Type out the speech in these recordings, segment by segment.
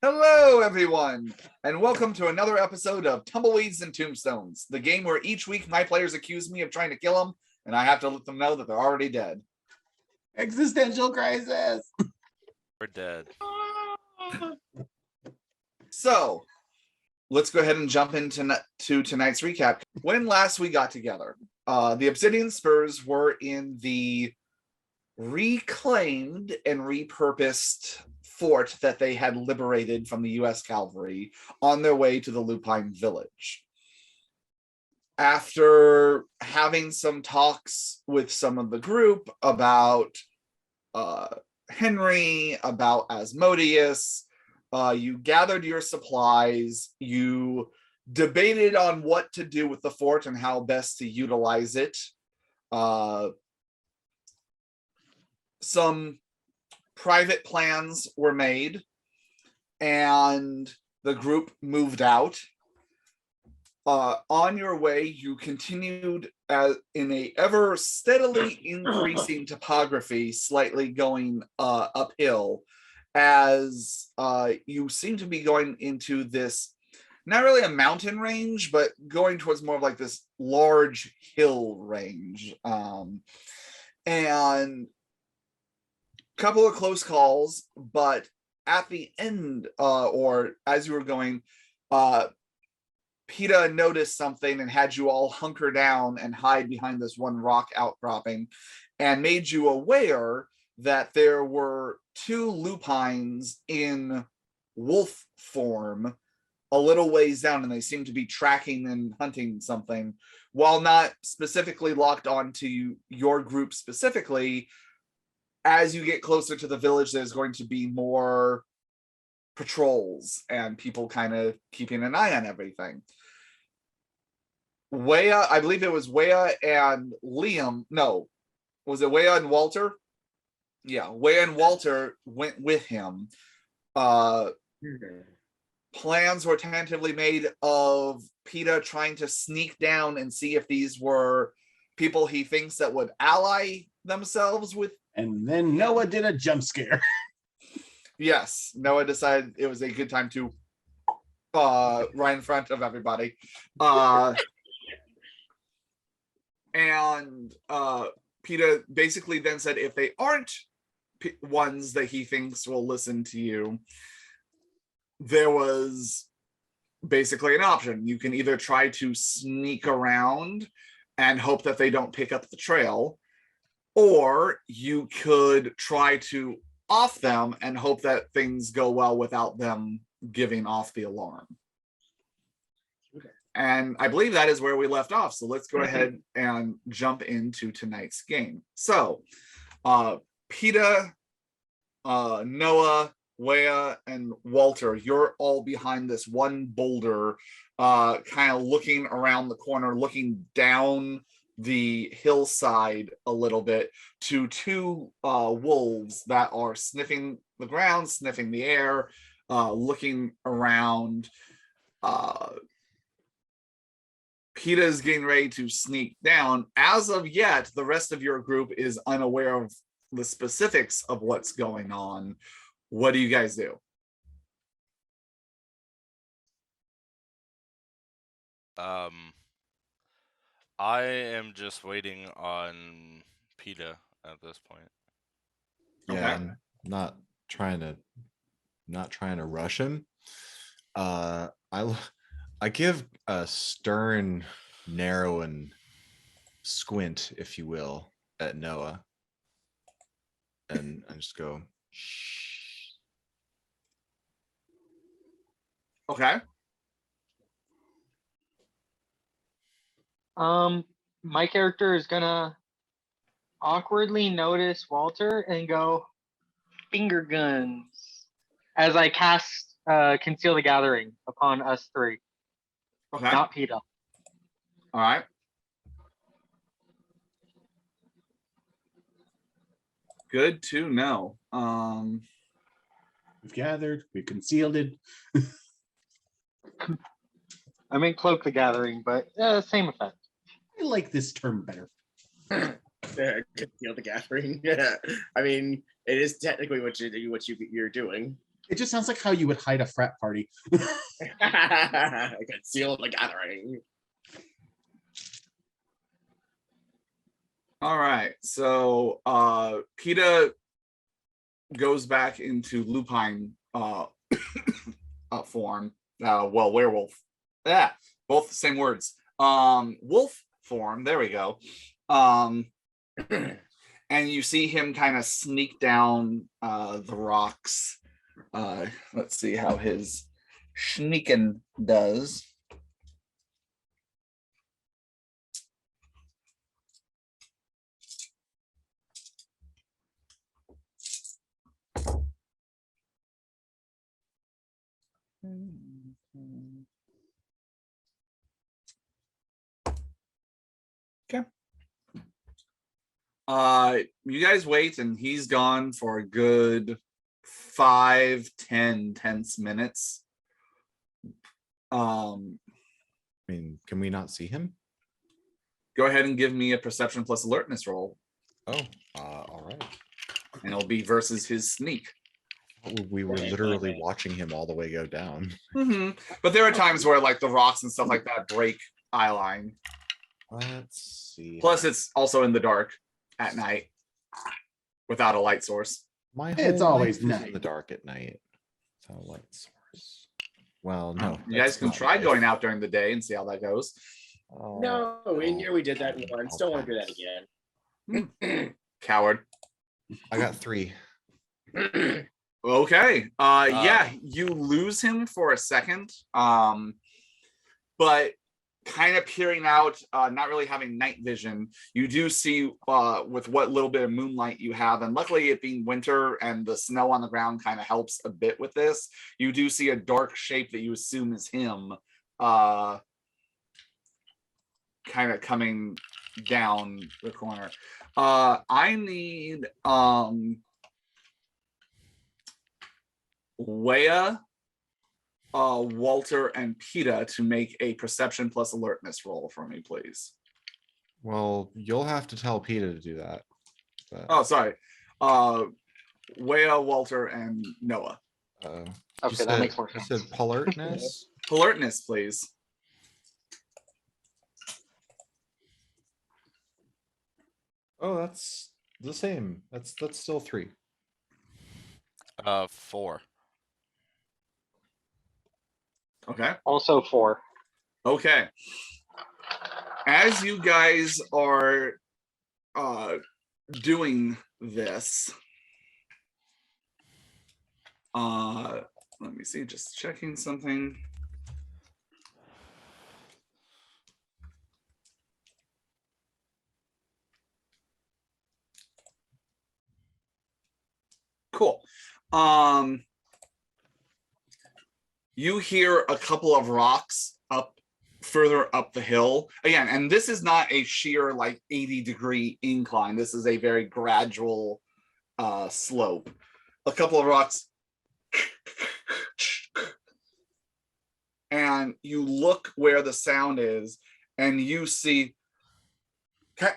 Hello, everyone, and welcome to another episode of Tumbleweeds and Tombstones, the game where each week my players accuse me of trying to kill them, and I have to let them know that they're already dead. Existential crisis. We're dead. So, let's go ahead and jump into tonight's recap. When last we got together, the Obsidian Spurs were in the reclaimed and repurposed fort that they had liberated from the U.S. cavalry on their way to the Lupine village. After having some talks with some of the group about Henry, about Asmodeus, you gathered your supplies, you debated on what to do with the fort and how best to utilize it. Some private plans were made, and the group moved out. On your way, you continued in a ever steadily increasing topography, slightly going uphill, as you seem to be going into this, not really a mountain range, but going towards more of like this large hill range. And couple of close calls, but at the end, or as you were going, PETA noticed something and had you all hunker down and hide behind this one rock outcropping, and made you aware that there were two lupines in wolf form a little ways down, and they seemed to be tracking and hunting something. While not specifically locked onto your group specifically, as you get closer to the village, there's going to be more patrols and people kind of keeping an eye on everything. Wea, I believe it was Wea and Liam. No, was it Wea and Walter? Yeah, Wea and Walter went with him. Plans were tentatively made of PETA trying to sneak down and see if these were people he thinks that would ally themselves with. And then Noah did a jump scare. Yes, Noah decided it was a good time to right in front of everybody. And PETA basically then said if they aren't ones that he thinks will listen to you, there was basically an option. You can either try to sneak around and hope that they don't pick up the trail, or you could try to off them and hope that things go well without them giving off the alarm. Okay. And I believe that is where we left off. So let's go ahead and jump into tonight's game. So PETA, Noah, Wea, and Walter, you're all behind this one boulder, kind of looking around the corner, looking down the hillside a little bit to two wolves that are sniffing the ground, sniffing the air, looking around. PETA is getting ready to sneak down. As of yet, the rest of your group is unaware of the specifics of what's going on. What do you guys do? I am just waiting on PETA at this point. Yeah, Okay. I'm not trying to rush him. I give a stern, narrow, and squint, if you will, at Noah, and I just go, shh. Okay. My character is gonna awkwardly notice Walter and go, finger guns, as I cast Conceal the Gathering upon us three. Okay. Not PETA. All right. Good to know. We've gathered, we've concealed it. I meant Cloak the Gathering, but same effect. I like this term better. Conceal the Gathering. Yeah, I mean, it is technically what you're doing. It just sounds like how you would hide a frat party. Conceal the gathering. All right. So PETA goes back into lupine form. Well, werewolf. Yeah, both the same words. Wolf form. There we go. And you see him kind of sneak down the rocks. Let's see how his sneaking does. Okay. You guys wait, and he's gone for a good 5-10 tense minutes. I mean, can we not see him? Go ahead and give me a perception plus alertness roll, Oh, all right. and it'll be versus his sneak. We were literally watching him all the way go down. But there are times where like the rocks and stuff like that break eye line. Let's see. Plus, it's also in the dark at night without a light source. My It's whole always life is in night. the dark at night. Without a light source. Well, no. You guys that's can not try life. going out during the day and see how that goes. Oh, No, we did that okay, once. I'll Don't want to do that pass. again. Coward. I got 3. Okay. Yeah, you lose him for a second. But kind of peering out, not really having night vision, you do see with what little bit of moonlight you have, and luckily it being winter and the snow on the ground kind of helps a bit with this. You do see a dark shape that you assume is him, kind of coming down the corner. I need Wea, Walter, and PETA to make a perception plus alertness roll for me, please. Well, you'll have to tell PETA to do that. But, Oh, sorry. Wea, Walter, and Noah. you Okay, that makes more You sense. said alertness? Alertness, please. Oh, that's the same. That's still 3. 4. Okay. Also 4. Okay. As you guys are doing this, let me see, just checking something. Cool. You hear a couple of rocks further up the hill again, and this is not a sheer like 80-degree incline. This is a very gradual slope. A couple of rocks, and you look where the sound is, and you see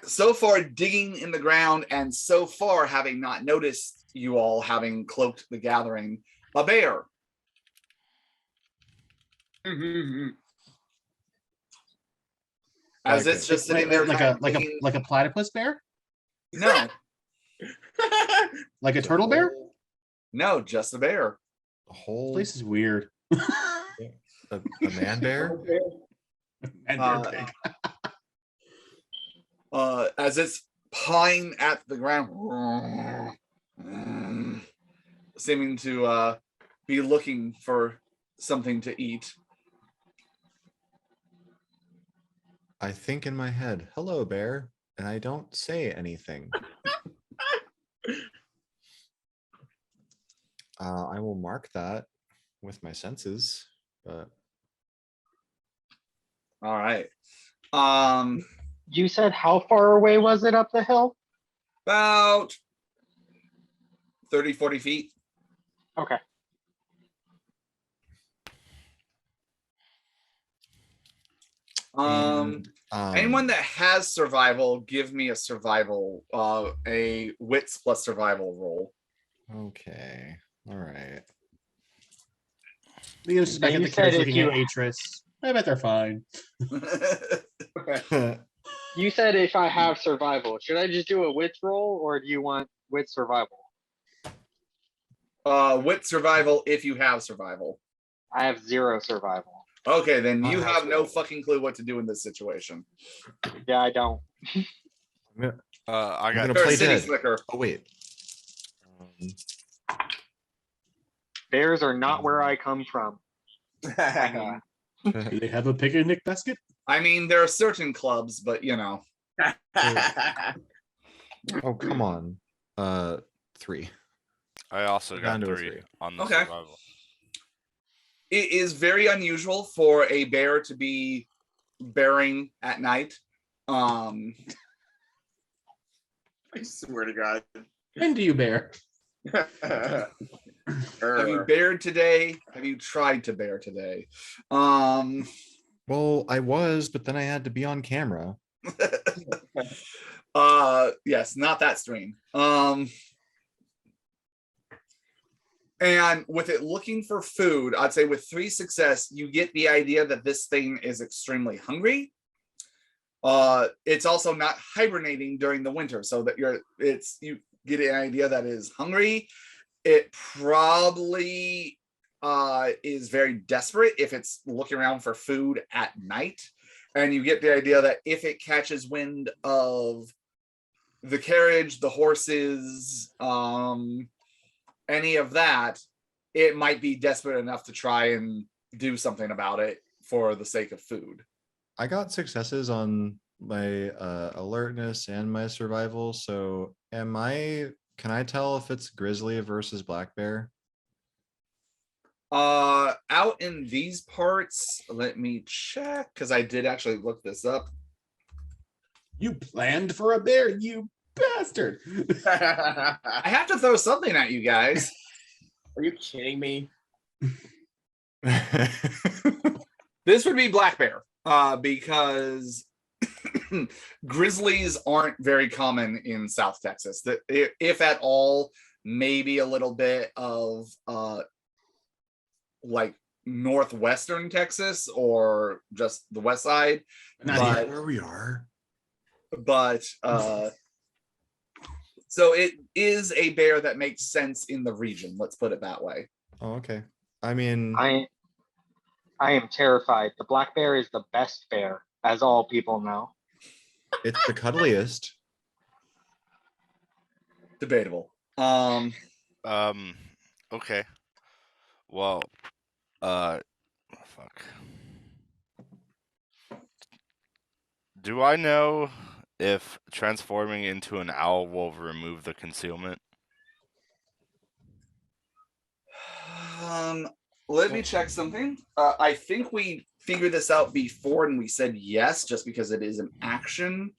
so far digging in the ground, and so far having not noticed you all having cloaked the gathering, a bear. As it's just sitting there like kind a of digging- like a platypus bear, no, like a turtle bear. no, just a bear. The whole Place is weird. a man bear? And Uh, bear pig. As it's pawing at the ground, seeming to be looking for something to eat. I think in my head, hello, bear, and I don't say anything. I will mark that with my senses, but All right. You said how far away was it up the hill? About 30-40 feet. Okay. and, Anyone that has survival, give me a survival, a wits plus survival roll. okay, all right. Leo's just back Yeah, at you the said carriage if looking you- at Atris. I bet they're fine. You said if I have survival, should I just do a wits roll or do you want with survival? With survival, if you have survival. I have 0 survival. Okay, then I you have have no survival. fucking clue what to do in this situation. Yeah, I don't. I I'm got gonna You're a play city dead. slicker. Oh wait. Bears are not where I come from. I mean, Do they have a picnic basket? I mean, there are certain clubs, but you know. Oh come on. 3. I also got Down to a 3 3. on the Okay. survival. It is very unusual for a bear to be bearing at night. I swear to God. When do you bear? Have you bared today? Have you tried to bear today? Well, I was, but then I had to be on camera. Yes, not that stream. And with it looking for food, I'd say with 3 success, you get the idea that this thing is extremely hungry. It's also not hibernating during the winter, so that you get an idea that it is hungry. It probably is very desperate if it's looking around for food at night. And you get the idea that if it catches wind of the carriage, the horses, any of that, it might be desperate enough to try and do something about it for the sake of food. I got successes on my alertness and my survival. So can I tell if it's grizzly versus black bear? Out in these parts, let me check, because I did actually look this up. You planned for a bear, you bastard. I have to throw something at you guys. Are you kidding me? This would be black bear, because grizzlies aren't very common in South Texas. That if at all, maybe a little bit of like northwestern Texas or just the west side. Not But- here. where we are. But so it is a bear that makes sense in the region. Let's put it that way. Oh, okay. I mean, I am terrified. The black bear is the best bear, as all people know. it's the cuddliest. Debatable. Okay. Well, fuck. Do I know if transforming into an owl will remove the concealment? Let me check something. I think we figured this out before and we said yes, just because it is an action,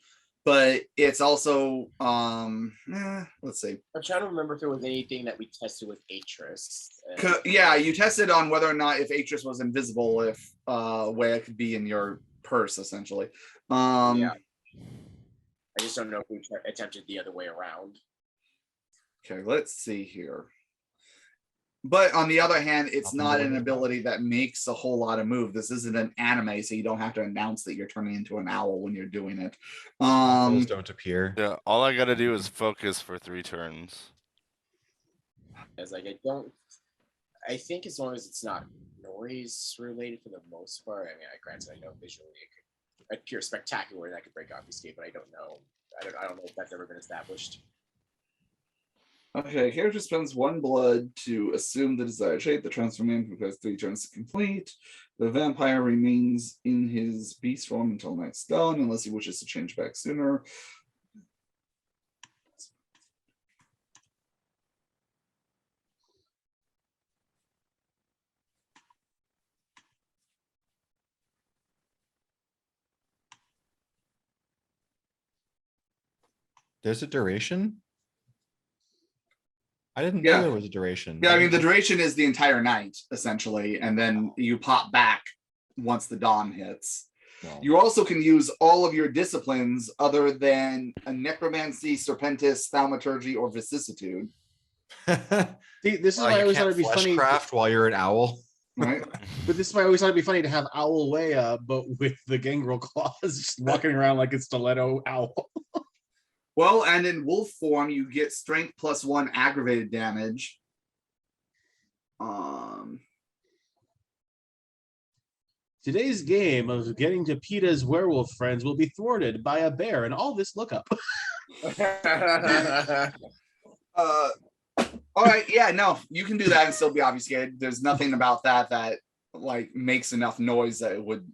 but it's also let's see. I'm trying to remember if there was anything that we tested with Atris. Yeah, you tested on whether or not if Atris was invisible, if where it could be in your purse, essentially. Yeah. I just don't know if we attempted the other way around. Okay, let's see here. But on the other hand, it's not an ability that makes a whole lot of move. This isn't an anime, so you don't have to announce that you're turning into an owl when you're doing it. Those don't appear. Yeah, all I gotta do is focus for 3 turns. As like I think as long as it's not noise related for the most part. I mean, granted, I know visually it could appear spectacular and that could break obfuscate, but I don't know. I don't know if that's ever been established. Okay, character spends 1 blood to assume the desired shape. The transformation requires 3 turns to complete. The vampire remains in his beast form until night's done, unless he wishes to change back sooner. There's a duration? I didn't Yeah. know there was a duration. Yeah, I mean, the duration is the entire night, essentially, and then you pop back once the dawn hits. Well, You also can use all of your disciplines other than a necromancy, serpentis, thaumaturgy, or vicissitude. See, this is why I you always thought can't it'd be funny. fleshcraft while you're an owl. right? But this is why I always thought it'd be funny to have Owl Leia, but with the gangrel claws, just walking around like a stiletto owl. Well, and in wolf form, you get strength +1 aggravated damage. Today's game of getting to PETA's werewolf friends will be thwarted by a bear and all this lookup. All right, yeah, no, you can do that and still be obfuscated. There's nothing about that that like makes enough noise that it would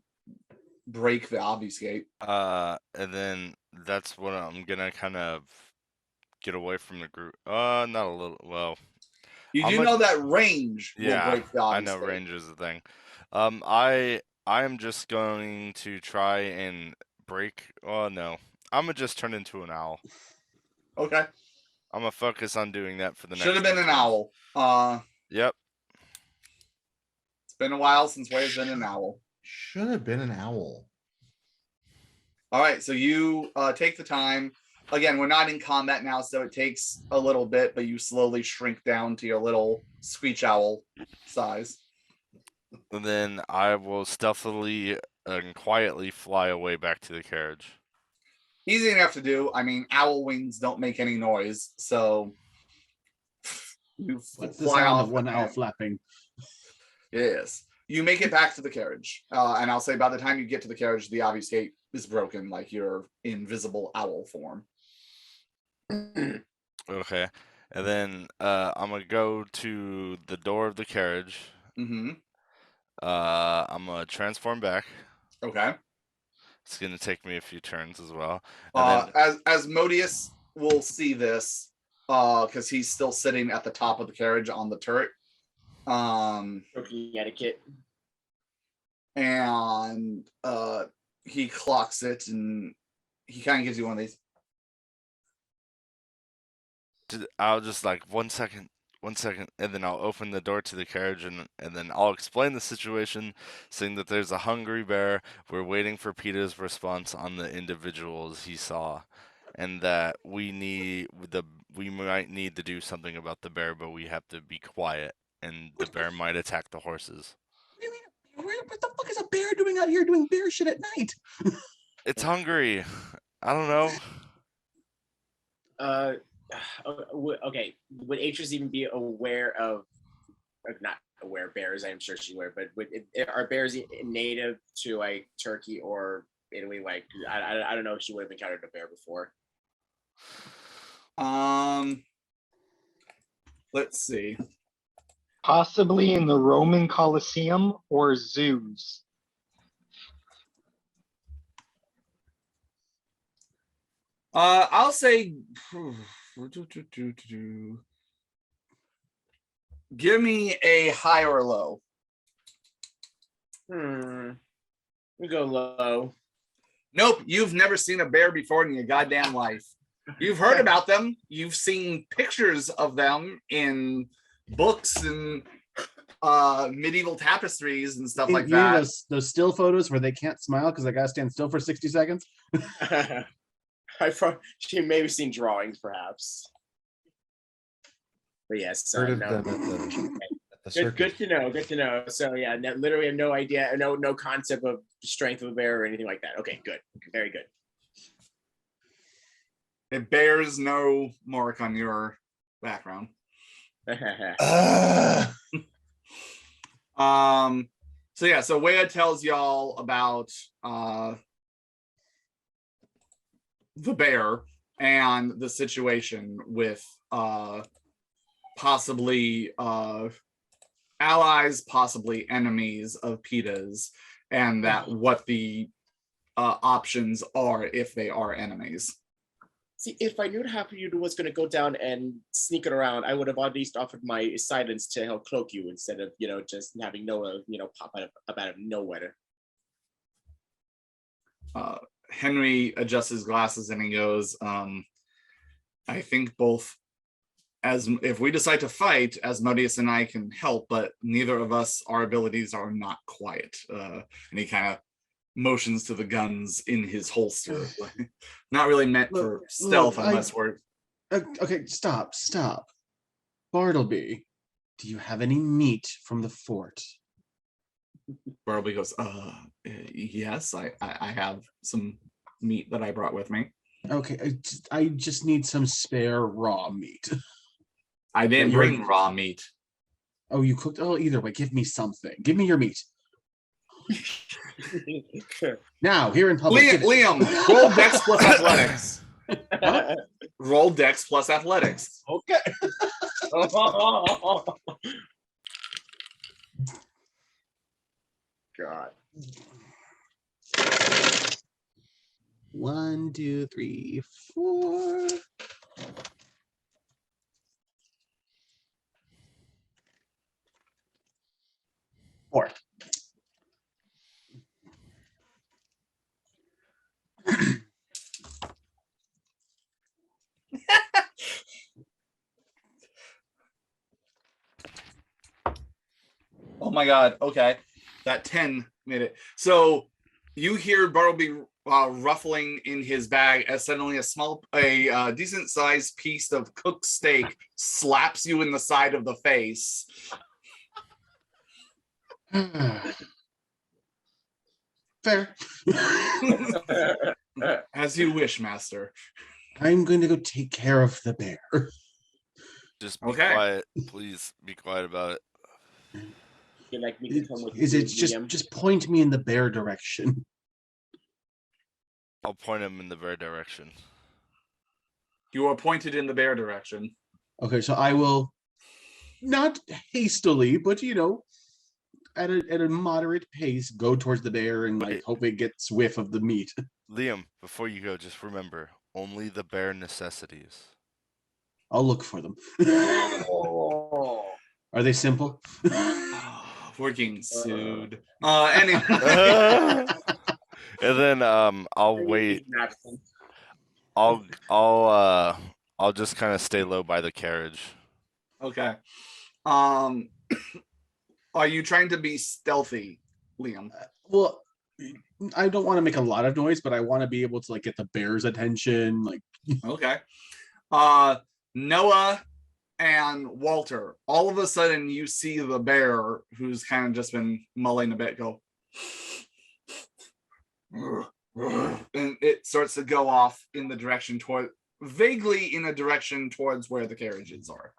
break the obfuscate. And then that's what I'm gonna kind of get away from the group. Not a little. Well, You I'm do a- know that range will yeah, break the I know obfuscate. range is the thing. I am just going to try and break. Oh no, I'm gonna just turn into an owl. Okay. I'm gonna focus on doing that for the next. Should have been an turns. owl. Yep. It's been a while since Wade's been an owl. Should have been an owl. All right, so you take the time. Again, we're not in combat now, so it takes a little bit, but you slowly shrink down to your little screech owl size. And then I will stealthily and quietly fly away back to the carriage. Easy enough to do. I mean, owl wings don't make any noise, so you What's the fly sound off. of one owl flapping? Yes, you make it back to the carriage, and I'll say by the time you get to the carriage, the obfuscate is broken, like you're invisible owl form. Okay. And then I'm gonna go to the door of the carriage. Mm-hmm. I'm gonna transform back. Okay. It's gonna take me a few turns as well. And As Modius will see this, because he's still sitting at the top of the carriage on the turret. Rookie etiquette. And he clocks it, and he kind of gives you one of these. I'll just like 1 second, and then I'll open the door to the carriage, and then I'll explain the situation, saying that there's a hungry bear. We're waiting for Peter's response on the individuals he saw, and that we might need to do something about the bear, but we have to be quiet, and the bear might attack the horses. What do you mean? What the fuck is a bear doing out here doing bear shit at night? It's hungry. I don't know. Okay. Would Atris even be aware of, not aware of bears? I'm sure she's aware, but are bears native to like Turkey or Italy? Like, I don't know if she would have encountered a bear before. Let's see. Possibly in the Roman Colosseum or zoos. I'll say give me a high or low. We go low. Nope, you've never seen a bear before in your goddamn life. You've heard about them. You've seen pictures of them in books and medieval tapestries and stuff like You mean that. those still photos where they can't smile because I gotta stand still for 60 seconds? She may have seen drawings, perhaps. But yes, Heard of no. them at the circus. Good to know. Good to know. So yeah, literally have no idea, no concept of strength of a bear or anything like that. Okay, good, very good. It bears no mark on your background. So yeah, so Wea tells y'all about the bear and the situation with possibly allies, possibly enemies of PETA's, and that what the options are if they are enemies. See, if I knew how you was going to go down and sneak it around, I would have at least offered my silence to help cloak you instead of, just having Noah, pop out of nowhere. Henry adjusts his glasses and he goes, I think both, as if we decide to fight, Asmodeus and I can help, but neither of us, our abilities are not quiet. And he kind of motions to the guns in his holster. Not really meant for stealth unless we're... Okay, stop. Bartleby, do you have any meat from the fort? Bartleby goes, yes, I have some meat that I brought with me. Okay, I just need some spare raw meat. I didn't you're- bring raw meat. Oh, you cooked? Oh, either way, give me something. Give me your meat. Now, here in public. Liam, roll Dex plus Athletics. What? Roll Dex plus Athletics. Okay. God. 1, 2, 3, 4. Four. Oh my god. Okay. That 10 made it. So you hear Bartleby ruffling in his bag as suddenly a decent sized piece of cooked steak slaps you in the side of the face. Fair. As you wish, master. I'm going to go take care of the bear. Just be Okay. quiet, please. Be quiet about it. You'd like me to come with Is you, it Liam? just point me in the bear direction? I'll point him in the bear direction. You are pointed in the bear direction. Okay, so I will not hastily, but at a moderate pace, go towards the bear and Wait. hope it gets whiff of the meat. Liam, before you go, just remember, only the bare necessities. I'll look for them. Oh. Are they simple? We're getting sued. Anyway. And then I'll wait. I'll just kind of stay low by the carriage. Okay. Are you trying to be stealthy, Liam? Well, I don't want to make a lot of noise, but I want to be able to get the bear's attention. Okay. Noah and Walter, all of a sudden you see the bear who's kind of just been mulling a bit go. And it starts to go off in the direction vaguely in a direction towards where the carriages are.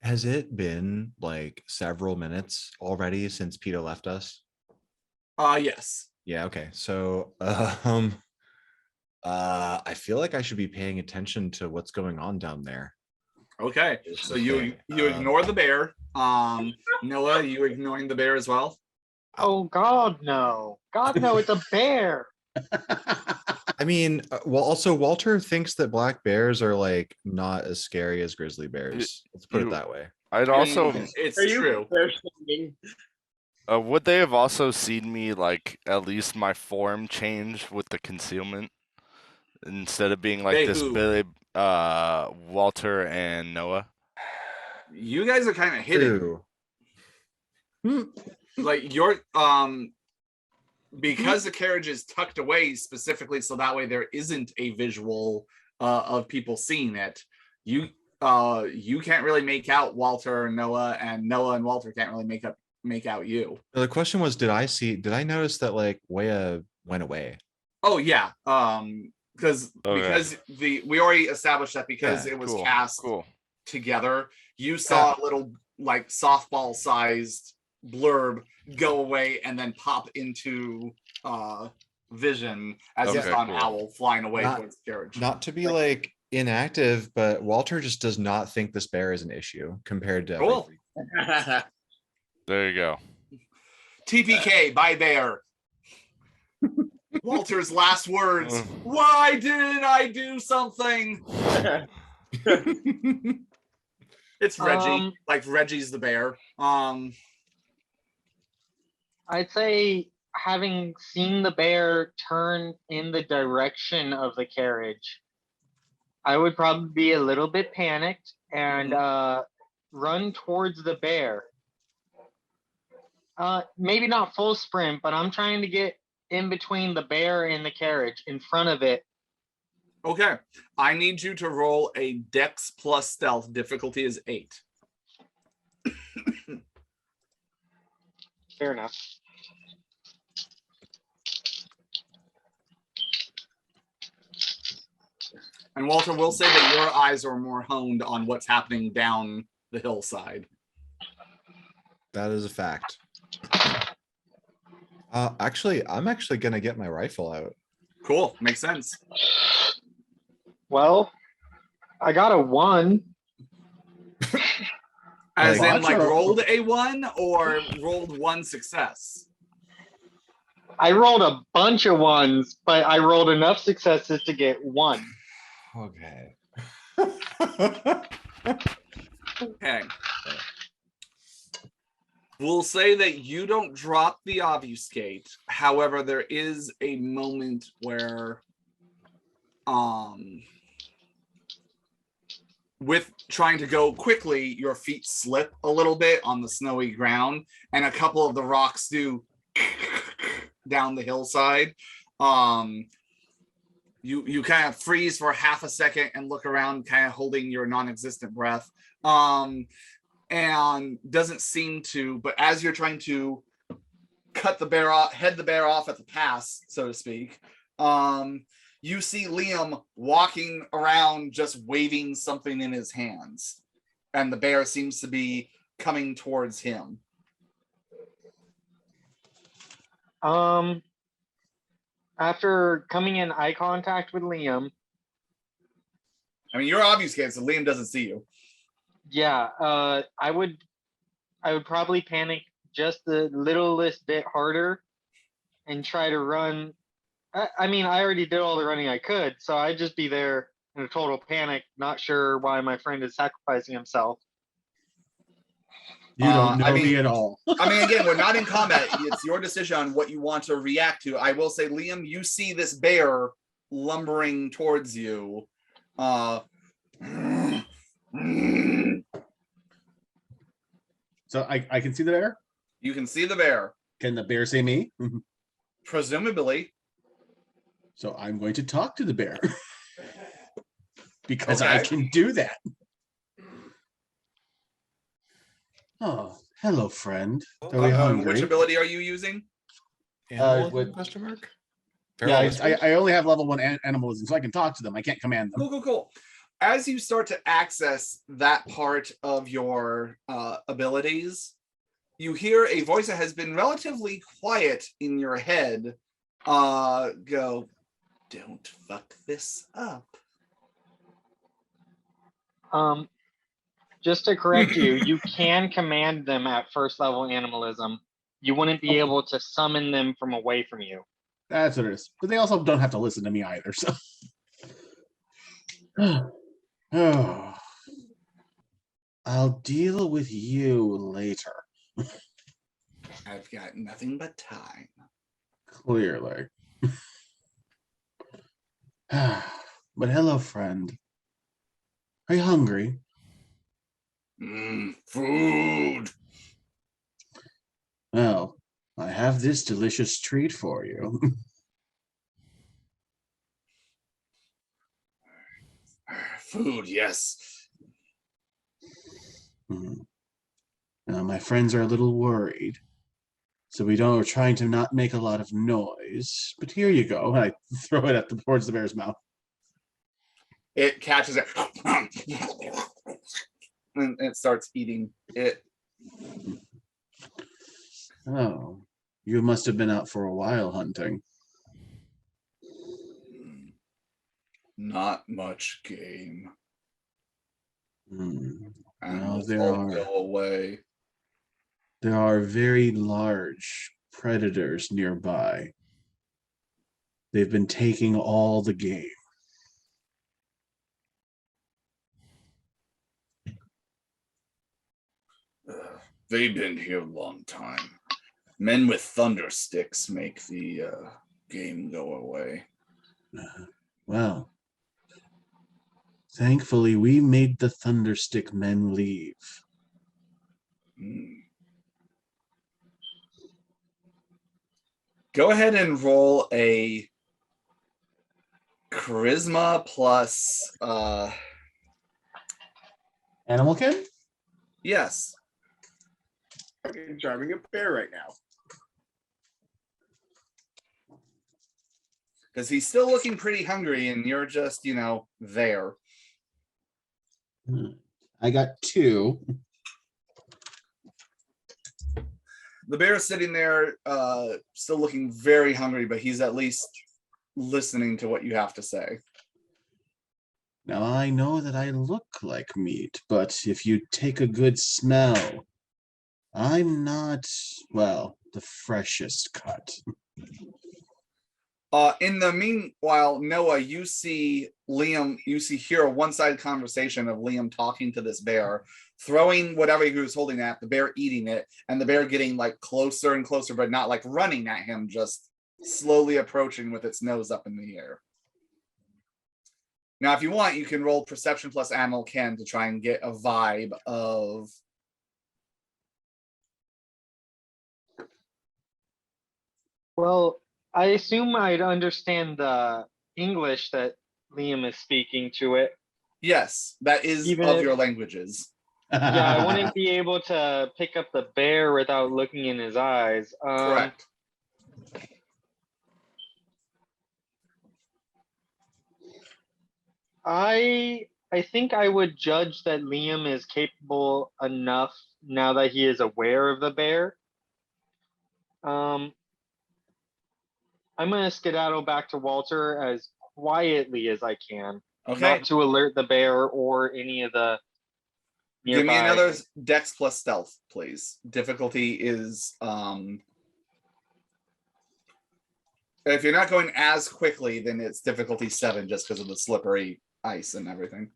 Has it been several minutes already since Peter left us? Yes. Yeah, okay. So I feel like I should be paying attention to what's going on down there. Okay. So you ignore the bear. Noah, you ignoring the bear as well? Oh God, no! God, no! It's a bear. I mean, well, also Walter thinks that black bears are not as scary as grizzly bears. Let's put it that way. I'd also It's Are you true. bear shaming? would they have also seen me at least my form change with the concealment instead of being They this who? Billy, Walter and Noah? You guys are kind of hidden. True. You're because the carriage is tucked away specifically so that way there isn't a visual of people seeing it. You can't really make out Walter and Noah, and Noah and Walter can't really make out you. The question was, did I notice that Wea went away? Oh yeah. Because we already established that because Yeah, it was cool, cast cool. together, you saw a little softball sized blurb go away and then pop into vision as you Okay, saw an cool. owl flying away Not- towards the carriage. Not to be inactive, but Walter just does not think this bear is an issue compared to Cool. everything. There you go. TPK by bear. Walter's last words. Why didn't I do something? It's Reggie. Reggie's the bear. I'd say having seen the bear turn in the direction of the carriage, I would probably be a little bit panicked and run towards the bear. Maybe not full sprint, but I'm trying to get in between the bear and the carriage, in front of it, Okay. I need you to roll a Dex plus Stealth. Difficulty is 8. Fair enough. And Walter will say that your eyes are more honed on what's happening down the hillside. That is a fact. Actually, I'm actually gonna get my rifle out. Cool. Makes sense. Well, I got a 1. As Like- in, like, Watch out. rolled a 1 or rolled 1 success? I rolled a bunch of 1s, but I rolled enough successes to get 1. Okay. Okay. We'll say that you don't drop the obfuscate. However, there is a moment where with trying to go quickly, your feet slip a little bit on the snowy ground, and a couple of the rocks do down the hillside. You kind of freeze for half a second and look around, kind of holding your non-existent breath. And doesn't seem to, but as you're trying to cut the bear off, head the bear off at the pass, so to speak, you see Liam walking around just waving something in his hands, and the bear seems to be coming towards him. After coming in eye contact with Liam, I mean, you're obfuscated, so Liam doesn't see you. yeah, I would probably panic just the littlest bit harder and try to run. I mean, I already did all the running I could, so I'd just be there in a total panic, not sure why my friend is sacrificing himself. You don't know I me mean- at all. I mean, again, we're not in combat. It's your decision on what you want to react to. I will say, Liam, you see this bear lumbering towards you. So I can see the bear. You can see the bear, Can the bear say me? presumably. So I'm going to talk to the bear because I Okay. can do that. Oh, hello, friend. Are we hungry? Which ability are you using? Animalism, what- question mark? Yeah, Feral whispers? I only have level 1 animalism, so I can talk to them. I can't command them. Cool. As you start to access that part of your abilities, you hear a voice that has been relatively quiet in your head go, "Don't fuck this up." Just to correct you, you can command them at first level animalism. You wouldn't be able to summon them from away from you. That's what it is. But they also don't have to listen to me either. So, oh, I'll deal with you later. I've got nothing but time. Clearly. But hello, friend. Are you hungry? Food. Well, I have this delicious treat for you. Food, yes. Now, my friends are a little worried, so we're trying to not make a lot of noise. But here you go. I throw it towards the bear's mouth. It catches it and it starts eating it. Oh, you must have been out for a while hunting. Not much game. Hmm. Animals there all are. go away. There are very large predators nearby. They've been taking all the game. They've been here a long time. Men with thunder sticks make the game go away. Well, thankfully, we made the Thunderstick men leave. Go ahead and roll a Charisma plus Animal kin? yes. I'm driving a bear right now. Because he's still looking pretty hungry and you're just, there. I got 2. The bear is sitting there, still looking very hungry, but he's at least listening to what you have to say. Now I know that I look like meat, but if you take a good smell, I'm not, well, the freshest cut. In the meanwhile, Noah, you hear a one-sided conversation of Liam talking to this bear, throwing whatever he was holding at, the bear eating it, and the bear getting like closer and closer, but not like running at him, just slowly approaching with its nose up in the air. Now, if you want, you can roll perception plus animal kin to try and get a vibe of. Well, I assume I'd understand the English that Liam is speaking to it. Yes, that is Even of if- your languages. Yeah, I wouldn't be able to pick up the bear without looking in his eyes. Correct. I think I would judge that Liam is capable enough now that he is aware of the bear. I'm gonna skedaddle back to Walter as quietly as I can, Okay. not to alert the bear or any of the nearby. Give me another Dex plus stealth, please. Difficulty is if you're not going as quickly, then it's difficulty 7 just because of the slippery ice and everything.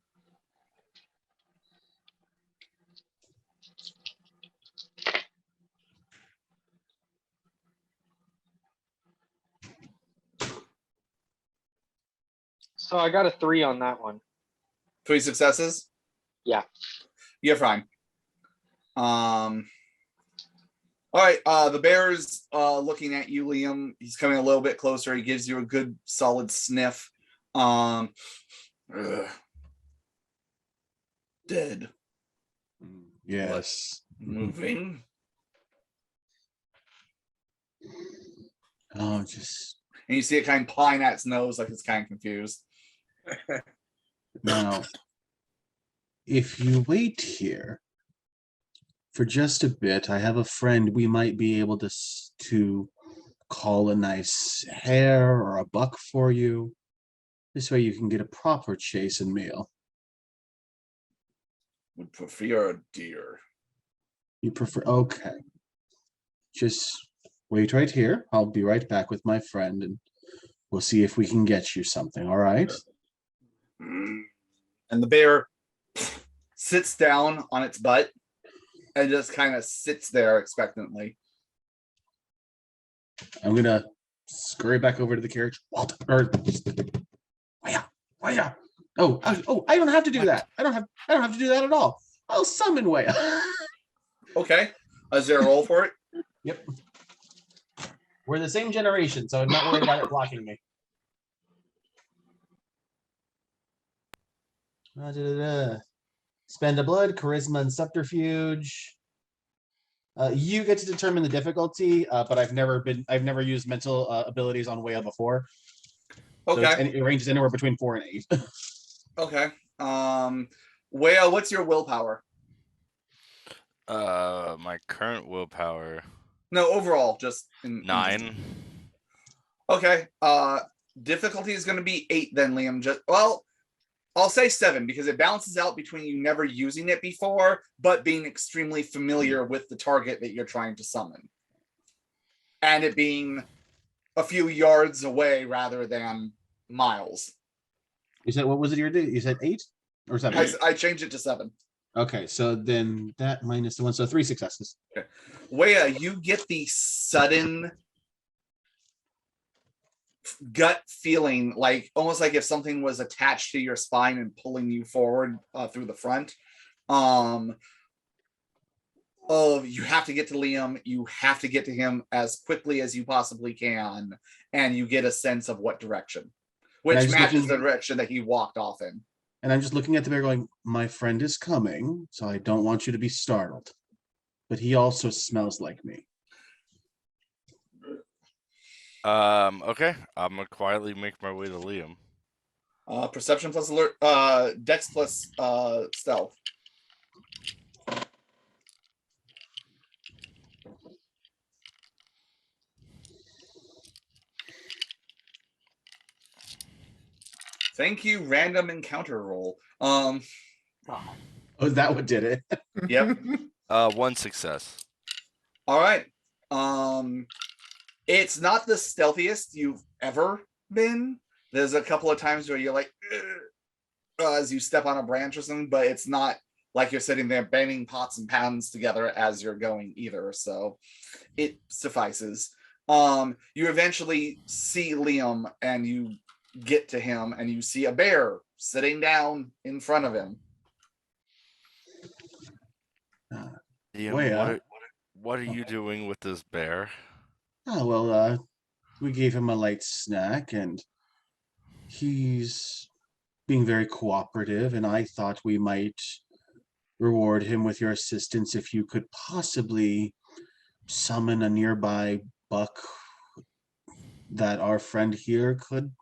So I got a 3 on that one. 3 successes? Yeah. You're fine. All right, the bear's looking at you, Liam. He's coming a little bit closer. He gives you a good solid sniff. Dead. Yes. Moving. Oh, just And you see it kind of pawing at its nose like it's kind of confused. now. If you wait here for just a bit, I have a friend we might be able to call a nice hare or a buck for you. This way you can get a proper chase and meal. Would prefer a deer. You prefer? Okay. Just wait right here. I'll be right back with my friend and we'll see if we can get you something. All right? And the bear sits down on its butt and just kind of sits there expectantly. I'm gonna scurry back over to the carriage. Walter, Waya. Oh, I don't have to do that. I don't have to do that at all. I'll summon Waya. Okay. Is there a roll for it? Yep. We're the same generation, so I'm not worried about it blocking me. Spend a blood, charisma, and subterfuge. You get to determine the difficulty, but I've never used mental abilities on Waya before. So Okay. it ranges anywhere between 4 and 8. Okay. Whale, what's your willpower? My current willpower No, overall, just in 9. Okay. Difficulty is going to be 8 then, Liam. I'll say 7 because it balances out between you never using it before, but being extremely familiar with the target that you're trying to summon. And it being a few yards away rather than miles. You said, what was it you said 8 or 7? I changed it to 7. Okay, so then that minus the 1, so 3 successes. Waya, you get the sudden gut feeling, like almost like if something was attached to your spine and pulling you forward through the front. You have to get to Liam. You have to get to him as quickly as you possibly can, and you get a sense of what direction. which just matches looking- the direction that he walked off in. And I'm just looking at the bear going, my friend is coming, so I don't want you to be startled. But he also smells like me. Okay. I'm gonna quietly make my way to Liam. Perception plus alert, Dex plus stealth. Thank you, random encounter roll. Oh, is that what did it? Yep. 1 success. All right. It's not the stealthiest you've ever been. There's a couple of times where you're like, as you step on a branch or something, but it's not like you're sitting there banging pots and pans together as you're going either. So it suffices. You eventually see Liam and you get to him and you see a bear sitting down in front of him. Liam, Where? what are you doing with this bear? Oh, well, we gave him a light snack and he's being very cooperative, and I thought we might reward him with your assistance if you could possibly summon a nearby buck that our friend here could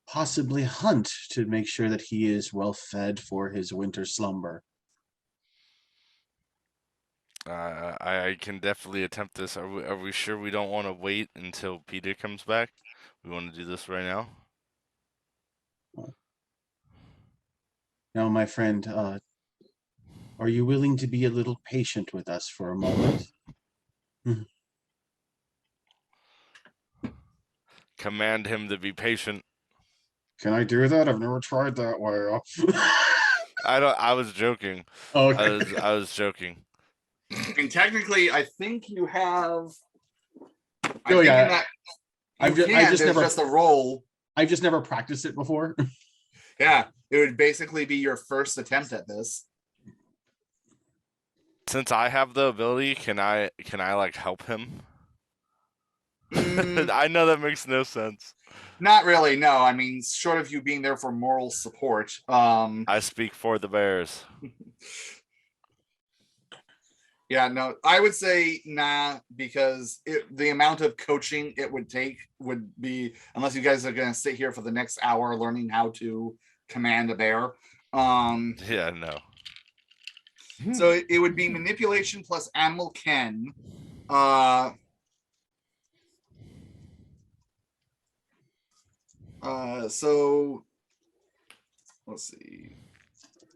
possibly hunt to make sure that he is well fed for his winter slumber. I can definitely attempt this. Are we sure we don't want to wait until Peter comes back? We want to do this right now? Now, my friend, are you willing to be a little patient with us for a moment? Command him to be patient. Can I do that? I've never tried that way. I was joking. Okay. I was joking. And technically, I think you have. I Oh, think yeah. in that I've you ju- I can, just there's never- just a roll. I've just never practiced it before. Yeah, it would basically be your first attempt at this. Since I have the ability, can I like help him? I know that makes no sense. Not really, no. I mean, short of you being there for moral support. I speak for the bears. Yeah, no, I would say nah, because the amount of coaching it would take would be, unless you guys are going to sit here for the next hour learning how to command a bear. Yeah, no. So it would be manipulation plus animal ken. So let's see.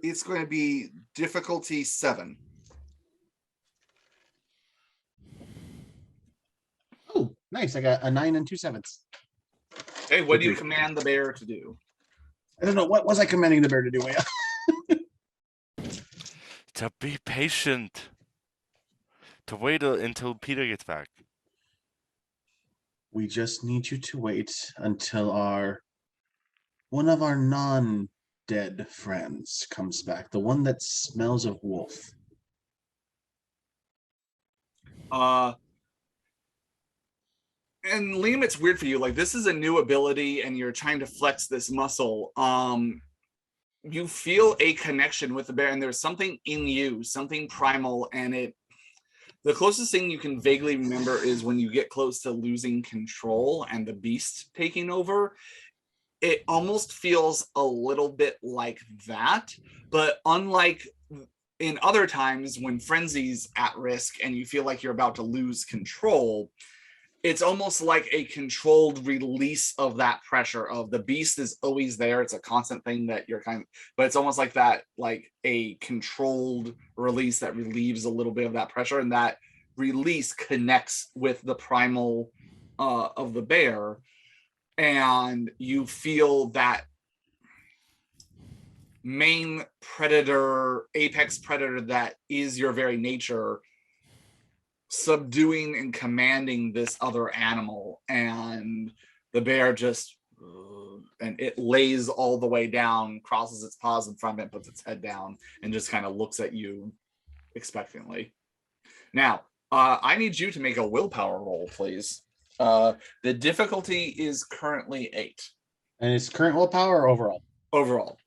It's going to be difficulty 7. Oh, nice. I got a 9 and 2 7s. Hey, what do you command the bear to do? I don't know. What was I commanding the bear to do? To be patient. To wait until Peter gets back. We just need you to wait until one of our non-dead friends comes back. The one that smells of wolf. And Liam, it's weird for you. Like, this is a new ability and you're trying to flex this muscle. You feel a connection with the bear, and there's something in you, something primal, and the closest thing you can vaguely remember is when you get close to losing control and the beast taking over. It almost feels a little bit like that, but unlike in other times when frenzy's at risk and you feel like you're about to lose control, it's almost like a controlled release of that pressure of the beast is always there. It's a constant thing that you're but it's almost like that, like a controlled release that relieves a little bit of that pressure, and that release connects with the primal of the bear, and you feel that main predator, apex predator that is your very nature, subduing and commanding this other animal, and the bear just and it lays all the way down, crosses its paws in front of it, puts its head down, and just kind of looks at you expectantly. Now, I need you to make a willpower roll, please. The difficulty is currently 8. And it's current willpower or overall? overall.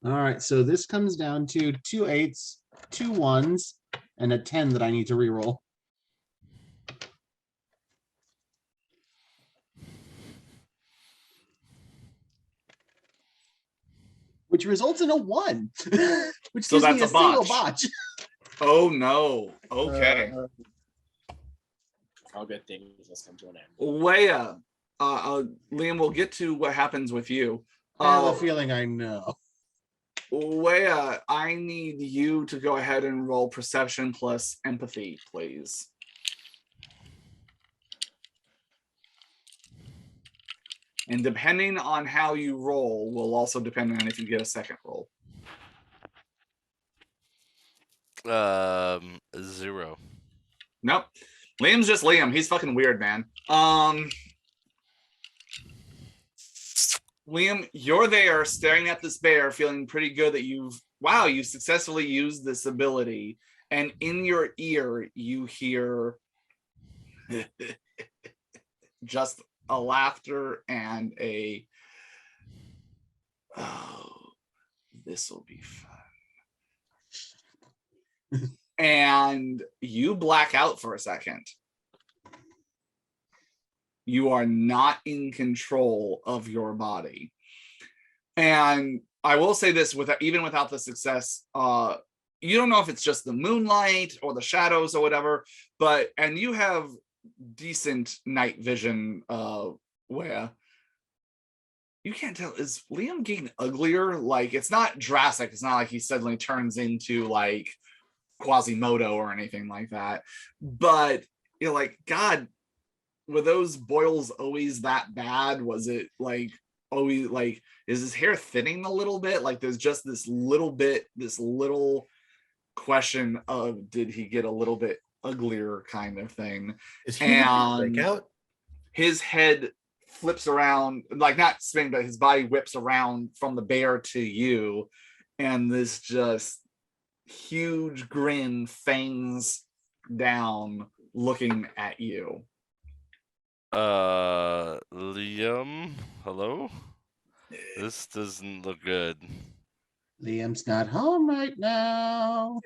All right, so this comes down to 2 8s, 2 1s, and a 10 that I need to reroll. Which results in a 1, which So gives me that's a a single botch. botch. Oh no. Okay. All good things must come to an end. Leia, Liam, we'll get to what happens with you. I have a feeling I know. Leia, I need you to go ahead and roll perception plus empathy, please. And depending on how you roll will also depend on if you get a second roll. 0. Nope. Liam's just Liam. He's fucking weird, man. Liam, you're there staring at this bear, feeling pretty good that you successfully used this ability. And in your ear, you hear just a laughter and a, oh, this will be fun. And you black out for a second. You are not in control of your body. And I will say this, even without the success, you don't know if it's just the moonlight or the shadows or whatever, and you have decent night vision, where you can't tell, is Liam getting uglier? Like, it's not drastic. It's not like he suddenly turns into like Quasimodo or anything like that. But you're like, God, were those boils always that bad? Was it like always like, is his hair thinning a little bit? Like there's just this little question of, did he get a little bit uglier kind of thing? Is he having a breakout? His head flips around, like not spinning, but his body whips around from the bear to you, and this just huge grin, fangs down, looking at you. Liam, hello? This doesn't look good. Liam's not home right now.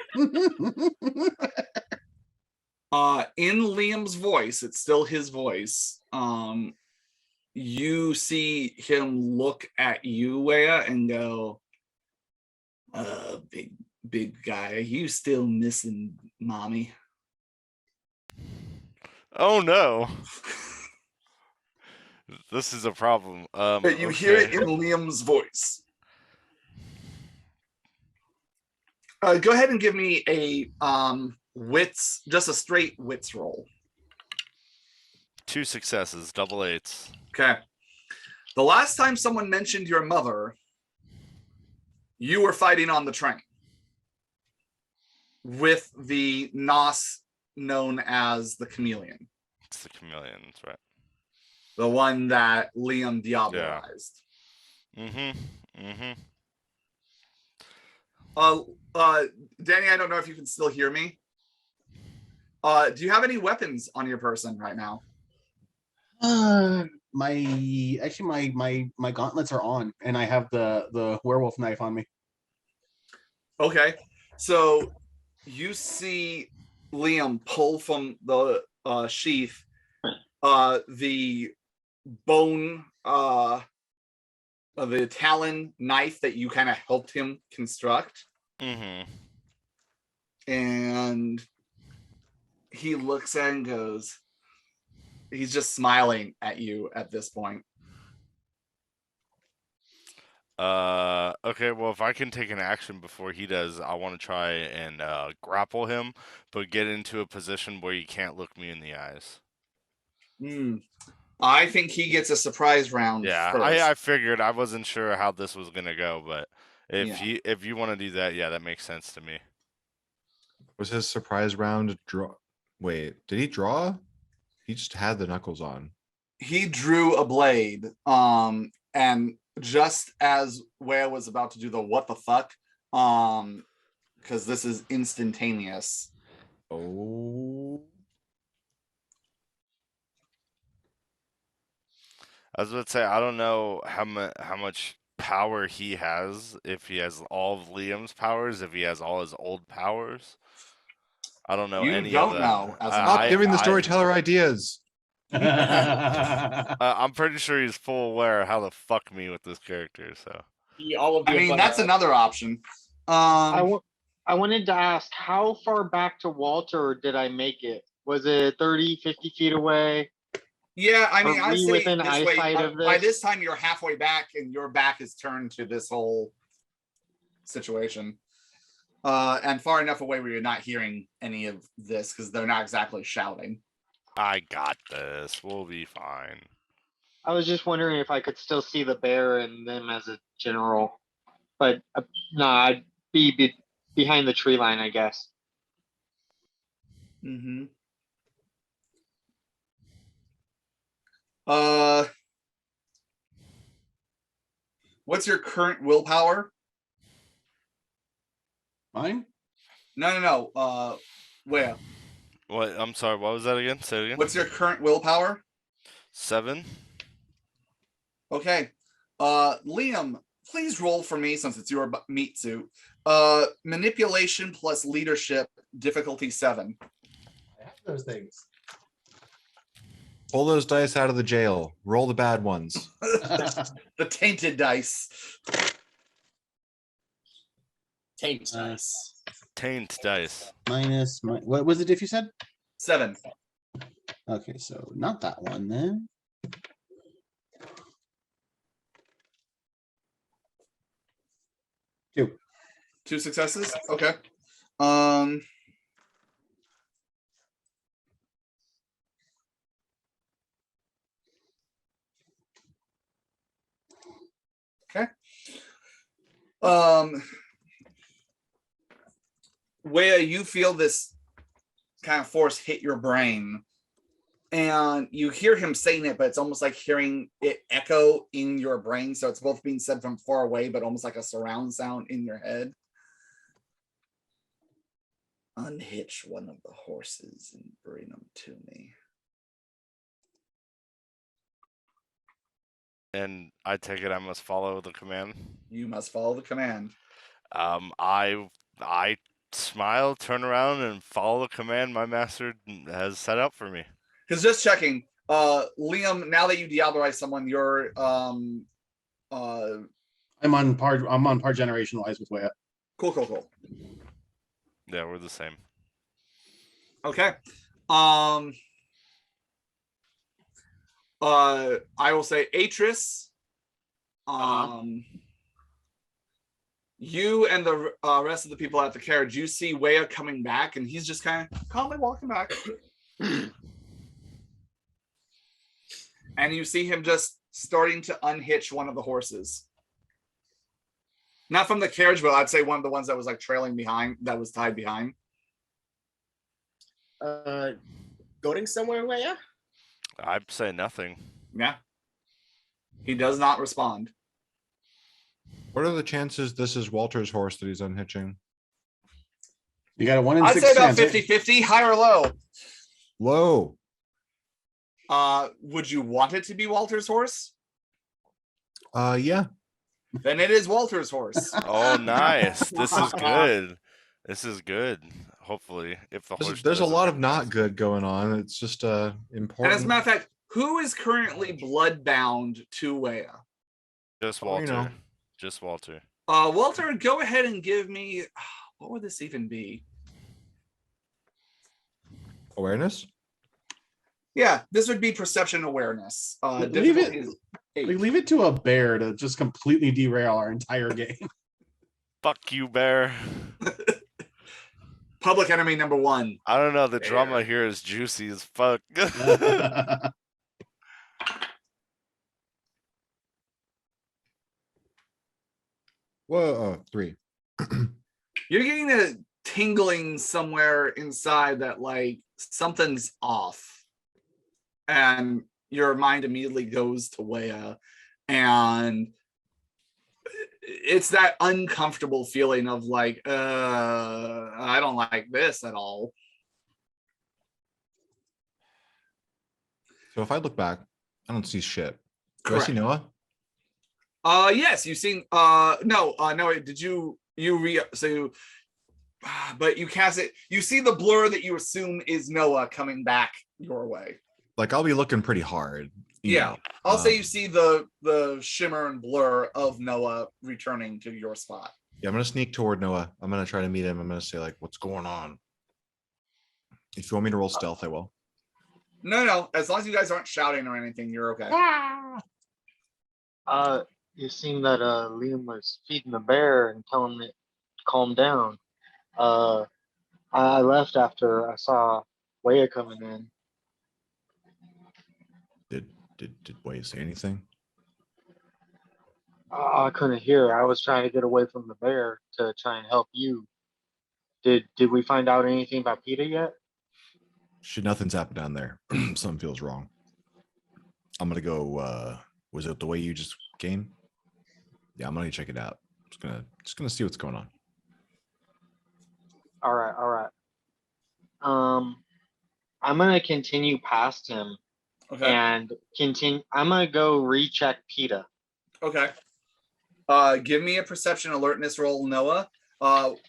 In Liam's voice, it's still his voice. You see him look at you, Leia, and go, big guy, are you still missing mommy? Oh no. This is a problem. But you hear it in Liam's voice. Go ahead and give me a wits, just a straight wits roll. 2 successes, double 8s. Okay. The last time someone mentioned your mother, you were fighting on the train with the Nos known as the Chameleon. It's the Chameleon, that's right. The one that Liam diabolized. Yeah. Danny, I don't know if you can still hear me. Do you have any weapons on your person right now? My gauntlets are on, and I have the werewolf knife on me. Okay, so you see Liam pull from the sheath the bone, the talon knife that you kind of helped him construct. And he looks at it and goes, he's just smiling at you at this point. Okay, well, if I can take an action before he does, I want to try and grapple him, but get into a position where he can't look me in the eyes. I think he gets a surprise round. Yeah, first. I figured. I wasn't sure how this was gonna go, but if you want to do that, yeah, that makes sense to me. Was his surprise round draw? Wait, did he draw? He just had the knuckles on. He drew a blade, and just as Wea was about to do the what the fuck, because this is instantaneous. Oh. I was about to say, I don't know how much power he has, if he has all of Liam's powers, if he has all his old powers. I don't know You any don't of that. know, as an Stop giving the storyteller ideas. I'm pretty sure he's full aware of how to fuck me with this character, so. All of the I mean, above. that's another option. I wanted to ask, how far back to Walter did I make it? Was it 30, 50 feet away? Yeah, I mean, Are I we say within this way, eyesight of by this? this time you're halfway back and your back is turned to this whole situation. And far enough away where you're not hearing any of this because they're not exactly shouting. I got this. We'll be fine. I was just wondering if I could still see the bear and them as a general. But no, I'd be behind the tree line, I guess. Mm-hmm. What's your current willpower? Mine? No. Where? What? I'm sorry. What was that again? Say it again. What's your current willpower? 7. Okay. Liam, please roll for me since it's your meat suit. Manipulation plus leadership, difficulty 7. I have those things. Pull those dice out of the jail. Roll the bad ones. The tainted dice. Taint dice. Taint dice. What was it if you said? 7. Okay, so not that one then. Two. 2 successes. Okay. Okay. Where you feel this kind of force hit your brain, and you hear him saying it, but it's almost like hearing it echo in your brain. So it's both being said from far away, but almost like a surround sound in your head. Unhitch one of the horses and bring them to me. And I take it I must follow the command. You must follow the command. I smile, turn around, and follow the command my master has set up for me. Because just checking, Liam, now that you Diablerized someone, you're I'm on par generation wise with Wea. cool. Yeah, we're the same. Okay. I will say Atris. You and the rest of the people at the carriage, you see Wea coming back, and he's just kind of calmly walking back. And you see him just starting to unhitch one of the horses. Not from the carriage, but I'd say one of the ones that was like trailing behind, that was tied behind. Going somewhere, Leia? I'd say nothing. Yeah. He does not respond. What are the chances this is Walter's horse that he's unhitching? You got a 1 in I'd 6 say about chance. 50-50, high or low. Low. Would you want it to be Walter's horse? Yeah. Then it is Walter's horse. Oh, nice. This is good. This is good. Hopefully, if the horse. There's a doesn't lot of recognize- not good going on. It's just And important. as a matter of fact, who is currently bloodbound to Wea? Just Oh, Walter. you know. Just Walter. Walter, go ahead and give me, what would this even be? Awareness? Yeah, this would be perception awareness. Leave it- Difficulty is Like, 8. leave it to a bear to just completely derail our entire game. Fuck you, bear. Public enemy number 1. I don't know. The Bear. drama here is juicy as fuck. Whoa, 3. You're getting a tingling somewhere inside that like something's off. And your mind immediately goes to Wea. And it's that uncomfortable feeling of like, I don't like this at all. So if I look back, I don't see shit. Do I Correct. see Noah? Yes, you've seen no, did you but you cast it, you see the blur that you assume is Noah coming back your way. Like I'll be looking pretty hard. you Yeah. know, I'll say you um, see the shimmer and blur of Noah returning to your spot. Yeah, I'm gonna sneak toward Noah. I'm gonna try to meet him. I'm gonna say like, "What's going on?" If you want me to roll stealth, I will. No, as long as you guys aren't shouting or anything, you're okay. You seen that Liam was feeding the bear and telling it to calm down. I left after I saw Leia coming in. Did Wade say anything? I couldn't hear. I was trying to get away from the bear to try and help you. Did we find out anything about PETA yet? Shit, nothing's happened down there. Something feels wrong. I'm gonna go. Was it the way you just came? Yeah, I'm gonna check it out. Just gonna see what's going on. All right. I'm gonna continue past him Okay. and continue. I'm gonna go recheck PETA. Okay. Give me a perception alertness roll, Noah.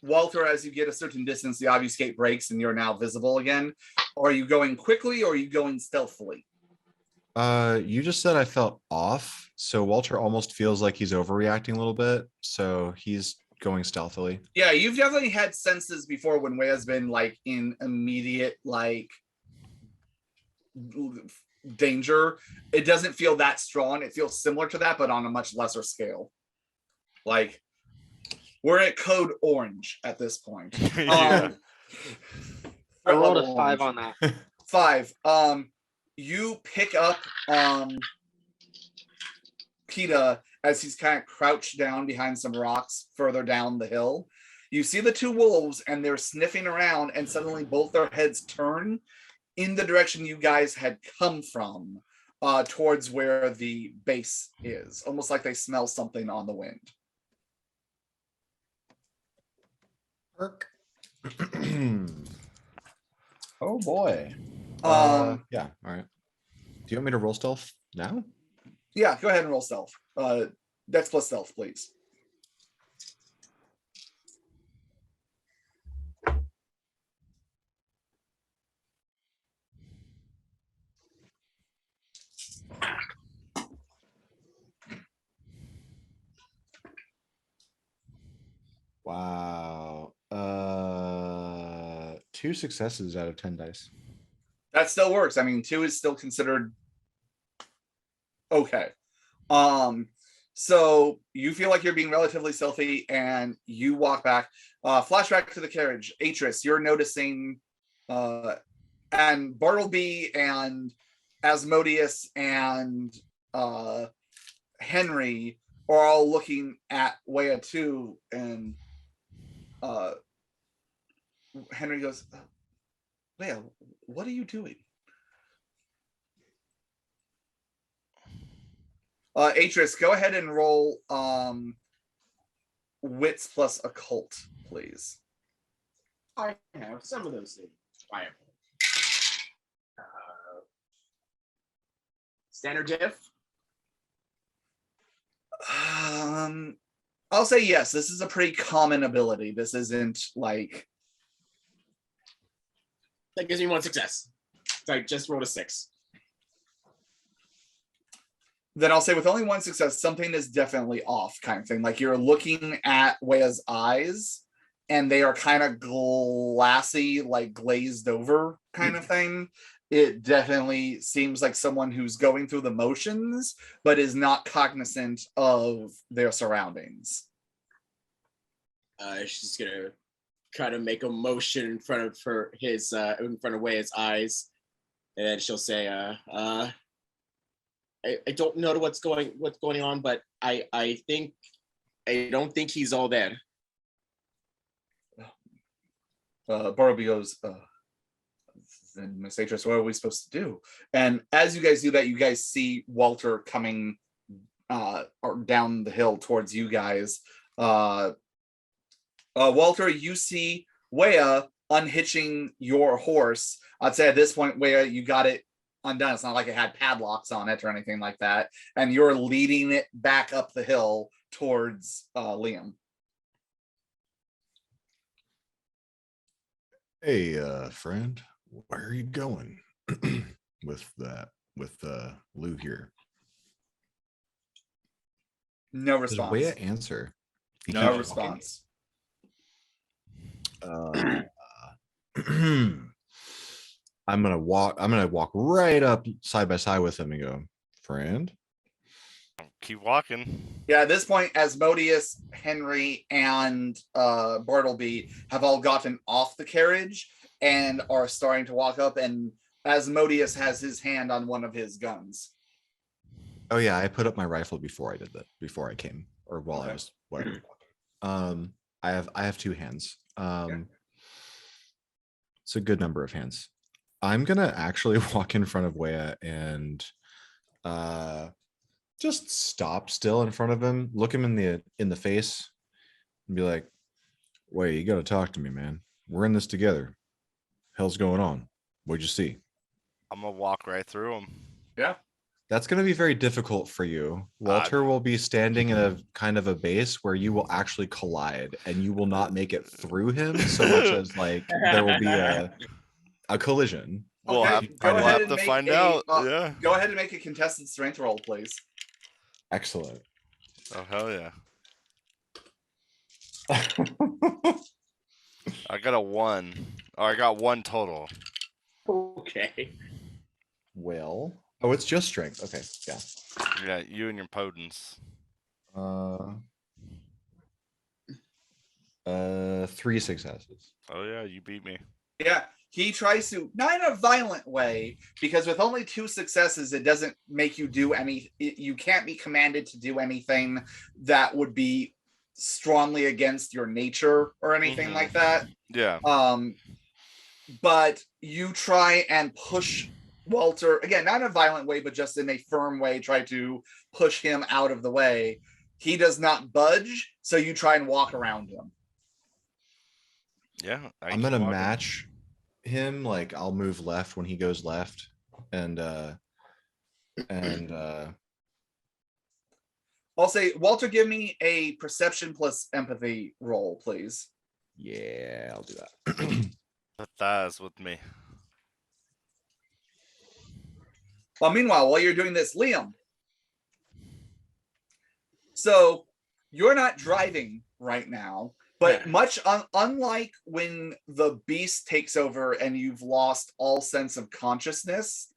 Walter, as you get a certain distance, the obfuscate breaks and you're now visible again. Are you going quickly or are you going stealthily? You just said I felt off, so Walter almost feels like he's overreacting a little bit, so he's going stealthily. Yeah, you've definitely had senses before when Way has been like in immediate like danger. It doesn't feel that strong. It feels similar to that, but on a much lesser scale. Like we're at code orange at this point. Yeah. I rolled a level 5 orange. on that. 5. You pick up PETA as he's kind of crouched down behind some rocks further down the hill. You see the two wolves and they're sniffing around, and suddenly both their heads turn in the direction you guys had come from, towards where the base is, almost like they smell something on the wind. Oh boy. Yeah. All right. Do you want me to roll stealth now? Yeah, go ahead and roll stealth. Dex plus stealth, please. Wow. 2 successes out of 10 dice. That still works. I mean, 2 is still considered okay. So you feel like you're being relatively stealthy and you walk back. Flashback to the carriage. Atris, you're noticing and Bartleby and Asmodeus and Henry are all looking at Wea too, and Henry goes, Wea, what are you doing? Atris, go ahead and roll wits plus occult, please. I have some of those things. Standard diff. I'll say yes. This is a pretty common ability. This isn't like That gives me 1 success. So I just rolled a 6. then I'll say with only 1 success, something is definitely off, kind of thing. Like you're looking at Wea's eyes and they are kind of glassy, like glazed over kind of thing. It definitely seems like someone who's going through the motions, but is not cognizant of their surroundings. She's gonna kind of make a motion in front of in front of Wea's eyes, and then she'll say, I don't know what's going on, but I don't think he's all there. Bartleby goes, and Miss Atris, what are we supposed to do? And as you guys do that, you guys see Walter coming or down the hill towards you guys. Walter, you see Wea unhitching your horse. I'd say at this point, Wea, you got it undone. It's not like it had padlocks on it or anything like that. And you're leading it back up the hill towards Liam. Hey, friend, where are you going with Lou here? No Does response. Wea answer? He No keeps walking. response. I'm gonna walk right up side by side with him and go, friend. Keep walking. Yeah, at this point, Asmodeus, Henry, and Bartleby have all gotten off the carriage and are starting to walk up, and Asmodeus has his hand on one of his guns. Oh yeah, I put up my rifle before I did that, before I came, or while I Okay. was whatever. I have two hands. It's a good number of hands. I'm gonna actually walk in front of Wea and just stop still in front of him, look him in the face, and be like, "Wait, you gotta talk to me, man. We're in this together. Hell's going on? What'd you see?" I'm gonna walk right through him. Yeah. That's going to be very difficult for you. Walter will be standing in a kind of a base where you will actually collide, and you will not make it through him so much as like there will be a collision. We'll Okay, have, we'll have to find out. Yeah. Go ahead and make a contested strength roll, please. Excellent. Oh hell yeah! I got a 1. Oh, I got 1 total. Okay. Well, oh, it's just strength. Okay, yeah. Yeah, you and your potence. 3 successes. Oh yeah, you beat me. Yeah, he tries to, not in a violent way, because with only 2 successes, it doesn't make you do you can't be commanded to do anything that would be strongly against your nature or anything like that. Yeah. But you try and push Walter, again, not in a violent way, but just in a firm way, try to push him out of the way. He does not budge, so you try and walk around him. Yeah. I'm gonna match him. Like I'll move left when he goes left, and I'll say, Walter, give me a perception plus empathy roll, please. yeah, I'll do that. Empathize with me. Well, meanwhile, while you're doing this, Liam. So you're not driving right now, but much unlike when the beast takes over and you've lost all sense of consciousness,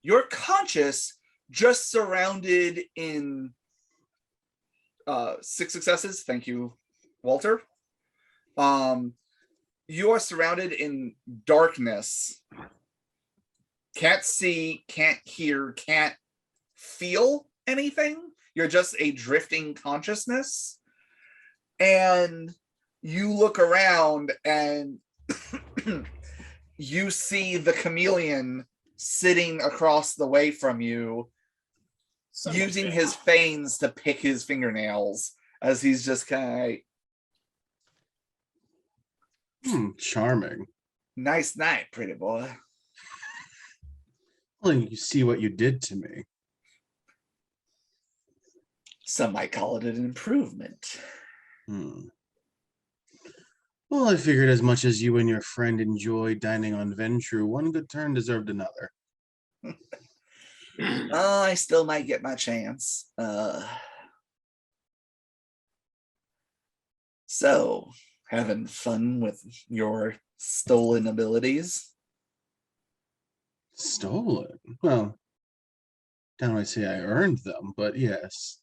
you're conscious, just surrounded in 6 successes. Thank you, Walter. You are surrounded in darkness. Can't see, can't hear, can't feel anything. You're just a drifting consciousness. And you look around and you see the chameleon sitting across the way from you, using his fangs to pick his fingernails as he's just kind of Charming. nice night, pretty boy. Well, you see what you did to me. Some might call it an improvement. Well, I figured as much as you and your friend enjoy dining on Ventru, one good turn deserved another. I still might get my chance. So, having fun with your stolen abilities? Stolen? Well, don't I say I earned them, but yes.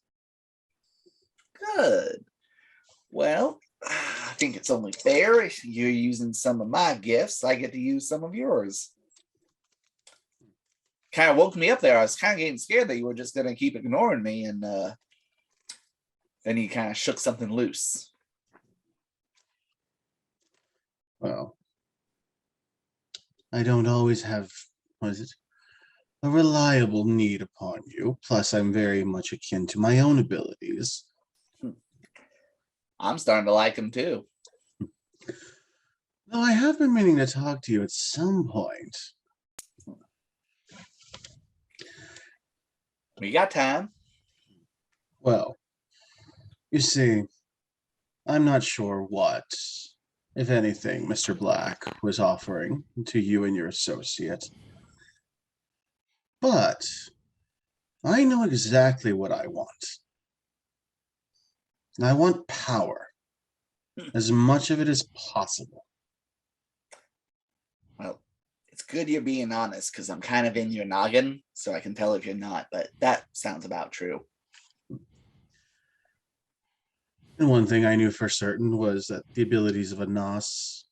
Good. Well, I think it's only fair if you're using some of my gifts, I get to use some of yours. Kind of woke me up there. I was kind of getting scared that you were just going to keep ignoring me, and then you kind of shook something loose. Well, I don't always have, what is it? a reliable need upon you. Plus, I'm very much akin to my own abilities. I'm starting to like him too. Though I have been meaning to talk to you at some point. We got time. Well, you see, I'm not sure what, if anything, Mr. Black was offering to you and your associate. But I know exactly what I want. I want power. As much of it as possible. Well, it's good you're being honest because I'm kind of in your noggin, so I can tell if you're not, but that sounds about true. And one thing I knew for certain was that the abilities of a Nos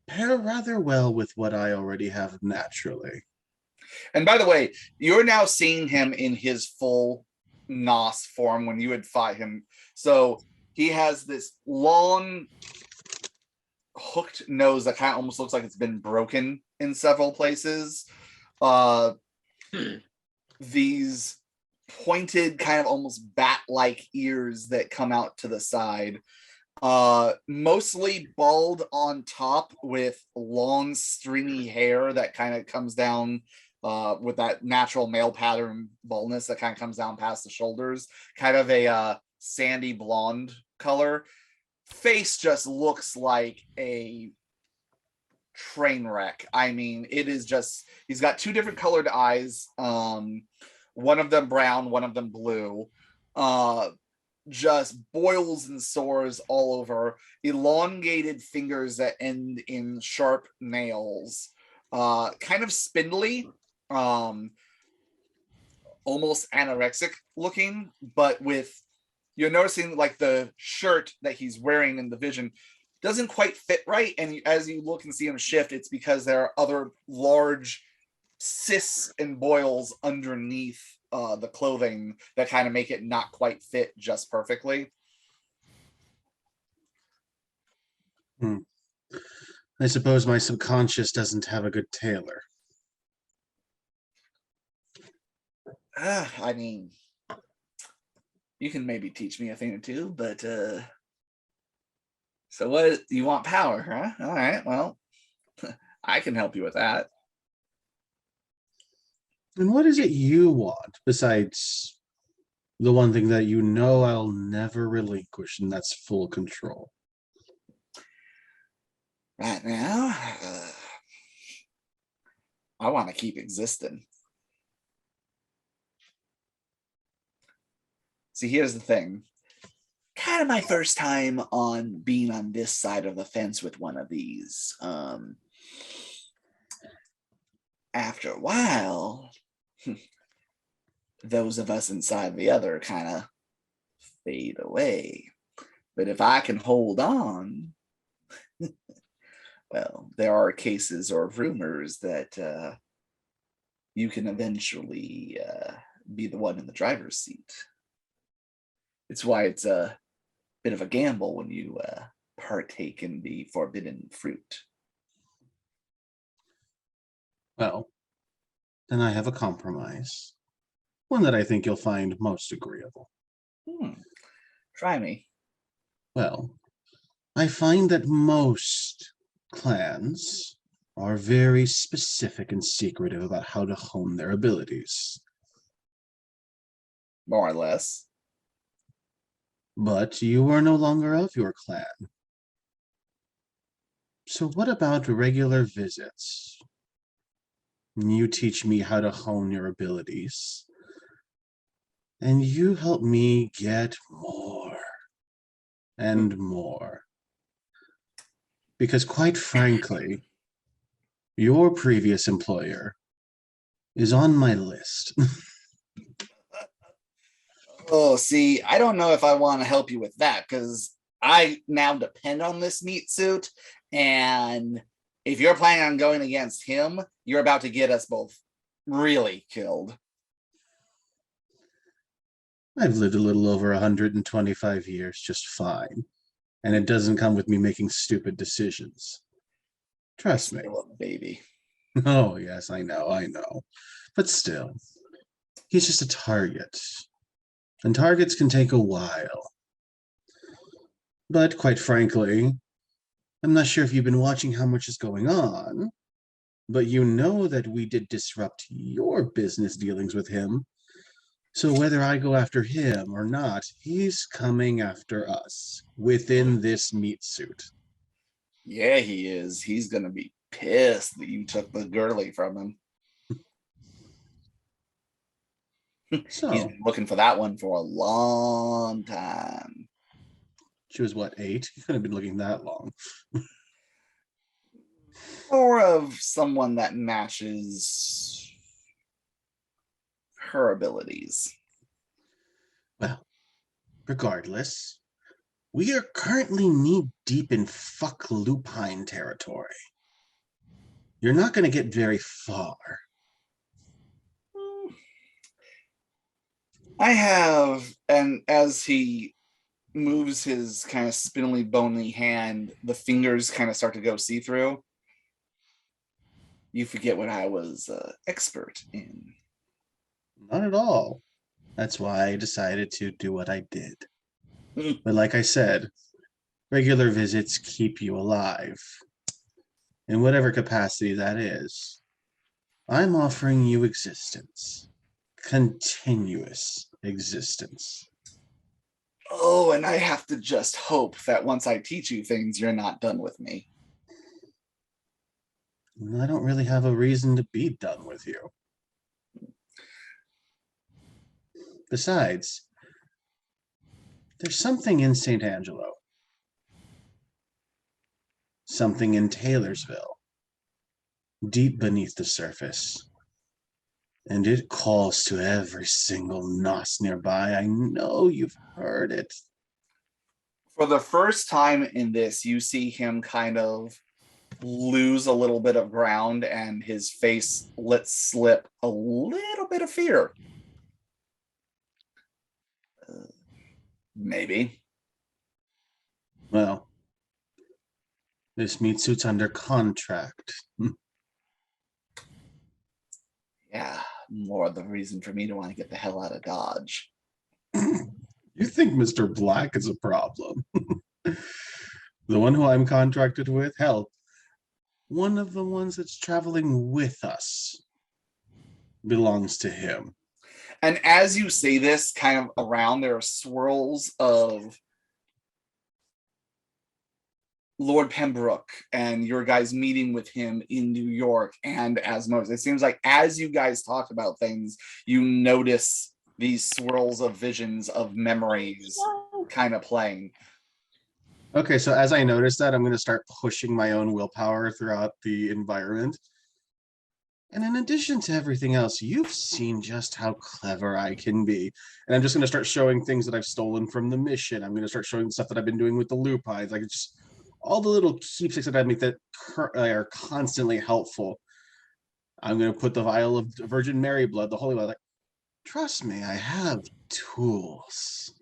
pair rather well with what I already have naturally. And by the way, you're now seeing him in his full Nos form when you had fought him. So he has this long hooked nose that kind of almost looks like it's been broken in several places. These pointed kind of almost bat-like ears that come out to the side. Mostly bald on top with long stringy hair that kind of comes down with that natural male pattern baldness that kind of comes down past the shoulders. Kind of a sandy blonde color. Face just looks like a train wreck. I mean, it is just, he's got two different colored eyes. One of them brown, one of them blue. Just boils and sores all over, elongated fingers that end in sharp nails, kind of spindly, almost anorexic looking, but with, you're noticing like the shirt that he's wearing in the vision doesn't quite fit right. And as you look and see him shift, it's because there are other large cysts and boils underneath the clothing that kind of make it not quite fit just perfectly. I suppose my subconscious doesn't have a good tailor. I mean, you can maybe teach me a thing or two, but so what, you want power, huh? All right, well, I can help you with that. And what is it you want besides the one thing that you know I'll never relinquish, and that's full control? Right now, I want to keep existing. See, here's the thing. Kind of my first time on being on this side of the fence with one of these. After a while, those of us inside the other kind of fade away. But if I can hold on, well, there are cases or rumors that you can eventually be the one in the driver's seat. It's why it's a bit of a gamble when you partake in the forbidden fruit. Well, then I have a compromise. One that I think you'll find most agreeable. Try me. Well, I find that most clans are very specific and secretive about how to hone their abilities. More or less. But you are no longer of your clan. So what about regular visits? You teach me how to hone your abilities. And you help me get more and more. Because quite frankly, your previous employer is on my list. Oh, see, I don't know if I want to help you with that because I now depend on this meat suit. And if you're planning on going against him, you're about to get us both really killed. I've lived a little over 125 years just fine. And it doesn't come with me making stupid decisions. Trust me. Still a baby. Oh, yes, I know. But still, he's just a target. And targets can take a while. But quite frankly, I'm not sure if you've been watching how much is going on, but you know that we did disrupt your business dealings with him. So whether I go after him or not, he's coming after us within this meat suit. Yeah, he is. He's gonna be pissed that you took the girly from him. He's So, been looking for that one for a long time. she was what, 8? You couldn't have been looking that long. Or of someone that matches her abilities. Well, regardless, we are currently knee-deep in fuck lupine territory. You're not going to get very far. I have, and as he moves his kind of spindly, bony hand, the fingers kind of start to go see-through. You forget what I was expert in. Not at all. That's why I decided to do what I did. But like I said, regular visits keep you alive. In whatever capacity that is. I'm offering you existence. Continuous existence. Oh, and I have to just hope that once I teach you things, you're not done with me. I don't really have a reason to be done with you. Besides, there's something in St. Angelo. Something in Taylorsville. Deep beneath the surface. And it calls to every single nos nearby. I know you've heard it. For the first time in this, you see him kind of lose a little bit of ground and his face lets slip a little bit of fear. Maybe. Well, this meat suit's under contract. Yeah, more the reason for me to want to get the hell out of Dodge. You think Mr. Black is a problem? The one who I'm contracted with? Hell, one of the ones that's traveling with us belongs to him. And as you say this, kind of around, there are swirls of Lord Pembroke and your guys meeting with him in New York and Asmos. It seems like as you guys talk about things, you notice these swirls of visions of memories kind of playing. Okay, so as I notice that, I'm going to start pushing my own willpower throughout the environment. And in addition to everything else, you've seen just how clever I can be. And I'm just going to start showing things that I've stolen from the mission. I'm going to start showing stuff that I've been doing with the lupines. Like, it's just all the little keepsakes that I make that are constantly helpful. I'm going to put the vial of Virgin Mary blood, the holy blood. Like, trust me, I have tools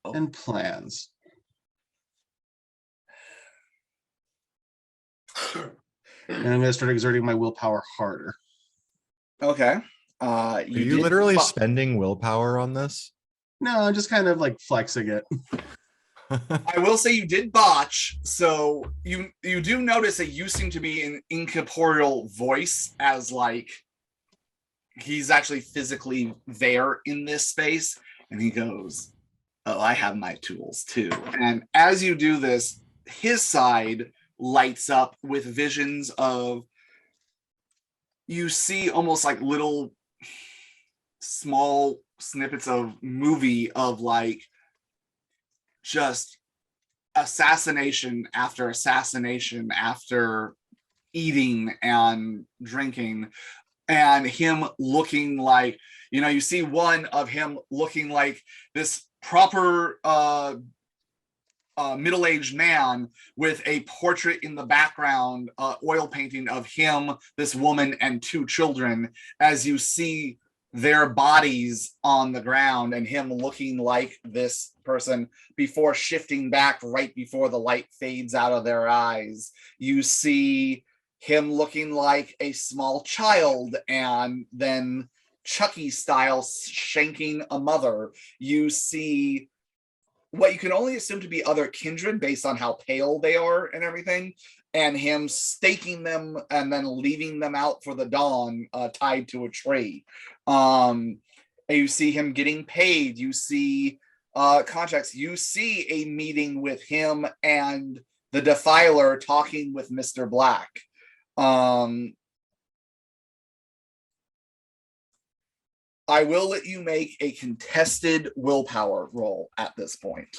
and plans. And I'm going to start exerting my willpower harder. Okay. Are you literally spending willpower on this? No, I'm just kind of like flexing it. I will say you did botch, so you do notice that you seem to be an incorporeal voice, as like he's actually physically there in this space, and he goes, "Oh, I have my tools too." And as you do this, his side lights up with visions of, you see almost like little small snippets of movie of like just assassination after eating and drinking, and him looking like, you see one of him looking like this proper middle-aged man with a portrait in the background, oil painting of him, this woman, and 2 children, as you see their bodies on the ground and him looking like this person before shifting back right before the light fades out of their eyes. You see him looking like a small child and then Chucky style shanking a mother. You see what you can only assume to be other kindred based on how pale they are and everything, and him staking them and then leaving them out for the dawn, tied to a tree. And you see him getting paid. You see contracts. You see a meeting with him and the Defiler talking with Mr. Black. I will let you make a contested willpower roll at this point.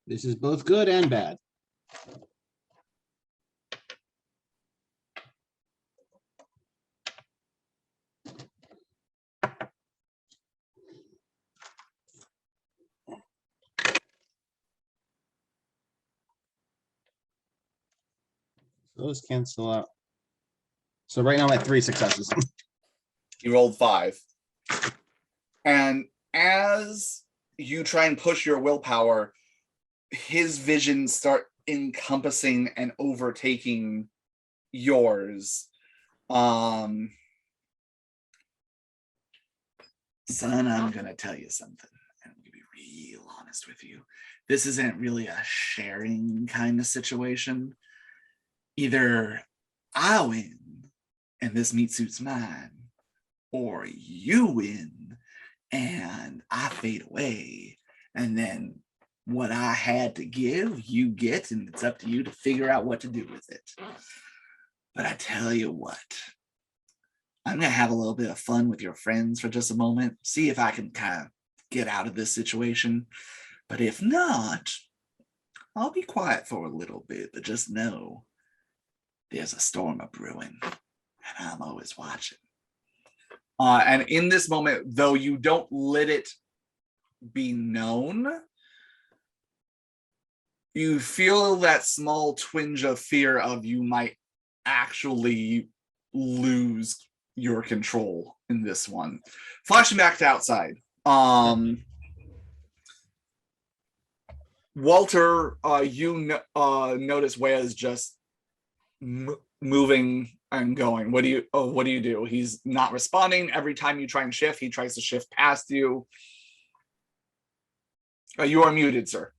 This is both good and bad. Those cancel out. So right now I'm at 3 successes. You rolled 5. And as you try and push your willpower, his visions start encompassing and overtaking yours. Son, I'm gonna tell you something. I'm gonna be real honest with you. This isn't really a sharing kind of situation. Either I win and this meat suit's mine, or you win and I fade away, and then what I had to give, you get, and it's up to you to figure out what to do with it. But I tell you what, I'm going to have a little bit of fun with your friends for just a moment, see if I can kind of get out of this situation. But if not, I'll be quiet for a little bit, but just know there's a storm of brewing, and I'm always watching. And in this moment, though you don't let it be known, you feel that small twinge of fear of you might actually lose your control in this one. Flashing back to outside. Walter, you notice Wea's just moving and going. What do you do? He's not responding. Every time you try and shift, he tries to shift past you. You are muted, sir.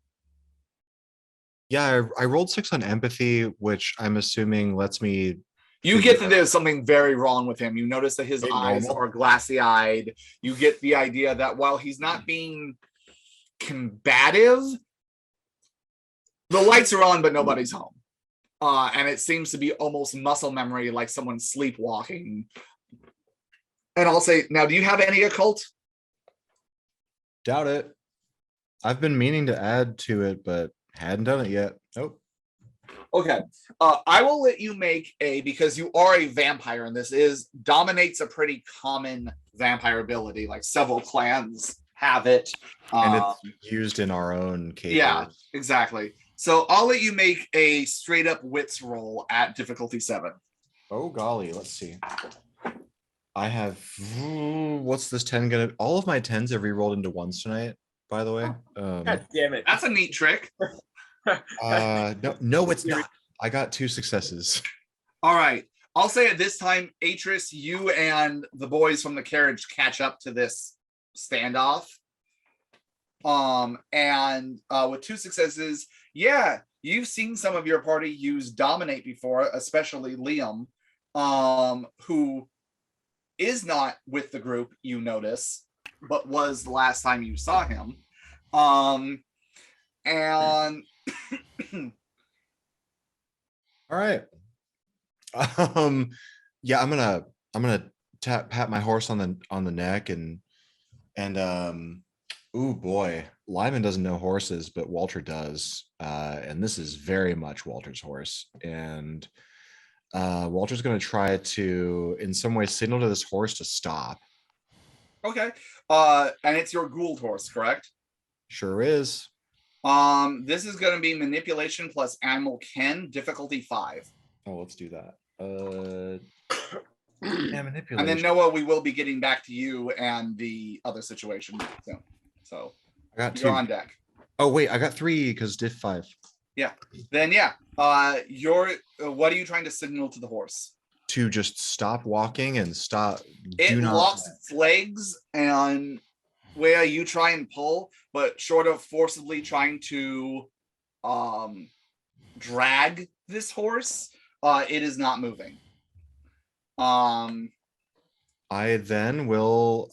Yeah, I rolled 6 on empathy, which I'm assuming lets me. You get that there's something very wrong with him. You notice that his eyes are glassy-eyed. You get the idea that while he's not being combative, the lights are on, but nobody's home. And it seems to be almost muscle memory, like someone sleepwalking. And I'll say, now, do you have any occult? Doubt it. I've been meaning to add to it, but hadn't done it yet. Nope. Okay. I will let you make because you are a vampire, and this dominates a pretty common vampire ability. Like several clans have it. And it's used in our own case. Yeah, exactly. So I'll let you make a straight up wits roll at difficulty 7. Oh golly, let's see. I have what's this 10 gonna? All of my 10s have re-rolled into 1s tonight, by the way. God damn it. That's a neat trick. No, it's not. I got 2 successes. All right. I'll say at this time, Atris, you and the boys from the carriage catch up to this standoff. And with 2 successes, yeah, you've seen some of your party use dominate before, especially Liam, who is not with the group, you notice, but was the last time you saw him. And All right. Yeah, I'm gonna pat my horse on the neck and oh boy, Lyman doesn't know horses, but Walter does, and this is very much Walter's horse. And Walter's going to try to, in some way, signal to this horse to stop. Okay. And it's your Gould horse, correct? Sure is. This is going to be manipulation plus animal ken, difficulty 5. Oh, let's do that. Yeah, manipulation. And then Noah, we will be getting back to you and the other situation soon. So I got you're 2. on deck. Oh wait, I got 3 because diff 5. Then you're what are you trying to signal to the horse? To just stop walking and stop. It locks its legs, and where you try and pull, but short of forcibly trying to drag this horse, it is not moving. I then will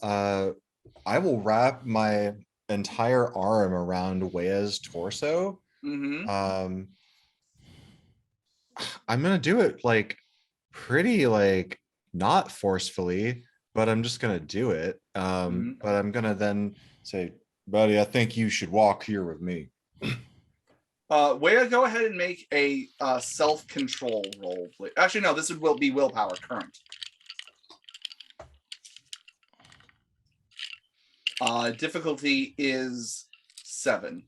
I will wrap my entire arm around Wea's torso. Mhm. I'm gonna do it like pretty like not forcefully, but I'm just gonna do it. Mhm. But I'm gonna then say, buddy, I think you should walk here with me. Where go ahead and make a self-control roll, please. Actually, no, this would be willpower current. Difficulty is 7.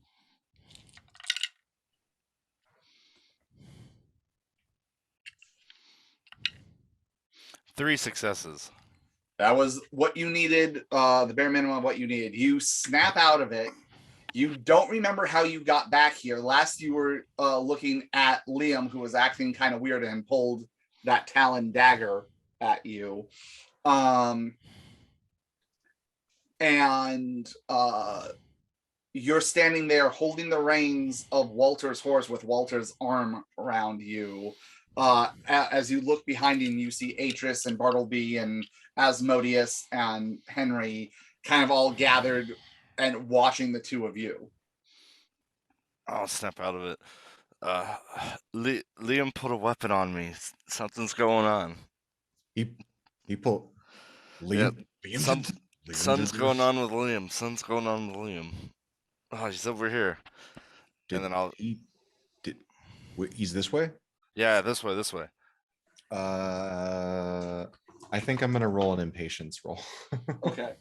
Three successes. That was what you needed, the bare minimum of what you needed. You snap out of it. You don't remember how you got back here. Last you were looking at Liam, who was acting kind of weird and pulled that talon dagger at you. And you're standing there holding the reins of Walter's horse with Walter's arm around you. As you look behind you, you see Atris and Bartleby and Asmodeus and Henry kind of all gathered and watching the two of you. I'll snap out of it. Liam put a weapon on me. Something's going on. He pulled Liam. Something's going on with Liam. Something's going on with Liam. Oh, he's over here. And then He's this way? Yeah, this way. I think I'm gonna roll an impatience roll. Okay.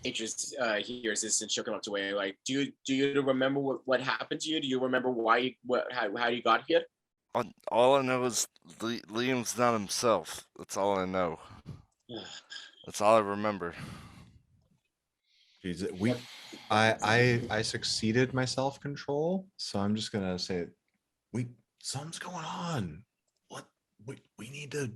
Atris hears this and she'll come up to Wayne like, do you remember what happened to you? Do you remember how you got here? All I know is Liam's not himself. That's all I know. That's all I remember. I succeeded my self-control, so I'm just gonna say, something's going on. We need to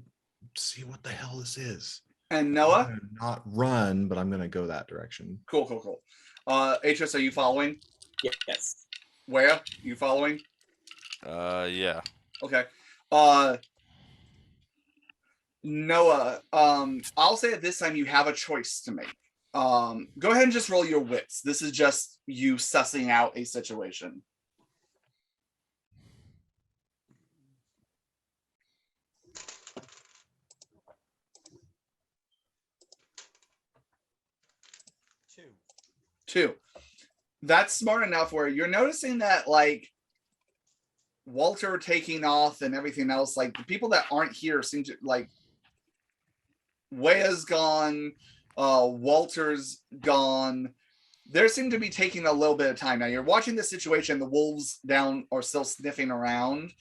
see what the hell this is. And Noah? Not run, but I'm gonna go that direction. Cool. Atris, are you following? Yes. Where? You following? Yeah. Okay. Noah, I'll say at this time you have a choice to make. Go ahead and just roll your wits. This is just you sussing out a situation. Two. That's smart enough where you're noticing that, like, Walter taking off and everything else, like, the people that aren't here seem to, like, Wea's gone, Walter's gone. There seem to be taking a little bit of time. Now, you're watching this situation, the wolves down are still sniffing around.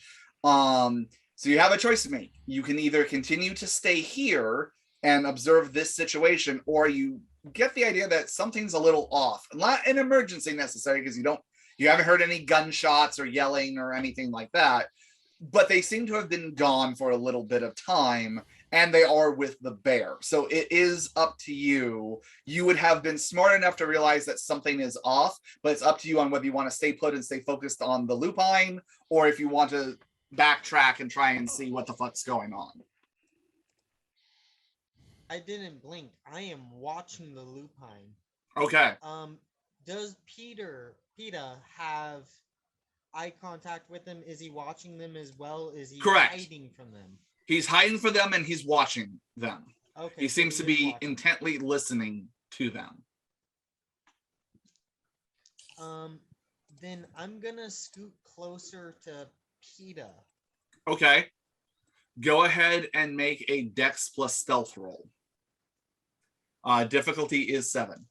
So you have a choice to make. You can either continue to stay here and observe this situation, or you get the idea that something's a little off. Not an emergency necessary, because you haven't heard any gunshots or yelling or anything like that, but they seem to have been gone for a little bit of time, and they are with the bear. So it is up to you. You would have been smart enough to realize that something is off, but it's up to you on whether you want to stay put and stay focused on the lupine, or if you want to backtrack and try and see what the fuck's going on. I didn't blink. I am watching the lupine. Okay. Does PETA have eye contact with them? Is he watching them as well? Is he Correct. hiding from them? He's hiding for them and he's watching them. Okay. He seems to be watching. intently listening to them. Then I'm gonna scoot closer to PETA. Okay. Go ahead and make a Dex plus stealth roll. Difficulty is 7.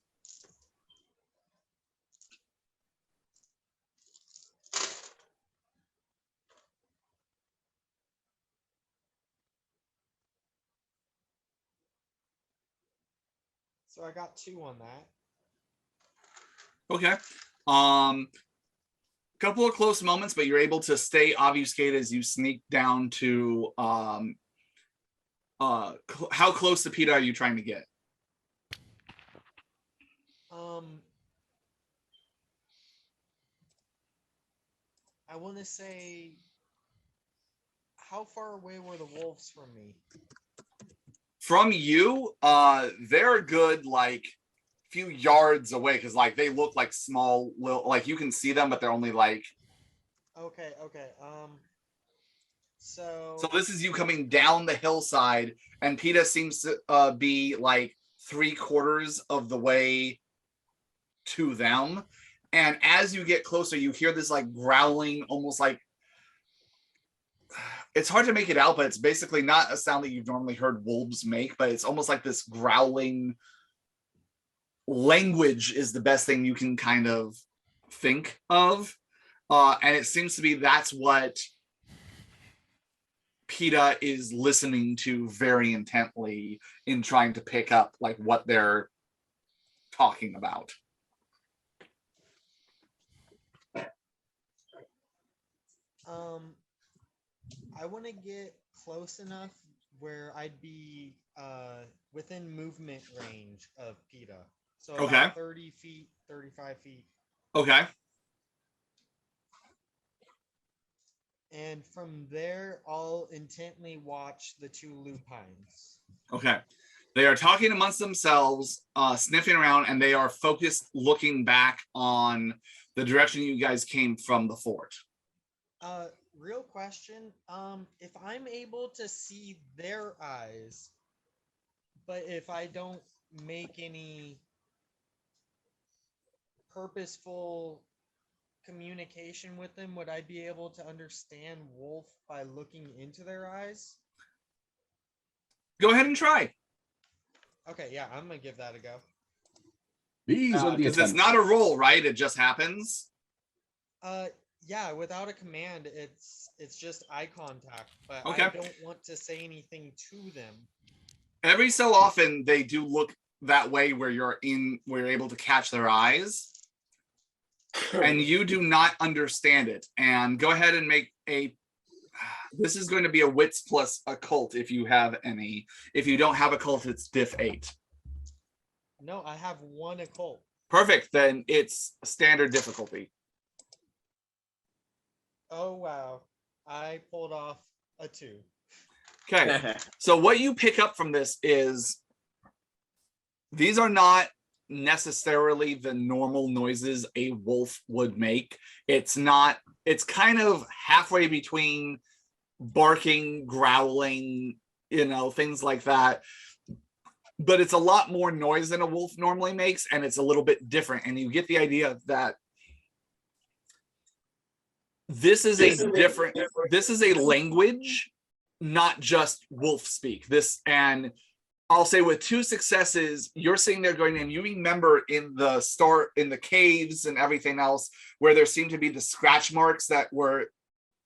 So I got 2 on that. Okay. Couple of close moments, but you're able to stay obfuscated as you sneak down to how close to PETA are you trying to get? I want to say, how far away were the wolves from me? From you, they're a good like few yards away because like they look like small little, like you can see them, but they're only like. Okay. So this is you coming down the hillside, and PETA seems to be like 3/4 of the way to them. And as you get closer, you hear this like growling, almost like it's hard to make it out, but it's basically not a sound that you've normally heard wolves make, but it's almost like this growling language is the best thing you can kind of think of. And it seems to be that's what PETA is listening to very intently in trying to pick up like what they're talking about. I want to get close enough where I'd be within movement range of PETA. So Okay. about 30 feet, 35 feet. Okay. And from there, I'll intently watch the 2 lupines. Okay. They are talking amongst themselves, sniffing around, and they are focused looking back on the direction you guys came from the fort. Real question. If I'm able to see their eyes, but if I don't make any purposeful communication with them, would I be able to understand wolf by looking into their eyes? Go ahead and try. Okay, yeah, I'm gonna give that a go. These are the Because it's attempts. not a roll, right? It just happens. Yeah, without a command, it's just eye contact, but Okay. I don't want to say anything to them. Every so often they do look that way where you're able to catch their eyes. And you do not understand it. And go ahead and make this is going to be a wits plus occult if you have any. If you don't have occult, it's diff 8. No, I have 1 occult. Perfect. Then it's standard difficulty. Oh wow, I pulled off a 2. Okay. So what you pick up from this is these are not necessarily the normal noises a wolf would make. It's kind of halfway between barking, growling, things like that. But it's a lot more noise than a wolf normally makes, and it's a little bit different. And you get the idea that this is a language, not just wolf speak. And I'll say with 2 successes, you're sitting there going, and you remember in the caves and everything else, where there seemed to be the scratch marks that were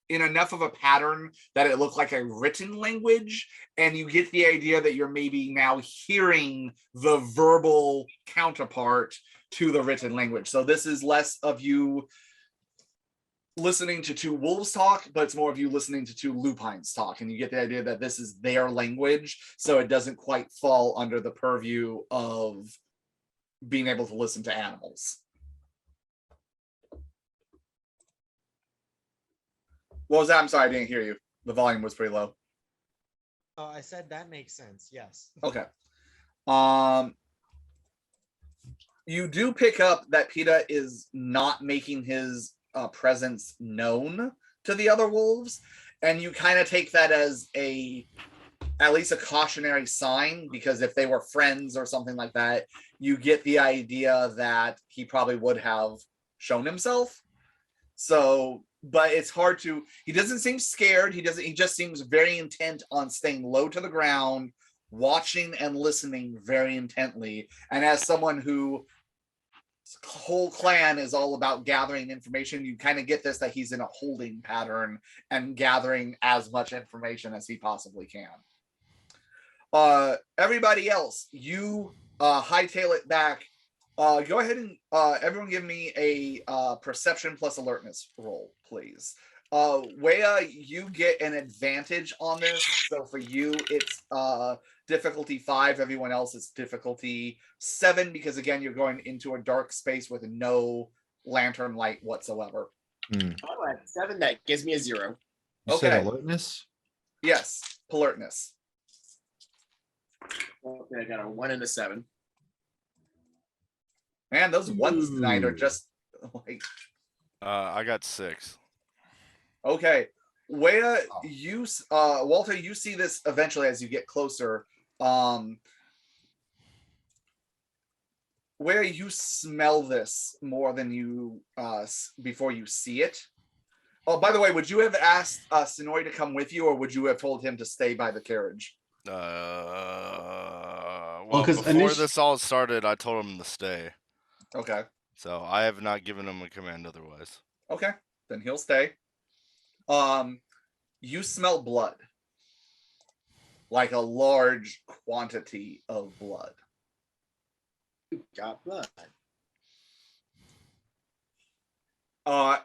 in enough of a pattern that it looked like a written language. And you get the idea that you're maybe now hearing the verbal counterpart to the written language. So this is less of you listening to 2 wolves talk, but it's more of you listening to 2 lupines talk, and you get the idea that this is their language, so it doesn't quite fall under the purview of being able to listen to animals. What was that? I'm sorry, I didn't hear you. The volume was pretty low. Oh, I said that makes sense. Yes. Okay. You do pick up that PETA is not making his presence known to the other wolves, and you kind of take that as at least a cautionary sign, because if they were friends or something like that, you get the idea that he probably would have shown himself. So, but it's hard he doesn't seem scared. He just seems very intent on staying low to the ground, watching and listening very intently. And as someone who whole clan is all about gathering information, you kind of get this, that he's in a holding pattern and gathering as much information as he possibly can. Everybody else, you hightail it back. Go ahead and everyone give me a perception plus alertness roll, please. Wea, you get an advantage on this. So for you, it's difficulty 5. Everyone else is difficulty 7 because again, you're going into a dark space with no lantern light whatsoever. Oh, at 7, that gives me a 0. You said Okay. alertness? Yes, alertness. Okay, I got a 1 and a 7. Man, those ones tonight are just like I got 6. okay. Wea, you Walter, you see this eventually as you get closer. Where you smell this more than you before you see it. Oh, by the way, would you have asked Sonoy to come with you, or would you have told him to stay by the carriage? Well, 'cause before this all started, I told him to stay. Okay. So I have not given him a command otherwise. Okay, then he'll stay. You smell blood, like a large quantity of blood. Got blood.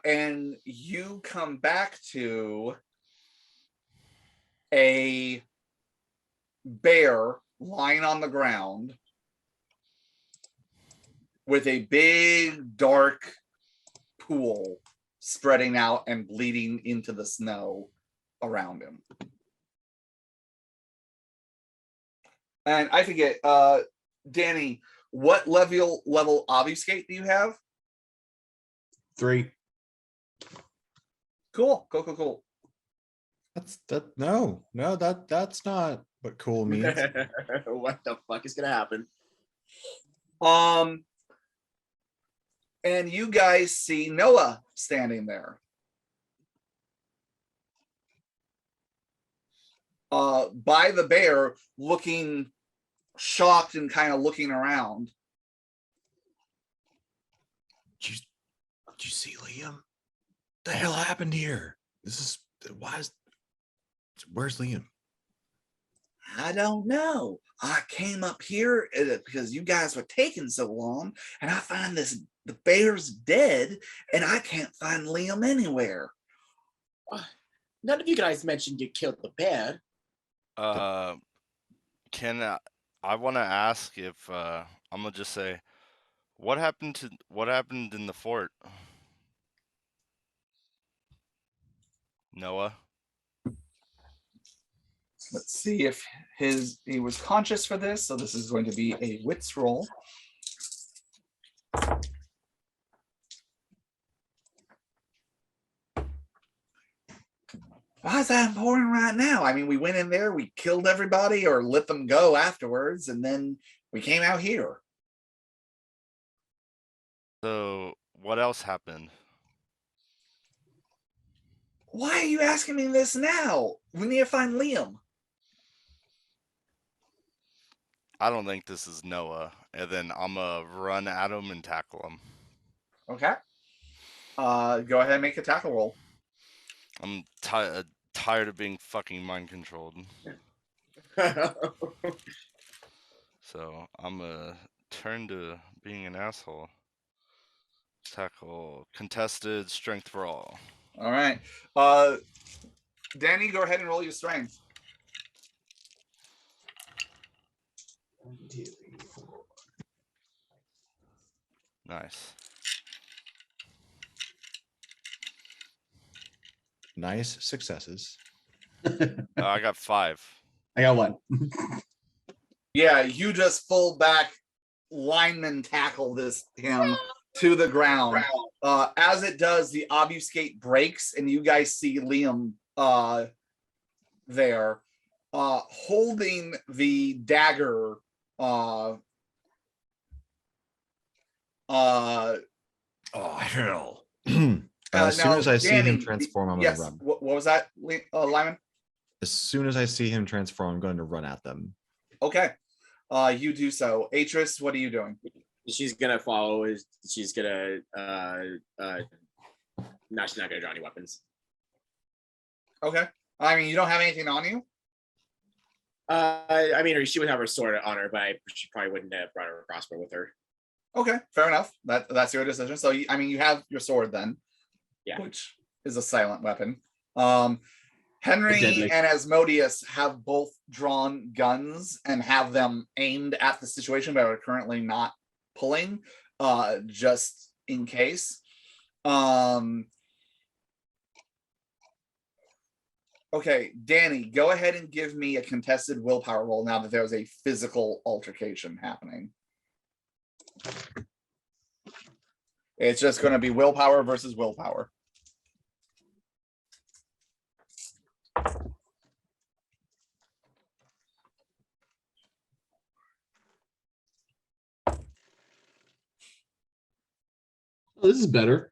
And you come back to a bear lying on the ground with a big dark pool spreading out and bleeding into the snow around him. And I forget, Danny, what level obfuscate do you have? 3. Cool. Cool. That's that's not what cool means. What the fuck is gonna happen? And you guys see Noah standing there. By the bear, looking shocked and kind of looking around. Did you see Liam? The hell happened here? Where's Liam? I don't know. I came up here because you guys were taking so long, and I find the bear's dead, and I can't find Liam anywhere. None of you guys mentioned you killed the bear. Can I want to ask if I'm gonna just say, what happened in the fort? Noah. Let's see if he was conscious for this. So this is going to be a wits roll. Why is that important right now? I mean, we went in there, we killed everybody or let them go afterwards, and then we came out here. So what else happened? Why are you asking me this now? We need to find Liam. I don't think this is Noah, and then I'm gonna run at him and tackle him. Okay. Go ahead and make a tackle roll. I'm tired of being fucking mind controlled. So I'm gonna turn to being an asshole. Tackle contested strength for all. All right. Danny, go ahead and roll your strength. 1, 2, 3, 4. Nice. Nice successes. I got 5. I got 1. Yeah, you just full back lineman tackle him to the ground. As it does, the obfuscate breaks, and you guys see Liam there holding the dagger. Oh hell! As soon as I see him transform, I'm yes, gonna run. What was that, Lyman? As soon as I see him transform, I'm going to run at them. Okay, you do so. Atris, what are you doing? She's gonna follow. She's gonna. No, she's not gonna draw any weapons. Okay. I mean, you don't have anything on you? I mean, she would have her sword on her, but she probably wouldn't have brought her crossbow with her. Okay, fair enough. That's your decision. So I mean, you have your sword then, Yeah. which is a silent weapon. Henry Deadly. and Asmodeus have both drawn guns and have them aimed at the situation, but are currently not pulling, just in case. Okay, Danny, go ahead and give me a contested willpower roll now that there's a physical altercation happening. It's just going to be willpower versus willpower. Oh, this is better.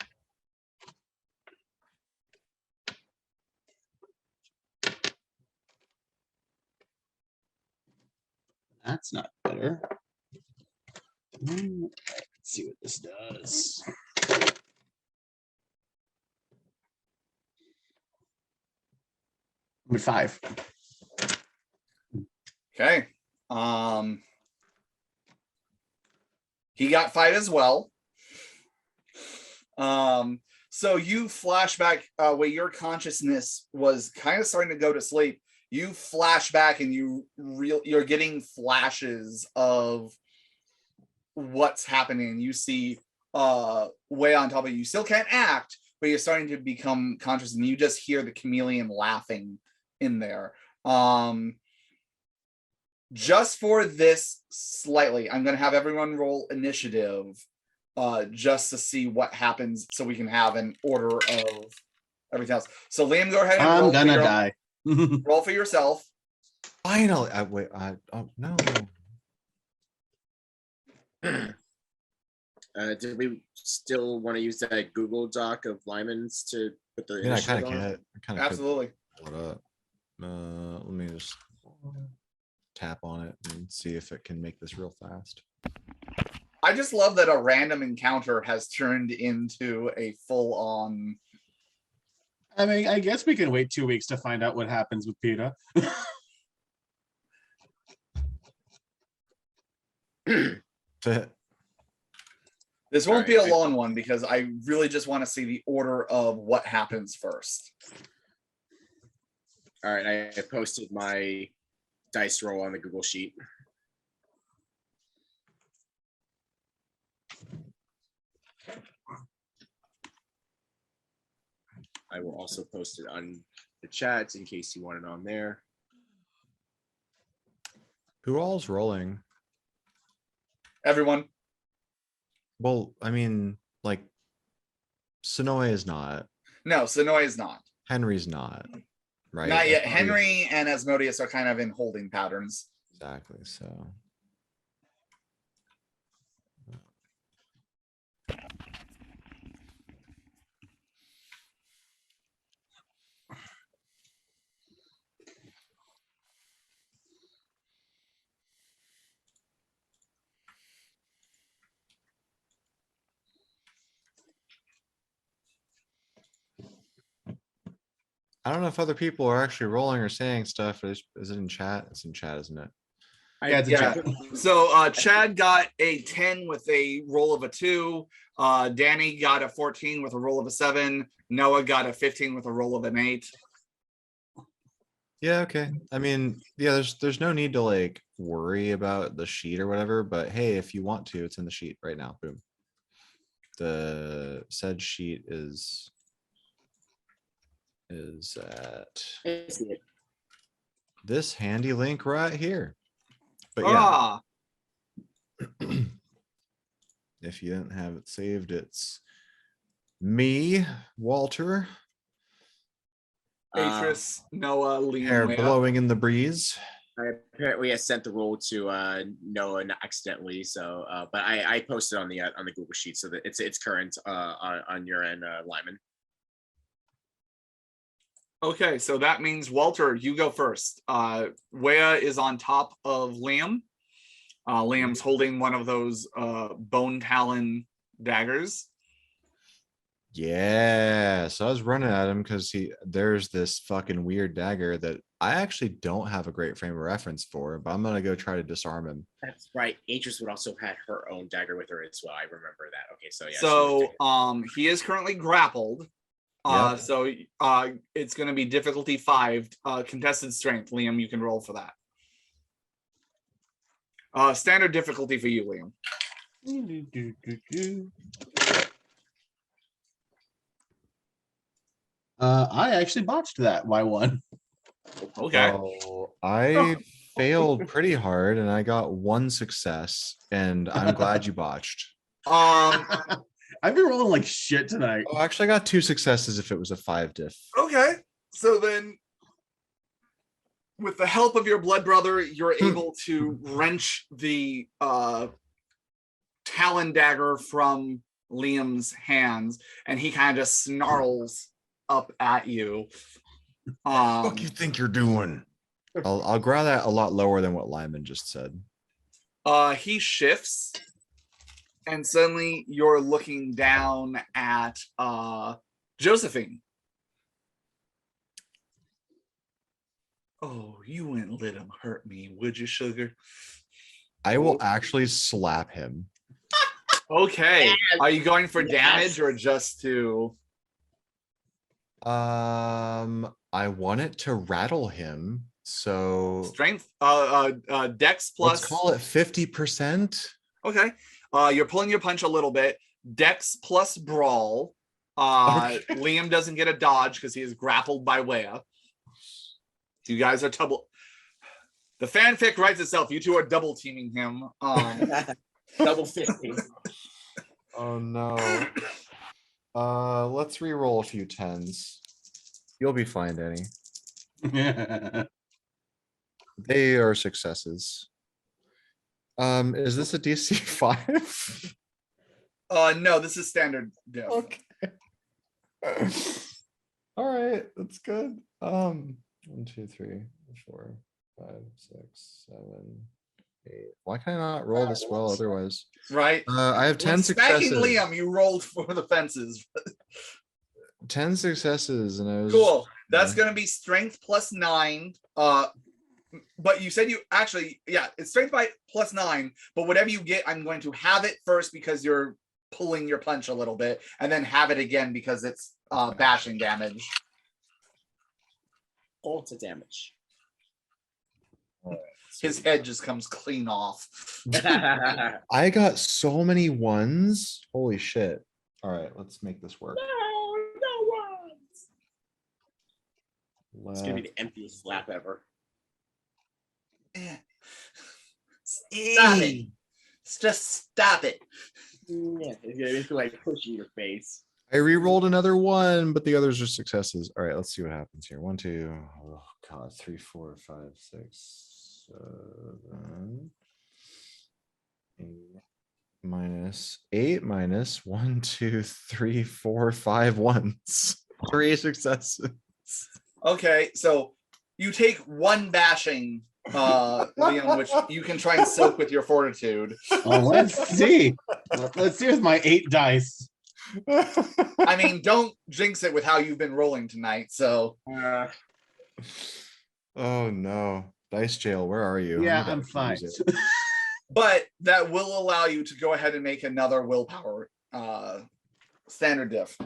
That's not better. Let's see what this does. With 5. Okay. He got 5 as well. So you flashback where your consciousness was kind of starting to go to sleep. You flash back and you're getting flashes of what's happening. You see way on top of you. You still can't act, but you're starting to become conscious, and you just hear the chameleon laughing in there. Just for this slightly, I'm going to have everyone roll initiative just to see what happens so we can have an order of everything else. So Liam, go ahead and I'm gonna die. roll for yourself. Finally, oh no. Did we still want to use that Google Doc of Lyman's to put the? I mean, I kind initiative of on? can't. I kind of Absolutely. pull it up. Let me just tap on it and see if it can make this real fast. I just love that a random encounter has turned into a full-on. I mean, I guess we can wait 2 weeks to find out what happens with PETA. This won't be a Alright, long one because I really just want to see the order of what happens first. All right, I posted my dice roll on the Google Sheet. I will also post it on the chat in case you want it on there. Who all's rolling? Everyone. Well, I mean, like, Sonoy is not. No, Sonoy is not. Henry's not. Right? Not yet. Asmodeus- Henry and Asmodeus are kind of in holding patterns. Exactly. So. I don't know if other people are actually rolling or saying stuff. Is it in chat? It's in chat, isn't it? Yeah, it's a Yeah. chat. So Chad got a 10 with a roll of a 2. Danny got a 14 with a roll of a 7. Noah got a 15 with a roll of an 8. Yeah, okay. I mean, yeah, there's no need to like worry about the sheet or whatever, but hey, if you want to, it's in the sheet right now. Boom. The said sheet is at It's it. this handy link right here. But yeah, if you didn't have it saved, it's me, Walter, Atris, Noah, hair Liam, Leah. blowing in the breeze. I apparently I sent the roll to Noah accidentally, so but I posted on the Google Sheet so that it's current on your end, Lyman. Okay, so that means Walter, you go first. Wea is on top of Liam. Liam's holding one of those bone talon daggers. Yeah, so I was running at him because there's this fucking weird dagger that I actually don't have a great frame of reference for, but I'm gonna go try to disarm him. That's right. Aegis would also had her own dagger with her as well. I remember that. Okay, so yeah. So he is currently grappled. Yep. So it's going to be difficulty 5, contested strength. Liam, you can roll for that. Standard difficulty for you, Liam. I actually botched that by 1. Okay. Oh, I failed pretty hard and I got 1 success, and I'm glad you botched. I've been rolling like shit tonight. Oh, actually, I got 2 successes if it was a 5 diff. Okay. So then, with the help of your blood brother, you're able to wrench the talon dagger from Liam's hands, and he kind of snarls up at you. What you think you're doing? I'll grab that a lot lower than what Lyman just said. He shifts, and suddenly you're looking down at Josephine. Oh, you wouldn't let him hurt me, would you, sugar? I will actually slap him. Okay. Yes. Are you going for Yes. damage or just to? I want it to rattle him. So Strength, dex plus. let's call it 50%. Okay. You're pulling your punch a little bit. Dex plus brawl. Okay. Liam doesn't get a dodge because he is grappled by Wea. You guys are double. The fanfic writes itself. You two are double teaming him. Double 50. Oh no. Let's re-roll a few 10s. You'll be fine, Danny. They are successes. Is this a DC 5? No, this is standard diff. Okay. All right, that's good. 1, 2, 3, 4, 5, 6, 7, 8. Why can I not roll this well otherwise? Right? I have 10 When successes. smacking Liam, you rolled for the fences. 10 successes, and I was Cool. That's going to be strength plus 9. But you said you actually, yeah, it's strength by plus 9. But whatever you get, I'm going to have it first because you're pulling your punch a little bit, and then have it again because it's bashing damage. All to damage. His head just comes clean off. I got so many 1s. Holy shit. All right, let's make this work. No ones. It's gonna be the emptiest slap ever. Stop it. Just stop it. Yeah, it's gonna like pushing your face. I re-rolled another 1, but the others are successes. All right, let's see what happens here. 1, 2, oh god, 3, 4, 5, 6, 7, 8, -8 minus 1, 2, 3, 4, 5 1s. 3 successes. Okay, so you take 1 bashing, Liam, which you can try and soak with your fortitude. Oh, let's see. Let's see with my 8 dice. I mean, don't jinx it with how you've been rolling tonight. So Oh no. Dice jail, where are you? Yeah, gonna I'm fine. use it. but that will allow you to go ahead and make another willpower standard diff.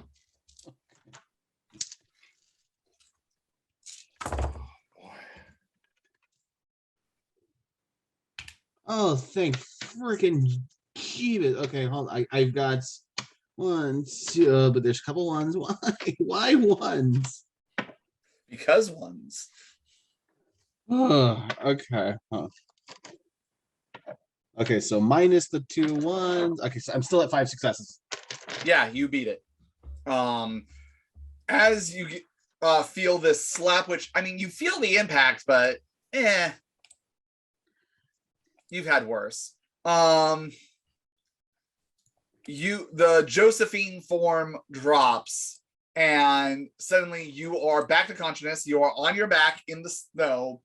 Oh, thank freaking Jeebus. Okay, hold on. I've got 1, 2, but there's a couple 1s. Why 1s? Because 1s. Oh, okay. Huh. Okay, so minus the 2 1s. Okay, so I'm still at 5 successes. Yeah, you beat it. As you feel this slap, which I mean, you feel the impact, but you've had worse. The Josephine form drops, and suddenly you are back to consciousness. You are on your back in the snow.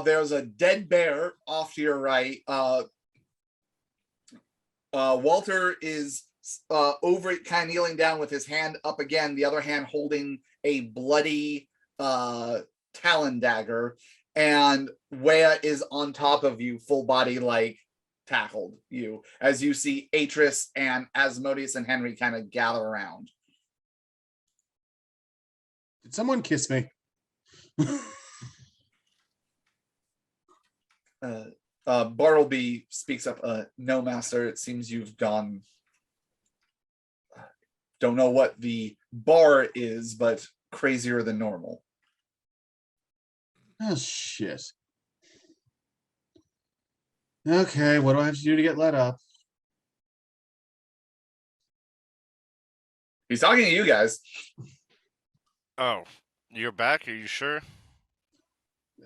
There's a dead bear off to your right. Walter is over kind of kneeling down with his hand up again, the other hand holding a bloody talon dagger, and Wea is on top of you, full body, like tackled you, as you see Atris and Asmodeus and Henry kind of gather around. Did someone kiss me? Bartleby speaks up. No, master, it seems you've gone. Don't know what the bar is, but crazier than normal. Oh, shit. Okay, what do I have to do to get let up? He's talking to you guys. Oh, you're back? Are you sure?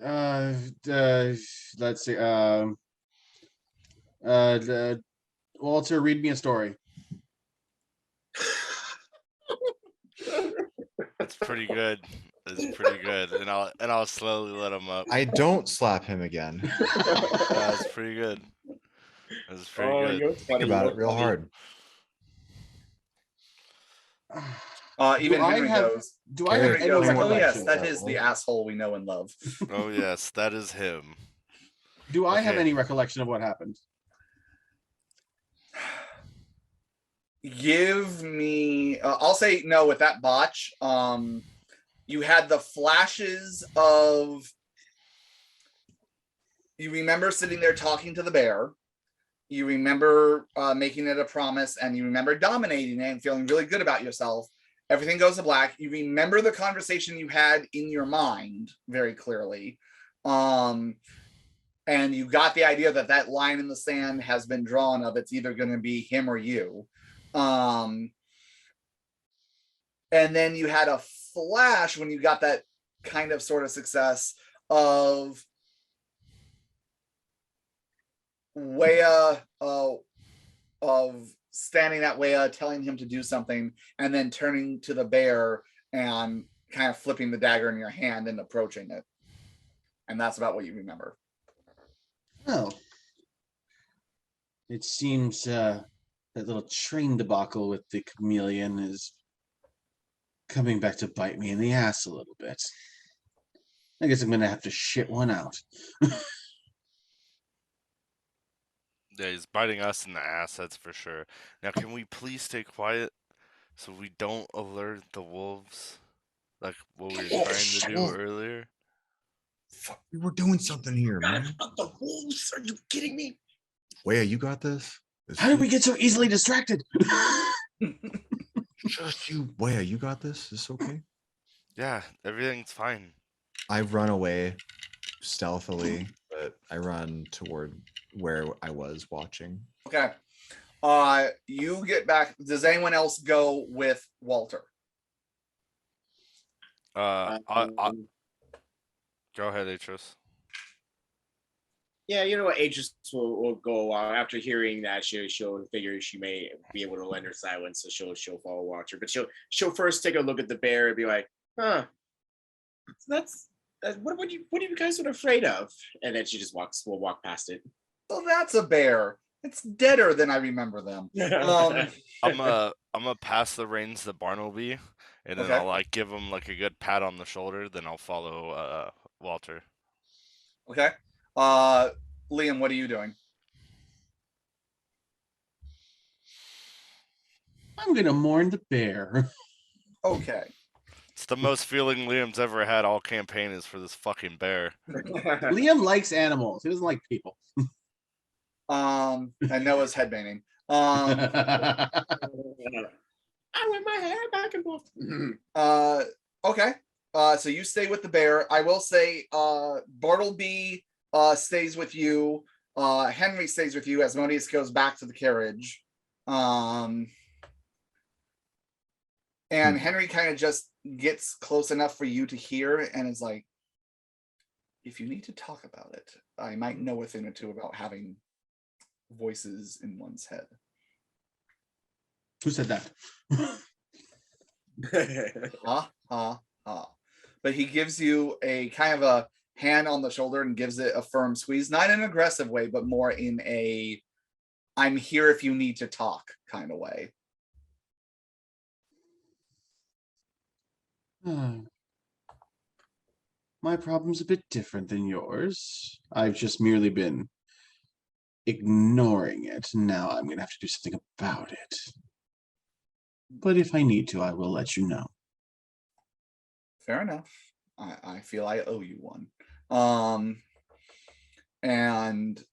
Let's see. Walter, read me a story. That's pretty good. That's pretty good. And I'll slowly let him up. I don't slap him again. That's pretty good. That's pretty good. Think about it real hard. Even Do I Henry have- goes. Do I have Henry any goes like, "Oh yes, recollection? that is the asshole we know and love." Oh yes, that is him. Do I have Okay. any recollection of what happened? Give me. I'll say no with that botch. You had the flashes of. You remember sitting there talking to the bear. You remember making it a promise, and you remember dominating it and feeling really good about yourself. Everything goes to black. You remember the conversation you had in your mind very clearly. And you got the idea that that line in the sand has been drawn of it's either going to be him or you. And then you had a flash when you got that kind of sort of success of Wea, of standing at Wea, telling him to do something, and then turning to the bear and kind of flipping the dagger in your hand and approaching it. And that's about what you remember. Oh. It seems that little train debacle with the chameleon is coming back to bite me in the ass a little bit. I guess I'm gonna have to shit one out. Yeah, he's biting us in the ass, that's for sure. Now, can we please stay quiet so we don't alert the wolves? Like what we were trying to do earlier? Fuck, we were doing something here, man. Not the wolves. Are you kidding me? Wait, you got this? How did we get so easily distracted? Just you. Wait, you got this? Is this okay? Yeah, everything's fine. I run away stealthily, but I run toward where I was watching. Okay. You get back. Does anyone else go with Walter? Go ahead, Atros. Yeah, you know what? Aegis will go along after hearing that. She'll figure she may be able to lend her silence, so she'll follow Walter. But she'll first take a look at the bear and be like, "Huh, that's what are you guys so afraid of?" And then she just will walk past it. Well, that's a bear. It's deader than I remember them. I'm gonna pass the reins to Bartleby, and then Okay. I'll like give him like a good pat on the shoulder. Then I'll follow Walter. Okay. Liam, what are you doing? I'm gonna mourn the bear. Okay. It's the most feeling Liam's ever had all campaign is for this fucking bear. Liam likes animals. He doesn't like people. And Noah's headbanging. I wear my hair back and forth. Okay. So you stay with the bear. I will say Bartleby stays with you. Henry stays with you. Asmodeus goes back to the carriage. And Henry kind of just gets close enough for you to hear and is like, if you need to talk about it, I might know a thing or two about having voices in one's head. Who said that? Ha, ha, ha. But he gives you a kind of a hand on the shoulder and gives it a firm squeeze, not in an aggressive way, but more in a I'm here if you need to talk kind of way. My problem's a bit different than yours. I've just merely been ignoring it. Now I'm going to have to do something about it. But if I need to, I will let you know. Fair enough. I feel I owe you one. And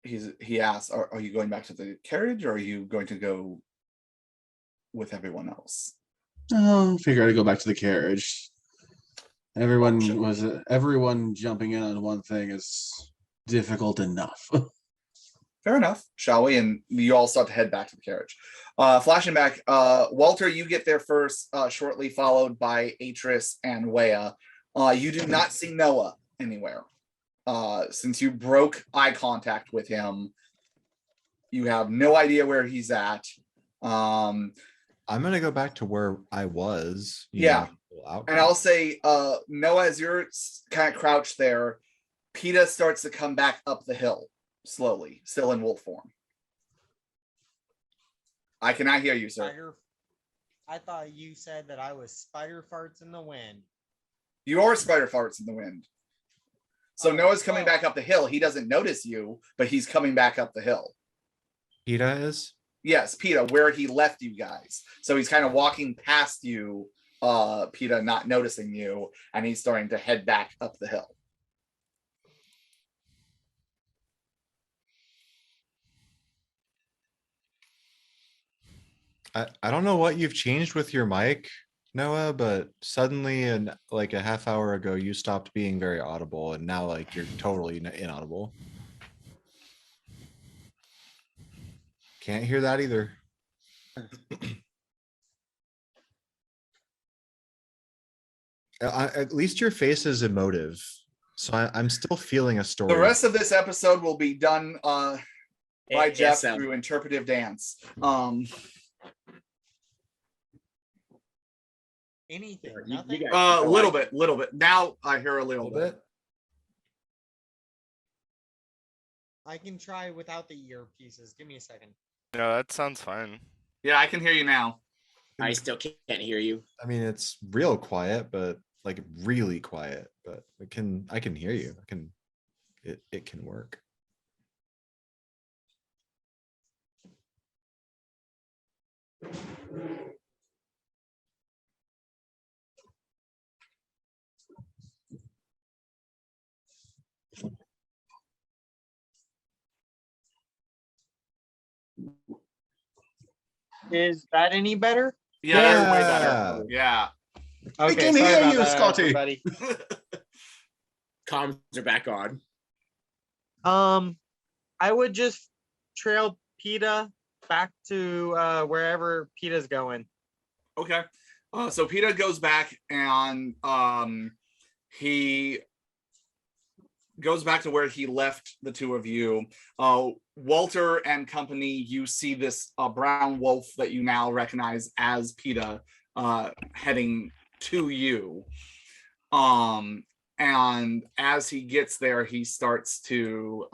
he asks, are you going back to the carriage, or are you going to go with everyone else? Oh, figure I'd go back to the carriage. Everyone jumping in on one thing is difficult enough. Fair enough. Shall we? And you all start to head back to the carriage. Flashing back, Walter, you get there first, shortly followed by Atris and Wea. You do not see Noah anywhere. Since you broke eye contact with him, you have no idea where he's at. I'm gonna go back to where I was. And I'll say, Noah, as you're kind of crouched there, PETA starts to come back up the hill slowly, still in wolf form. I cannot hear you, sir. I thought you said that I was spider farts in the wind. You are spider farts in the wind. So Noah's coming back up the hill. He doesn't notice you, but he's coming back up the hill. PETA is? Yes, PETA, where he left you guys. So he's kind of walking past you, PETA, not noticing you, and he's starting to head back up the hill. I don't know what you've changed with your mic, Noah, but suddenly in like a half hour ago, you stopped being very audible, and now like you're totally inaudible. Can't hear that either. At least your face is emotive, so I'm still feeling a story. The rest of this episode will be done by Jeff ASM. through interpretive dance. Anything. You Nothing. guys- Little bit. Now I hear a a little little bit. bit. I can try without the earpieces. Give me a second. No, that sounds fine. Yeah, I can hear you now. I still can't hear you. I mean, it's real quiet, but like really quiet. But I can hear you. It can work. Is that any better? Yeah, that's way better. Yeah. We can sorry hear about you, that, Scotty. everybody. Comms are back on. I would just trail PETA back to wherever PETA's going. Okay. So PETA goes back and he goes back to where he left the two of you. Walter and company, you see this brown wolf that you now recognize as PETA heading to you. And as he gets there, he starts to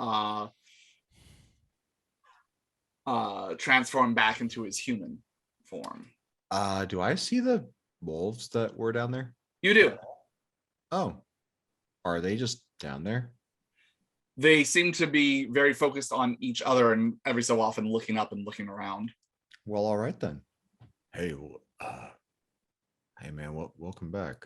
transform back into his human form. Do I see the wolves that were down there? You do. Oh, are they just down there? They seem to be very focused on each other and every so often looking up and looking around. Well, all right then. Hey, hey man, welcome back.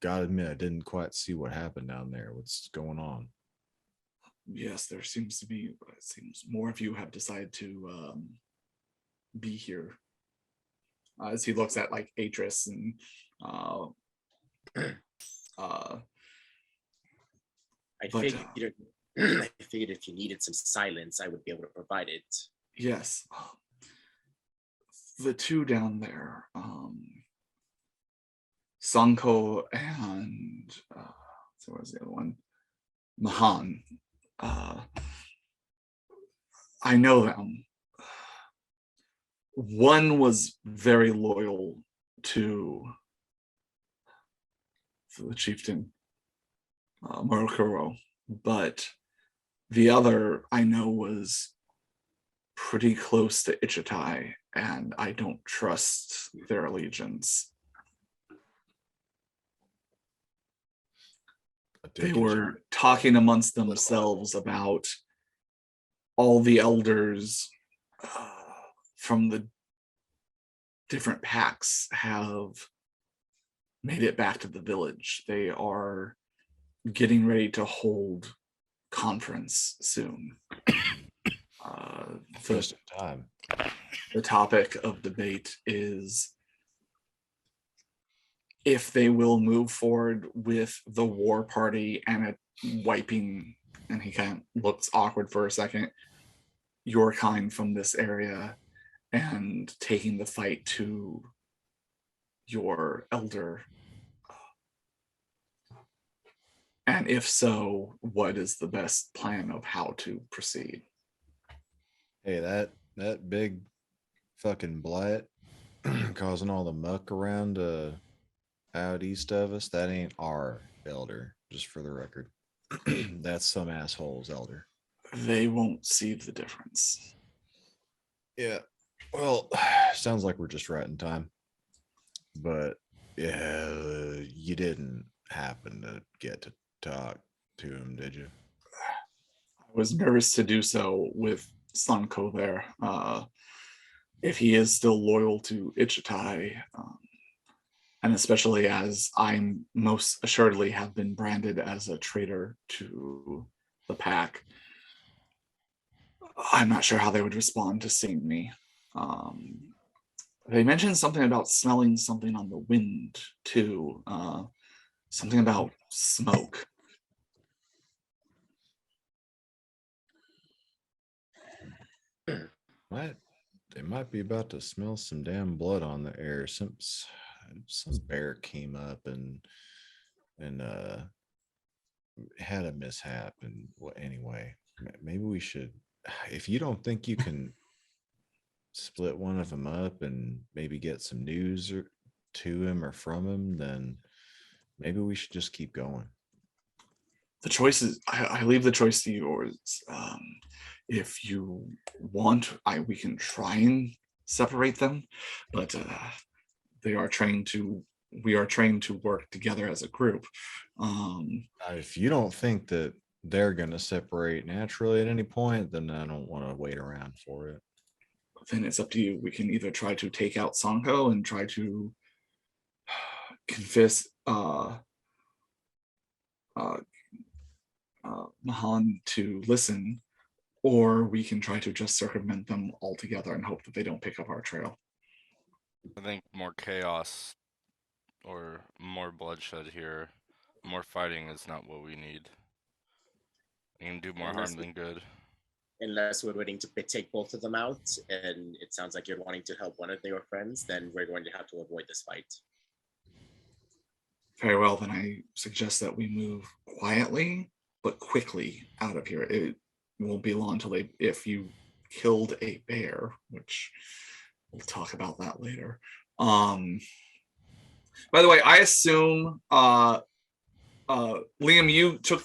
Gotta admit, I didn't quite see what happened down there. What's going on? Yes, there seems to be, it seems more of you have decided to be here. As he looks at like Atris and I But, figured, I figured if you needed some silence, I would be able to provide it. yes, the two down there, Sanko and so what was the other one? Mahan. I know them. One was very loyal to the chieftain, Murukuro, but the other I know was pretty close to Ichitai and I don't trust their allegiance. They were talking amongst themselves about all the elders from the different packs have made it back to the village. They are getting ready to hold conference soon. Just in time. The topic of debate is if they will move forward with the war party and wiping, and he kind of looks awkward for a second, your kind from this area and taking the fight to your elder. And if so, what is the best plan of how to proceed? Hey, that big fucking blight causing all the muck around out east of us, that ain't our elder, just for the record. That's some asshole's elder. They won't see the difference. Yeah. Well, sounds like we're just right in time. But yeah, you didn't happen to get to talk to him, did you? I was nervous to do so with Sunko there. If he is still loyal to Ichitai, and especially as I most assuredly have been branded as a traitor to the pack, I'm not sure how they would respond to seeing me. They mentioned something about smelling something on the wind too. Something about smoke. They might be about to smell some damn blood on the air. Some bear came up and had a mishap. And well, anyway, maybe we should, if you don't think you can split one of them up and maybe get some news to him or from him, then maybe we should just keep going. The choice is, I leave the choice to yours. If you want, we can try and separate them, but we are trained to work together as a group. If you don't think that they're going to separate naturally at any point, then I don't want to wait around for it. Then it's up to you. We can either try to take out Sanko and try to convince Mahan to listen, or we can try to just circumvent them altogether and hope that they don't pick up our trail. I think more chaos or more bloodshed here, more fighting is not what we need. We can do more harm than good. Unless we're waiting to take both of them out, and it sounds like you're wanting to help one of your friends, then we're going to have to avoid this fight. Very well, then I suggest that we move quietly but quickly out of here. It won't be long until if you killed a bear, which we'll talk about that later. By the way, I assume Liam, you took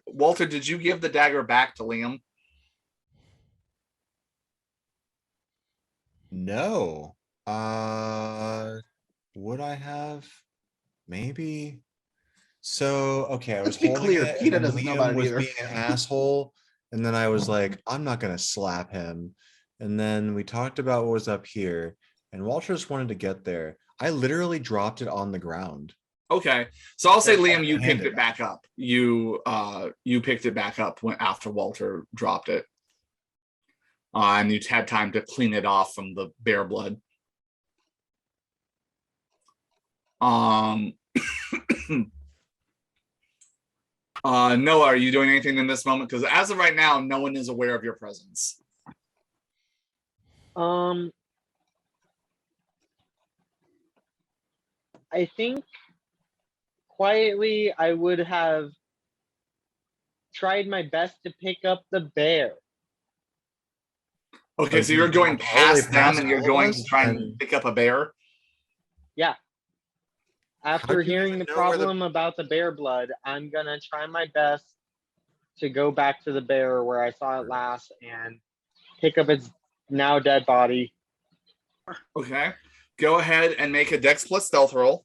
Walter, did you give the dagger back to Liam? No. Would I have? Maybe. So okay, I was Let's be holding clear, it, Peter and then doesn't know Liam about it was either. being an asshole, and then I was like, I'm not gonna slap him. And then we talked about what was up here, and Walter just wanted to get there. I literally dropped it on the ground. Okay, so I'll say, Yeah, Liam, you hand picked it it back up. You picked it back up after Walter dropped it, and you had time to clean it off from the bear blood. Noah, are you doing anything in this moment? Because as of right now, no one is aware of your presence. I think quietly I would have tried my best to pick up the bear. Okay, so you're going past them and you're going to try and pick up a bear? Yeah. After do you hearing even the know where the- problem about the bear blood, I'm gonna try my best to go back to the bear where I saw it last and pick up its now dead body Okay. Go ahead and make a Dex plus stealth roll.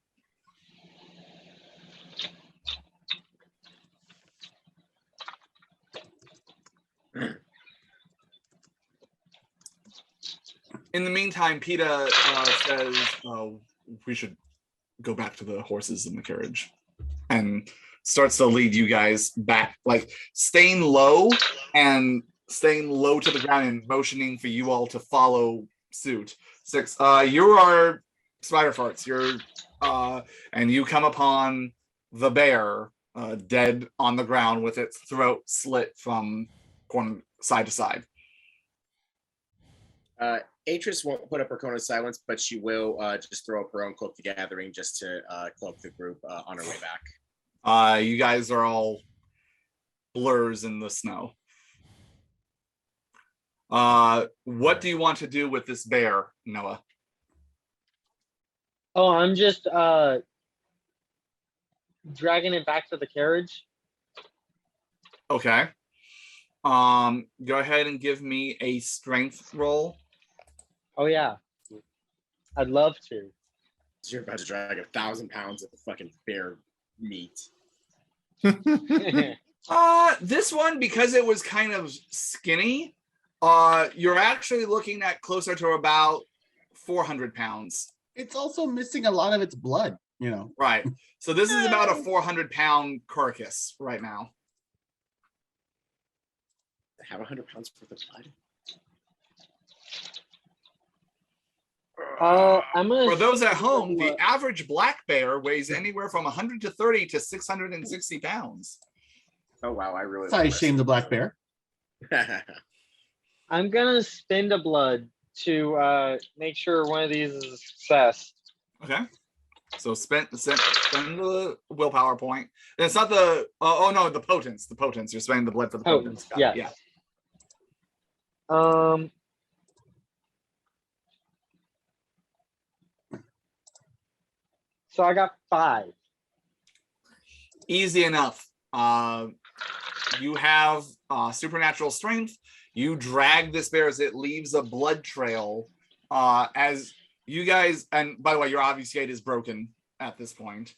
In the meantime, PETA says we should go back to the horses in the carriage, and starts to lead you guys back, like staying low to the ground and motioning for you all to follow suit. 6. You are spider farts. You're and you come upon the bear dead on the ground with its throat slit from side to side. Atris won't put up her cone of silence, but she will just throw up her own cloak the gathering just to cloak the group on her way back. You guys are all blurs in the snow. What do you want to do with this bear, Noah? Oh, I'm just dragging it back to the carriage. Okay. Go ahead and give me a strength roll. Oh yeah, I'd love to. You're about to drag 1,000 pounds of fucking bear meat. This one, because it was kind of skinny, you're actually looking at closer to about 400 pounds. It's also missing a lot of its blood, you know. Right. So this is about a 400-pound carcass right now. Have 100 pounds worth of blood? I'm gonna. For those at home, the average black bear weighs anywhere from 130 to 660 pounds. Oh wow, I really. That's how you shame the black bear. I'm gonna spend a blood to make sure one of these is a success. Okay. So spend the willpower point. And it's not the the potence. The potence. You're spending the blood for the potence. Yeah. Yeah. So I got 5. Easy enough. You have supernatural strength. You drag this bear as it leaves a blood trail. As you guys, and by the way, your obfuscate is broken at this point.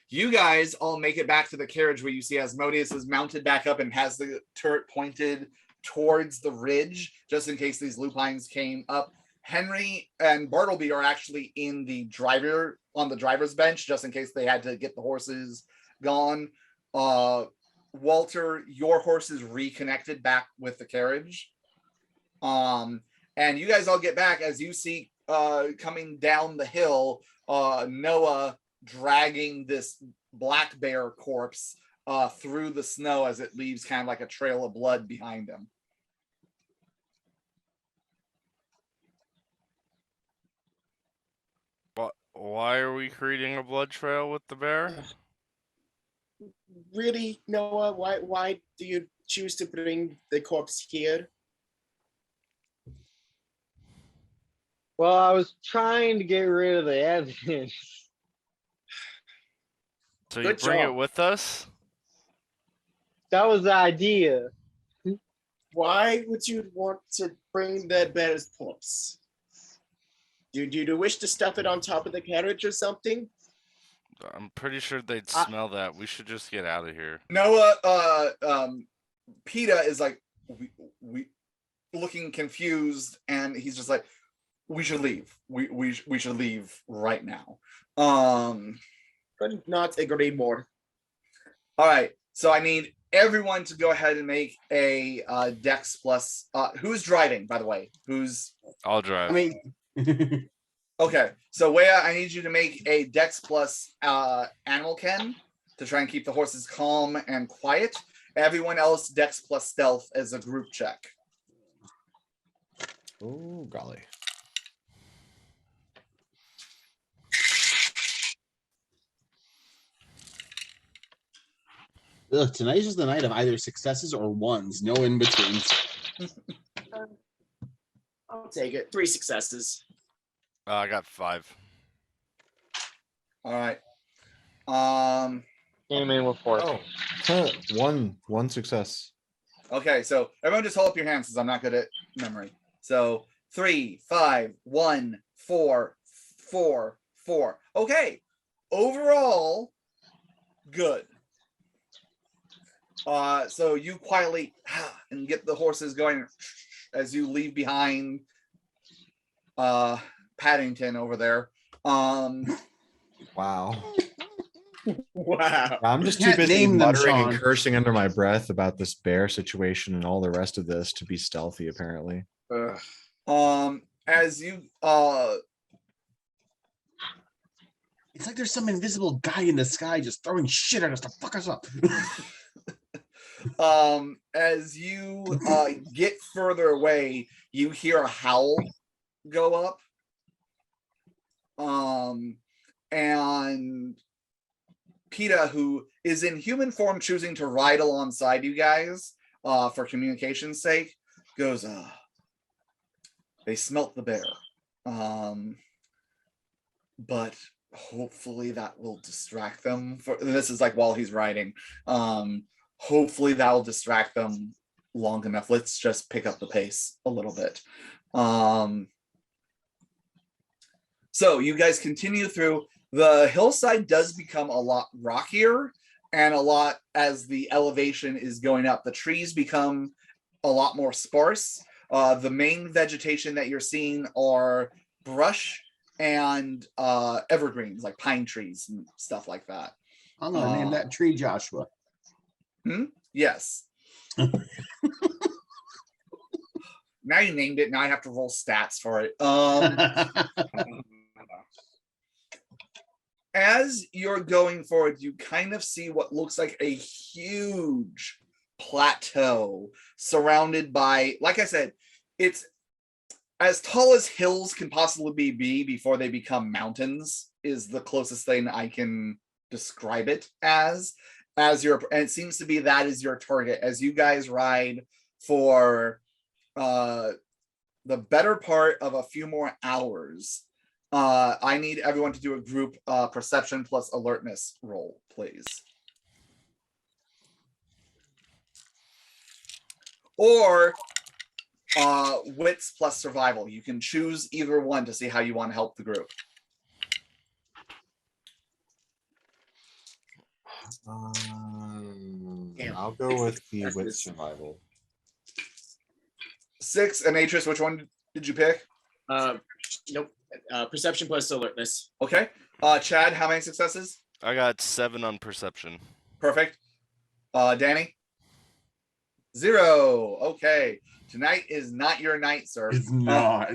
You guys all make it back to the carriage where you see Asmodeus is mounted back up and has the turret pointed towards the ridge, just in case these lupines came up. Henry and Bartleby are actually on the driver's bench, just in case they had to get the horses gone. Walter, your horse is reconnected back with the carriage. And you guys all get back as you see coming down the hill, Noah dragging this black bear corpse through the snow as it leaves kind of like a trail of blood behind him. Why are we creating a blood trail with the bear? Really, Noah? Why do you choose to bring the corpse here? Well, I was trying to get rid of the evidence. So Good you bring job. it with us? That was the idea. Why would you want to bring the bear's corpse? Do you wish to stuff it on top of the carriage or something? I'm pretty sure they'd smell that. We should just get out of here. Noah, PETA is like, we looking confused, and he's just like, we should leave. We should leave right now. Could not agree more. All right. So I need everyone to go ahead and make a Dex plus. Who's driving, by the way? I'll drive. I mean, Okay. So Wea, I need you to make a Dex plus Animal Ken to try and keep the horses calm and quiet. Everyone else, Dex plus Stealth as a group check. Oh golly. Ugh, tonight is just the night of either successes or ones, no in betweens. I'll take it. 3 successes. I got 5. All right. Came in with 4. Oh, one success. Okay. So everyone, just hold up your hands, because I'm not good at memory. So 3, 5, 1, 4, 4, 4. Okay. Overall, good. So you quietly and get the horses going as you leave behind Paddington over there. Wow. Wow. I'm just too can't busy name them, muttering and Sean. cursing under my breath about this bear situation and all the rest of this to be stealthy, apparently. Ugh. As you It's like there's some invisible guy in the sky just throwing shit at us to fuck us up. as you get further away, you hear a howl go up. And PETA, who is in human form, choosing to ride alongside you guys for communication's sake, goes, they smelt the bear. But hopefully that will distract them. This is like while he's riding. Hopefully that will distract them long enough. Let's just pick up the pace a little bit. So you guys continue through. The hillside does become a lot rockier, and a lot as the elevation is going up. The trees become a lot more sparse. The main vegetation that you're seeing are brush and evergreens, like pine trees and stuff like that. I'm gonna name that tree Joshua. Yes. Now you named it. Now I have to roll stats for it. As you're going forward, you kind of see what looks like a huge plateau surrounded by, like I said, it's as tall as hills can possibly be before they become mountains, is the closest thing I can describe it as your, and it seems to be that is your target as you guys ride for the better part of a few more hours. I need everyone to do a group perception plus alertness roll, please. Or wits plus survival. You can choose either one to see how you want to help the group. I'll go with the wit survival. 6, and Atris, which one did you pick? Nope. Perception plus alertness. Okay. Chad, how many successes? I got 7 on perception. Perfect. Danny? 0. Okay. Tonight is not your night, sir. It's not.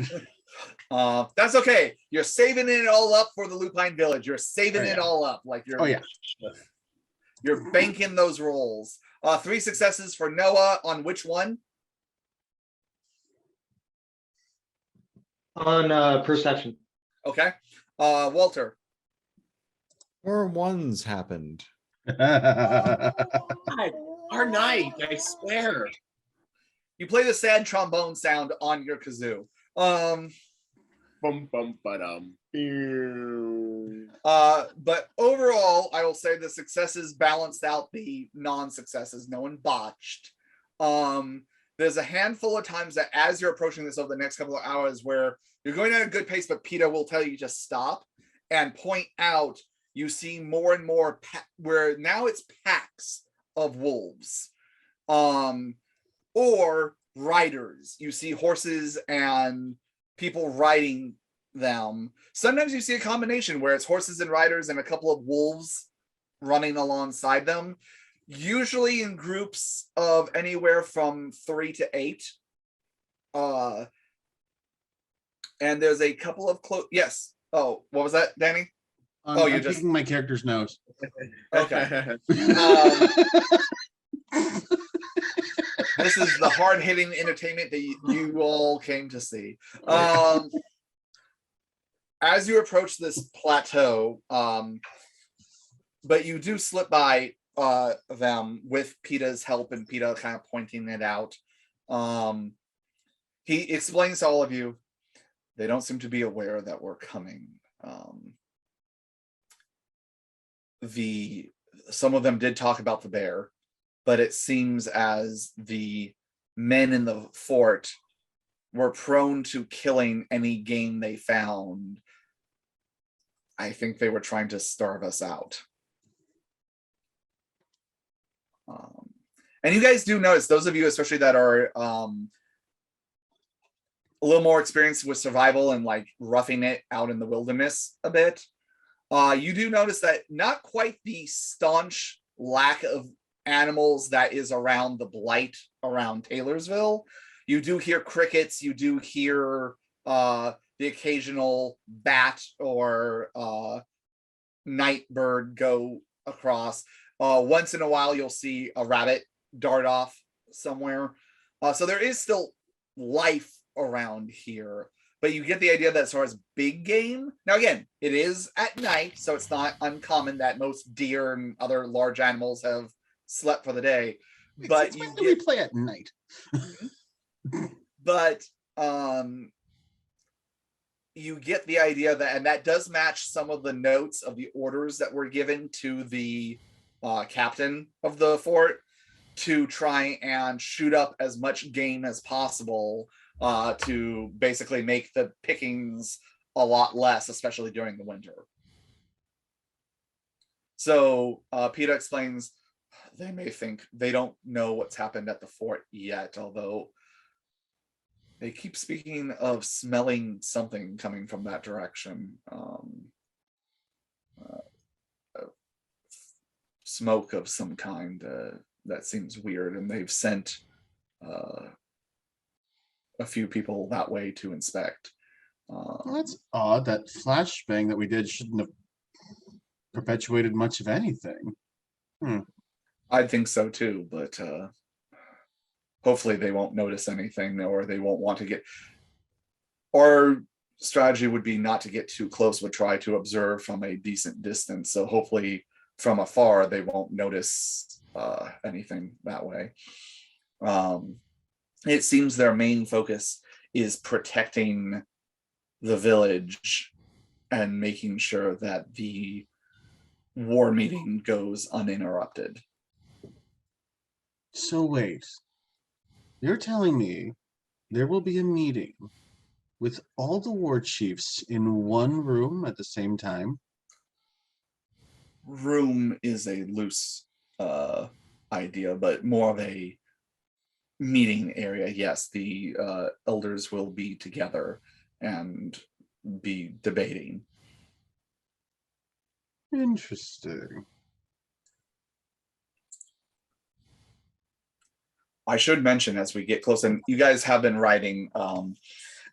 That's okay. You're saving it all up for the Lupine Village. You're saving it all up. Like you're. Oh yeah. You're banking those rolls. 3 successes for Noah on which one? On perception. Okay. Walter. 4 1s happened. God, our night, I swear. You play the sad trombone sound on your kazoo. Bum bum ba-dum. But overall, I will say the successes balanced out the non-successes. No one botched. There's a handful of times that as you're approaching this over the next couple of hours where you're going at a good pace, but PETA will tell you just stop and point out you see more and more where now it's packs of wolves. Or riders. You see horses and people riding them. Sometimes you see a combination where it's horses and riders and a couple of wolves running alongside them, usually in groups of anywhere from 3 to 8. And there's a couple of yes. Oh, what was that, Danny? I'm picking my character's nose. Okay. This is the hard-hitting entertainment that you all came to see. As you approach this plateau, but you do slip by them with PETA's help and PETA kind of pointing it out. He explains to all of you, they don't seem to be aware that we're coming. Some of them did talk about the bear, but it seems as the men in the fort were prone to killing any game they found. I think they were trying to starve us out. And you guys do notice, those of you especially that are a little more experienced with survival and like roughing it out in the wilderness a bit, you do notice that not quite the staunch lack of animals that is around the blight around Taylorsville. You do hear crickets, you do hear the occasional bat or night bird go across. Once in a while, you'll see a rabbit dart off somewhere. So there is still life around here, but you get the idea that as far as big game, now again, it is at night, so it's not uncommon that most deer and other large animals have slept for the day. But Since you when do we play at night? but you get the idea that, and that does match some of the notes of the orders that were given to the captain of the fort to try and shoot up as much game as possible to basically make the pickings a lot less, especially during the winter. So Peter explains they may think they don't know what's happened at the fort yet, although they keep speaking of smelling something coming from that direction. Smoke of some kind that seems weird, and they've sent a few people that way to inspect. Well, that's odd. That flashbang that we did shouldn't have perpetuated much of anything. I think so too, but hopefully they won't notice anything, or they won't want to get. Our strategy would be not to get too close, but try to observe from a decent distance. So hopefully from afar they won't notice anything that way. It seems their main focus is protecting the village and making sure that the war meeting goes uninterrupted. So wait, you're telling me there will be a meeting with all the war chiefs in one room at the same time? Room is a loose idea, but more of a meeting area. Yes, the elders will be together and be debating. Interesting. I should mention as we get close, and you guys have been writing.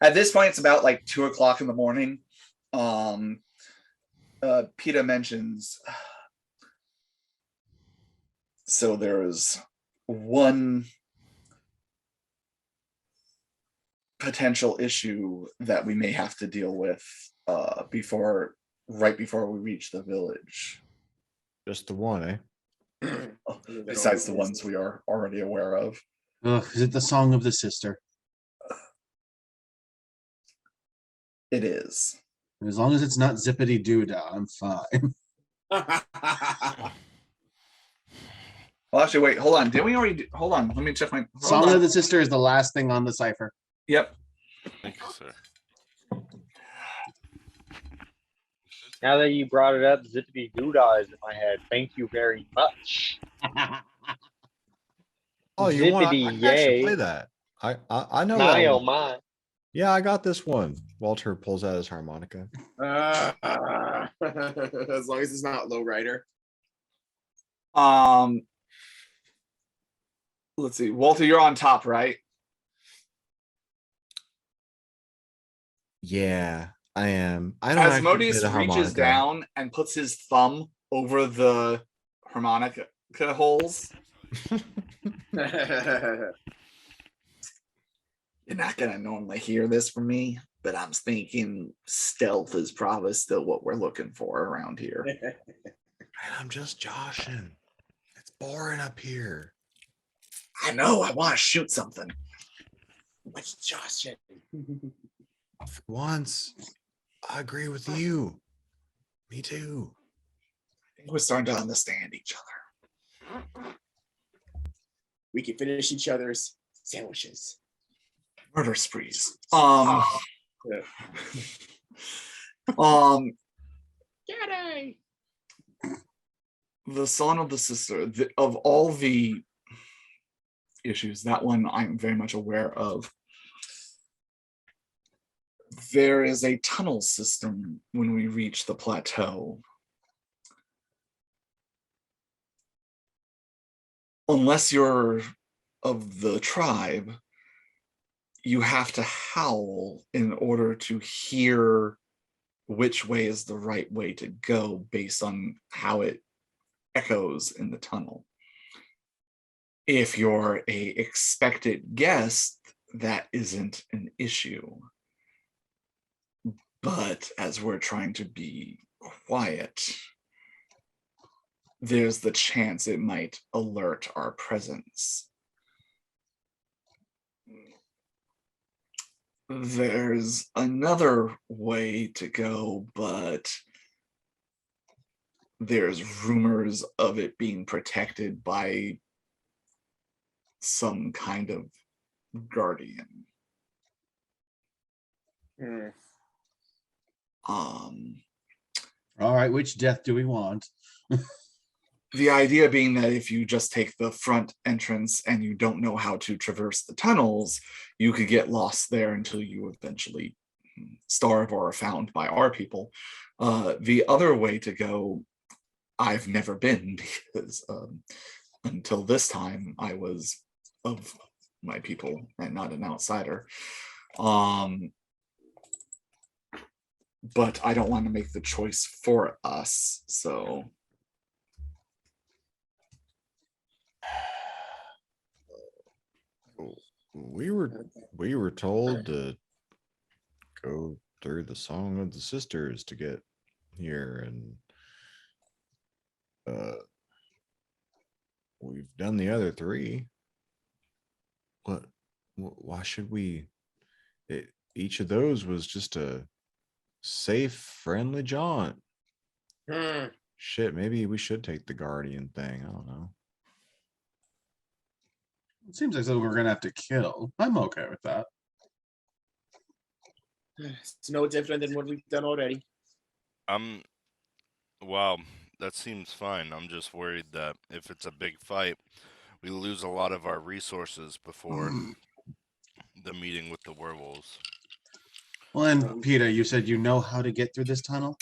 At this point, it's about like 2 o'clock in the morning. Peter mentions, so there's one potential issue that we may have to deal with right before we reach the village. Just the one, eh? Besides the ones we are already aware of. Ugh, is it the song of the sister? It is. As long as it's not zippity doo dah, I'm fine. Well, actually, wait, hold on. Did we already hold on? Let me check my Song of the sister is the last thing on the cipher. Yep. Thank you, sir. Now that you brought it up, zippity doodah is in my head. Thank you very much. Oh, you want? I Zippity can actually yay. play that. I know My that oh one. my. Yeah, I got this one. Walter pulls out his harmonica. As long as it's not low rider. Let's see. Walter, you're on top, right? Yeah, I am. I don't actually play Asmodeus the reaches harmonica. down and puts his thumb over the harmonica holes. You're not gonna normally hear this from me, but I'm thinking stealth is probably still what we're looking for around here. Man, I'm just joshing. It's boring up here. I know, I want to shoot something. What's Josh? For once, I agree with you. Me too. I think we're starting to understand each other. We can finish each other's sandwiches. Murder sprees. Yeah. Daddy! The son of the sister, of all the issues, that one I'm very much aware of. There is a tunnel system when we reach the plateau. Unless you're of the tribe, you have to howl in order to hear which way is the right way to go based on how it echoes in the tunnel. If you're a expected guest, that isn't an issue. But as we're trying to be quiet, there's the chance it might alert our presence. There's another way to go, but there's rumors of it being protected by some kind of guardian. Hmm. All right, which death do we want? The idea being that if you just take the front entrance and you don't know how to traverse the tunnels, you could get lost there until you eventually starve or are found by our people. The other way to go, I've never been, because until this time I was of my people and not an outsider. But I don't want to make the choice for us, so. We were told to go through the Song of the Sisters to get here, and we've done the other three. What? Why should we? Each of those was just a safe, friendly jaunt. Hmm. Shit, maybe we should take the Guardian thing. I don't know. It seems like something we're gonna have to kill. I'm okay with that. It's no different than what we've done already. Wow, that seems fine. I'm just worried that if it's a big fight, we lose a lot of our resources before the meeting with the werewolves. Well, and Peter, you said you know how to get through this tunnel?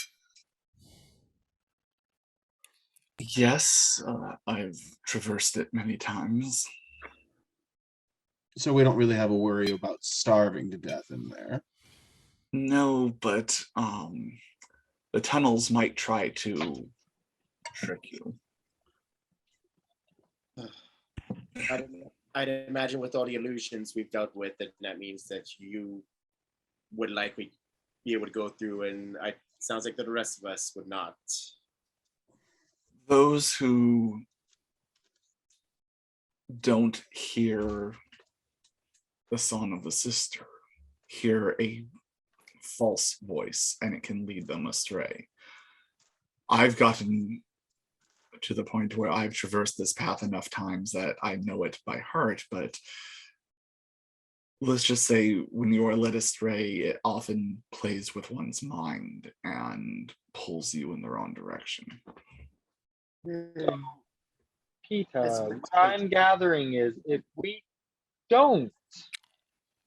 Yes, I've traversed it many times. So we don't really have a worry about starving to death in there. No, but the tunnels might try to trick you. I'd imagine with all the illusions we've dealt with, that means that you would likely be able to go through, and it sounds like the rest of us would not. Those who don't hear the song of the sister hear a false voice, and it can lead them astray. I've gotten to the point where I've traversed this path enough times that I know it by heart, but let's just say when you are led astray, it often plays with one's mind and pulls you in the wrong direction. Peter, what I'm gathering is if we don't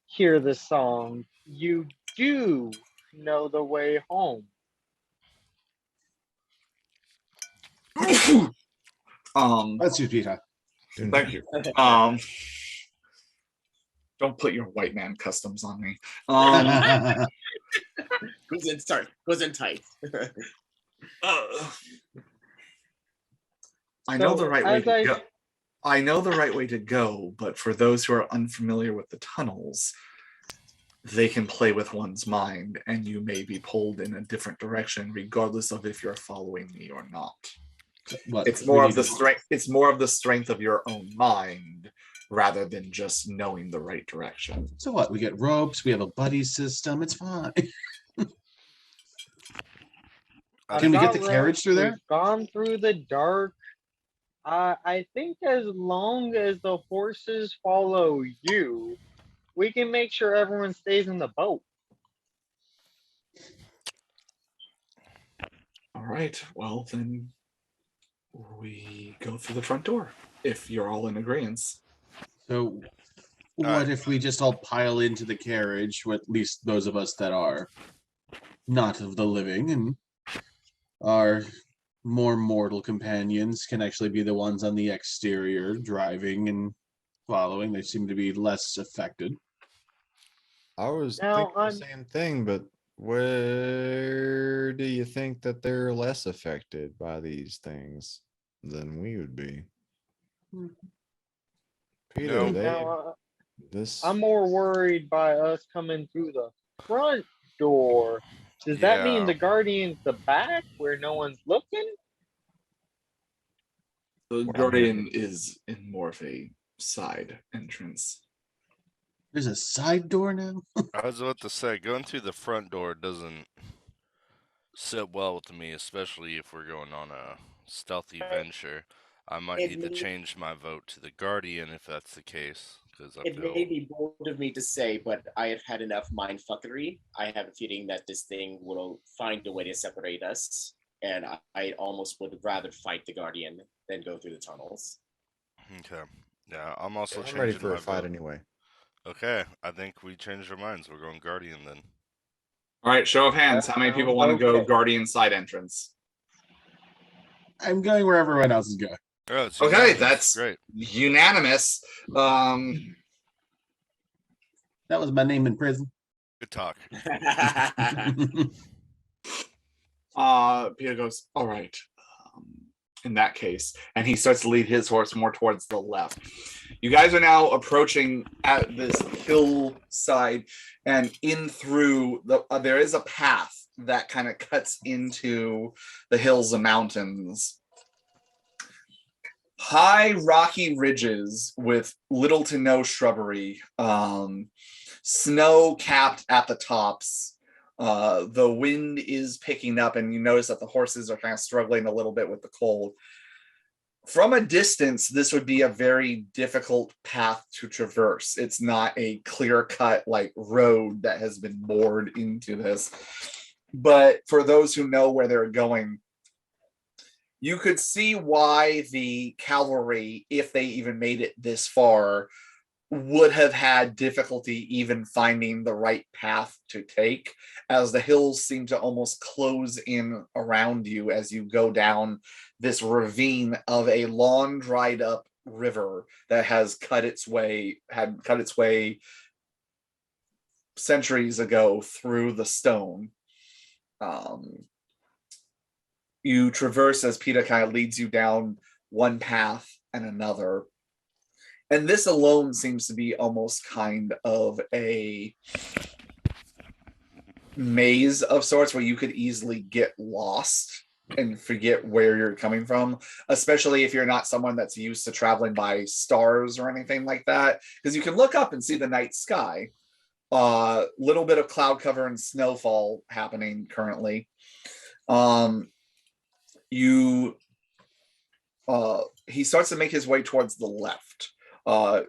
hear the song, you do know the way home. That's you, Peter. Thank you. Don't put your white man customs on me. Goes in tight. I know the right way as to go. I know the right way to go, but for those who are unfamiliar with the tunnels, they can play with one's mind, and you may be pulled in a different direction, regardless of if you're following me or not. What, It's more of the strength. It's more of the strength of your own mind rather than just knowing the right direction. So what? We get ropes. We have a buddy system. It's fine. Can we get the carriage through there? We've gone through the dark. I think as long as the horses follow you, We can make sure everyone stays in the boat. All right. Well, then we go through the front door if you're all in agreement. So what Alright. if we just all pile into the carriage, or at least those of us that are not of the living, and our more mortal companions can actually be the ones on the exterior driving and following. They seem to be less affected. I was Now, thinking the I'm- same thing, but where do you think that they're less affected by these things than we would be? Peter, No. they Now, this I'm more worried by us coming through the front door. Does that mean Yeah. the Guardian's the back where no one's looking? The Well, Guardian is in more of a side entrance. There's a side door now. I was about to say, going through the front door doesn't sit well with me, especially if we're going on a stealthy venture. I might It need to may- change my vote to the Guardian if that's the case, because I It feel may be bold of me to say, but I have had enough mindfuckery. I have a feeling that this thing will find a way to separate us, and I almost would rather fight the Guardian than go through the tunnels. okay. Yeah, I'm also I'm changing ready for my a fight vote. anyway. Okay, I think we changed our minds. We're going Guardian then. All right, show of hands. That How many people sounds want to go okay. Guardian side entrance? I'm going where everyone else is going. Oh, it's Okay, unanimous. that's great. unanimous. That was my name in prison. Good talk. Peter goes, all right. In that case, and he starts to lead his horse more towards the left. You guys are now approaching at this hillside, and in through the there is a path that kind of cuts into the hills and mountains. High rocky ridges with little to no shrubbery, snow capped at the tops. The wind is picking up, and you notice that the horses are kind of struggling a little bit with the cold. From a distance, this would be a very difficult path to traverse. It's not a clear-cut like road that has been bored into this. But for those who know where they're going, you could see why the cavalry, if they even made it this far, would have had difficulty even finding the right path to take, as the hills seem to almost close in around you as you go down this ravine of a long dried up river that had cut its way centuries ago through the stone. You traverse as Peter kind of leads you down one path and another. And this alone seems to be almost kind of a maze of sorts where you could easily get lost and forget where you're coming from, especially if you're not someone that's used to traveling by stars or anything like that, because you can look up and see the night sky. Little bit of cloud cover and snowfall happening currently. He starts to make his way towards the left.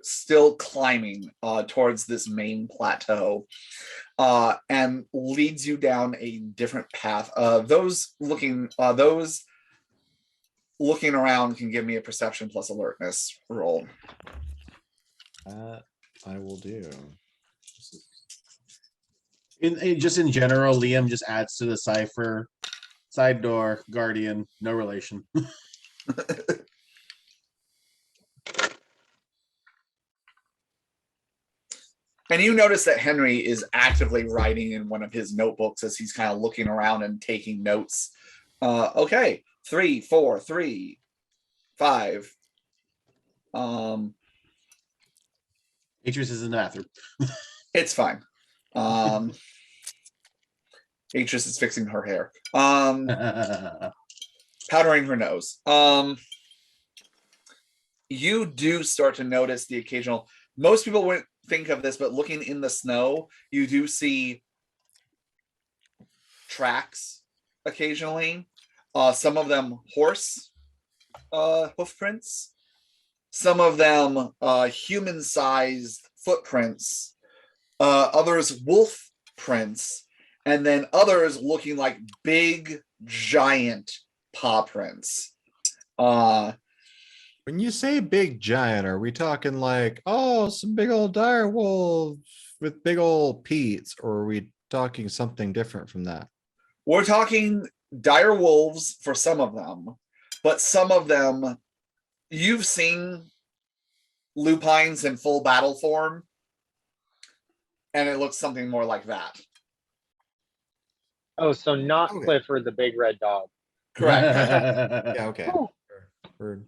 Still climbing towards this main plateau, and leads you down a different path. Those looking around can give me a perception plus alertness roll. I will do. Just in general, Liam just adds to the cipher. Side door, Guardian, no relation. And you notice that Henry is actively writing in one of his notebooks as he's kind of looking around and taking notes. Okay, 3, 4, 3, 5. Atreus is in the bathroom. It's fine. Atreus is fixing her hair. Powdering her nose. You do start to notice the occasional. Most people wouldn't think of this, but looking in the snow, you do see tracks occasionally. Some of them horse hoof prints. Some of them human-sized footprints others wolf prints, and then others looking like big giant paw prints. When you say big giant, are we talking like, oh, some big old dire wolves with big old peats, or are we talking something different from that? We're talking dire wolves for some of them, but some of them you've seen lupines in full battle form, and it looks something more like that. Oh, so not Okay. Clifford the big red dog. Correct. Yeah, okay. We're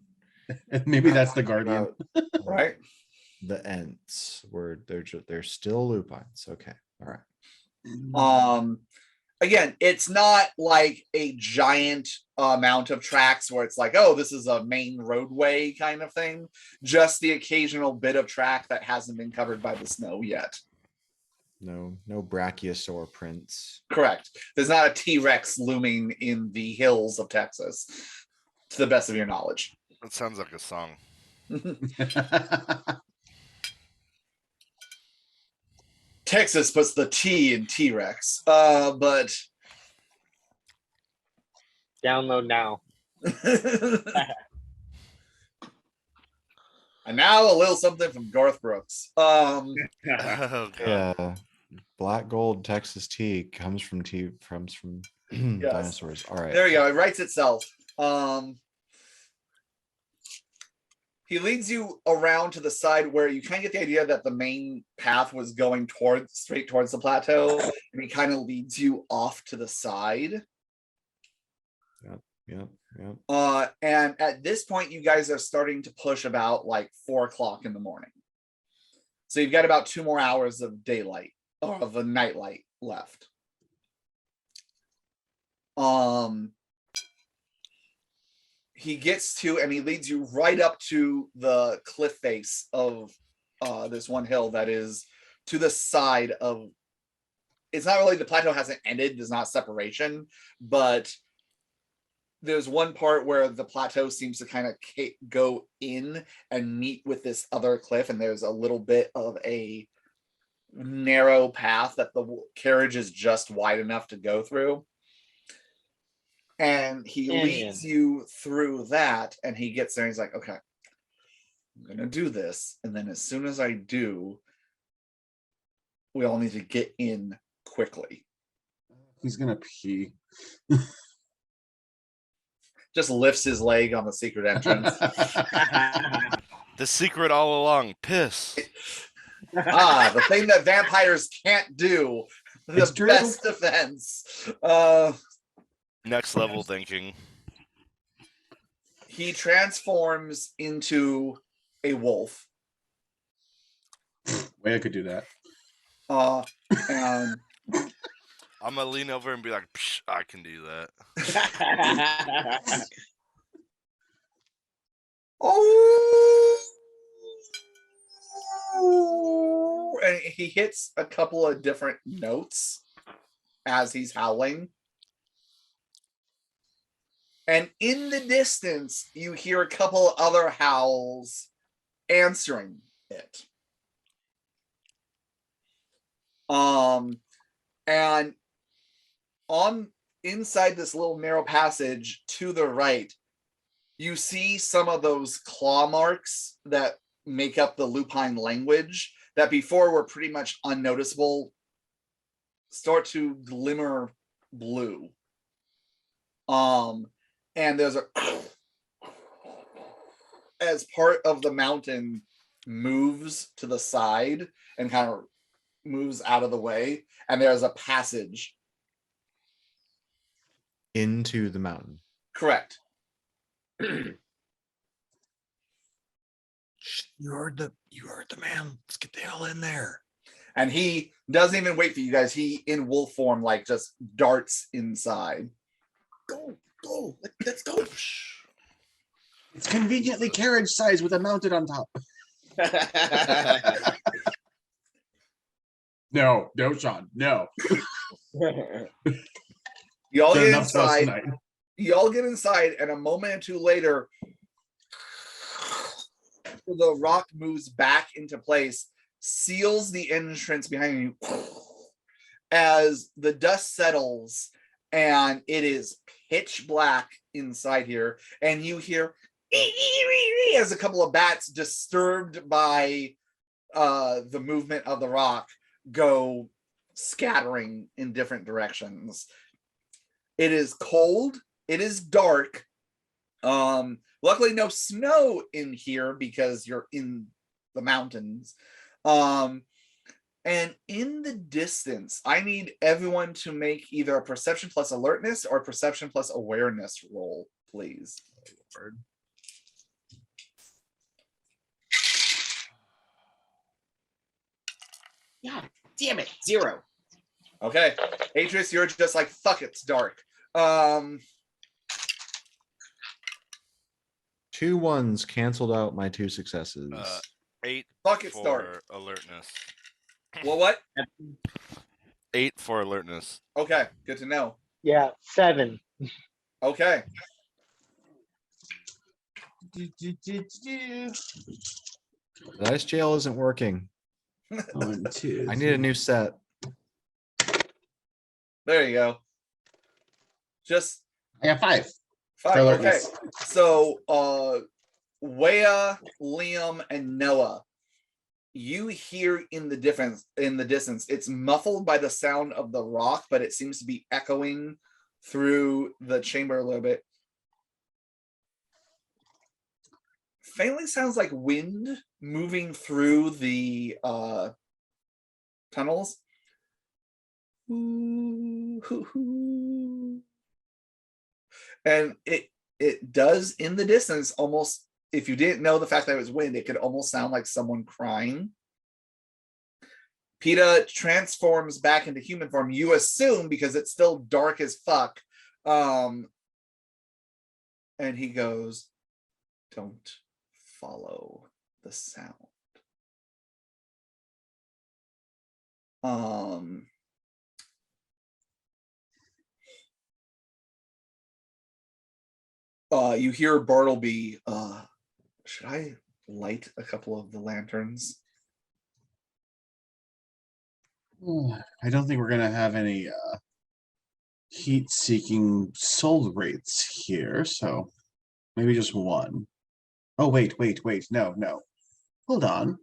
Maybe that's the talking guardian. about Right. the Ents, where they're still lupines. Okay, all right. Again, it's not like a giant amount of tracks where it's like, oh, this is a main roadway kind of thing. Just the occasional bit of track that hasn't been covered by the snow yet. No brachiosaur prints. Correct. There's not a T-Rex looming in the hills of Texas, to the best of your knowledge. That sounds like a song. Texas puts the T in T-Rex, but Download now. and now a little something from Garth Brooks. Oh, God. Yeah, black gold Texas tea comes from dinosaurs. All right. There you go. It writes itself. He leads you around to the side where you kind of get the idea that the main path was going straight towards the plateau, and he kind of leads you off to the side. Yep. And at this point, you guys are starting to push about like 4 o'clock in the morning. So you've got about 2 more hours of daylight or of a nightlight left. He gets to, and he leads you right up to the cliff face of this one hill that is to the side of, it's not really, the plateau hasn't ended, there's not separation, but there's one part where the plateau seems to kind of go in and meet with this other cliff, and there's a little bit of a narrow path that the carriage is just wide enough to go through. And he leads you through that, and he gets there and he's like, okay, I'm gonna do this, and then as soon as I do, we all need to get in quickly. He's gonna pee. Just lifts his leg on the secret entrance. The secret all along, piss. The thing that vampires can't do. The It's true. best defense. Next level thinking. He transforms into a wolf. Way I could do that. And I'm gonna lean over and be like, Psh, I can do that. and he hits a couple of different notes as he's howling. And in the distance, you hear a couple of other howls answering it. And on inside this little narrow passage to the right, you see some of those claw marks that make up the lupine language that before were pretty much unnoticeable start to glimmer blue. And there's a as part of the mountain moves to the side and kind of moves out of the way, and there's a passage Into the mountain. correct. You heard the man. Let's get the hell in there. And he doesn't even wait for you guys. He in wolf form like just darts inside. Go, let's go. It's conveniently carriage size with a mounted on top. No, Sean, no. Y'all There are get enough for us inside. tonight. Y'all get inside, and a moment or two later, the rock moves back into place, seals the entrance behind you as the dust settles and it is pitch black inside here, and you hear as a couple of bats, disturbed by the movement of the rock, go scattering in different directions. It is cold, it is dark. Luckily no snow in here because you're in the mountains. And in the distance, I need everyone to make either a perception plus alertness or perception plus awareness roll, please. Yeah, damn it, 0. Okay, Atreus, you're just like, fuck, it's dark. 2 1s canceled out my 2 successes. 8 Fuck, it's for dark. alertness. Well, what? 8 for alertness. Okay, good to know. Yeah, 7. Okay. The dice jail isn't working. 1, 2. I need a new set. There you go. Just I got 5. fine. For Okay. alertness. So Wea, Liam, and Noah, you hear in the distance, it's muffled by the sound of the rock, but it seems to be echoing through the chamber a little bit. Faintly sounds like wind moving through the tunnels. And it does in the distance almost, if you didn't know the fact that it was wind, it could almost sound like someone crying. PETA transforms back into human form, you assume, because it's still dark as fuck. And he goes, don't follow the sound. You hear Bartleby, should I light a couple of the lanterns? I don't think we're gonna have any heat-seeking soul wraiths here, so maybe just 1. Oh, wait. No. Hold on.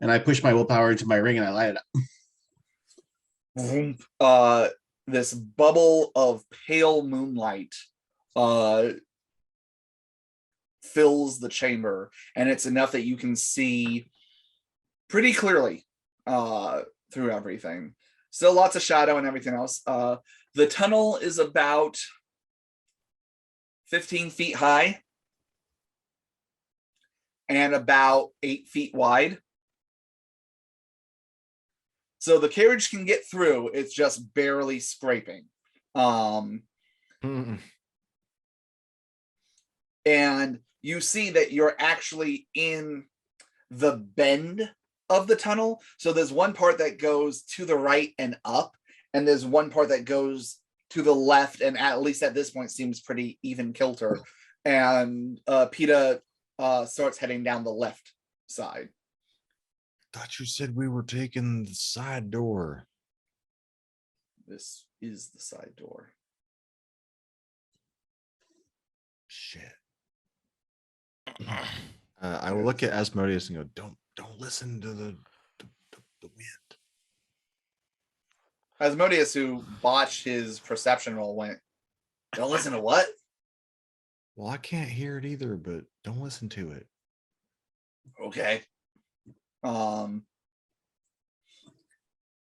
And I push my willpower into my ring and I light it up. This bubble of pale moonlight fills the chamber, and it's enough that you can see pretty clearly through everything. Still lots of shadow and everything else. The tunnel is about 15 feet high and about 8 feet wide. So the carriage can get through, it's just barely scraping. And you see that you're actually in the bend of the tunnel. So there's one part that goes to the right and up, and there's one part that goes to the left, and at least at this point seems pretty even kilter. And PETA starts heading down the left side. Thought you said we were taking the side door. This is the side door. Shit. I will look at Asmodeus and go, don't listen to the wind. Asmodeus, who botched his perception roll, went, don't listen to what? Well, I can't hear it either, but don't listen to it. Okay.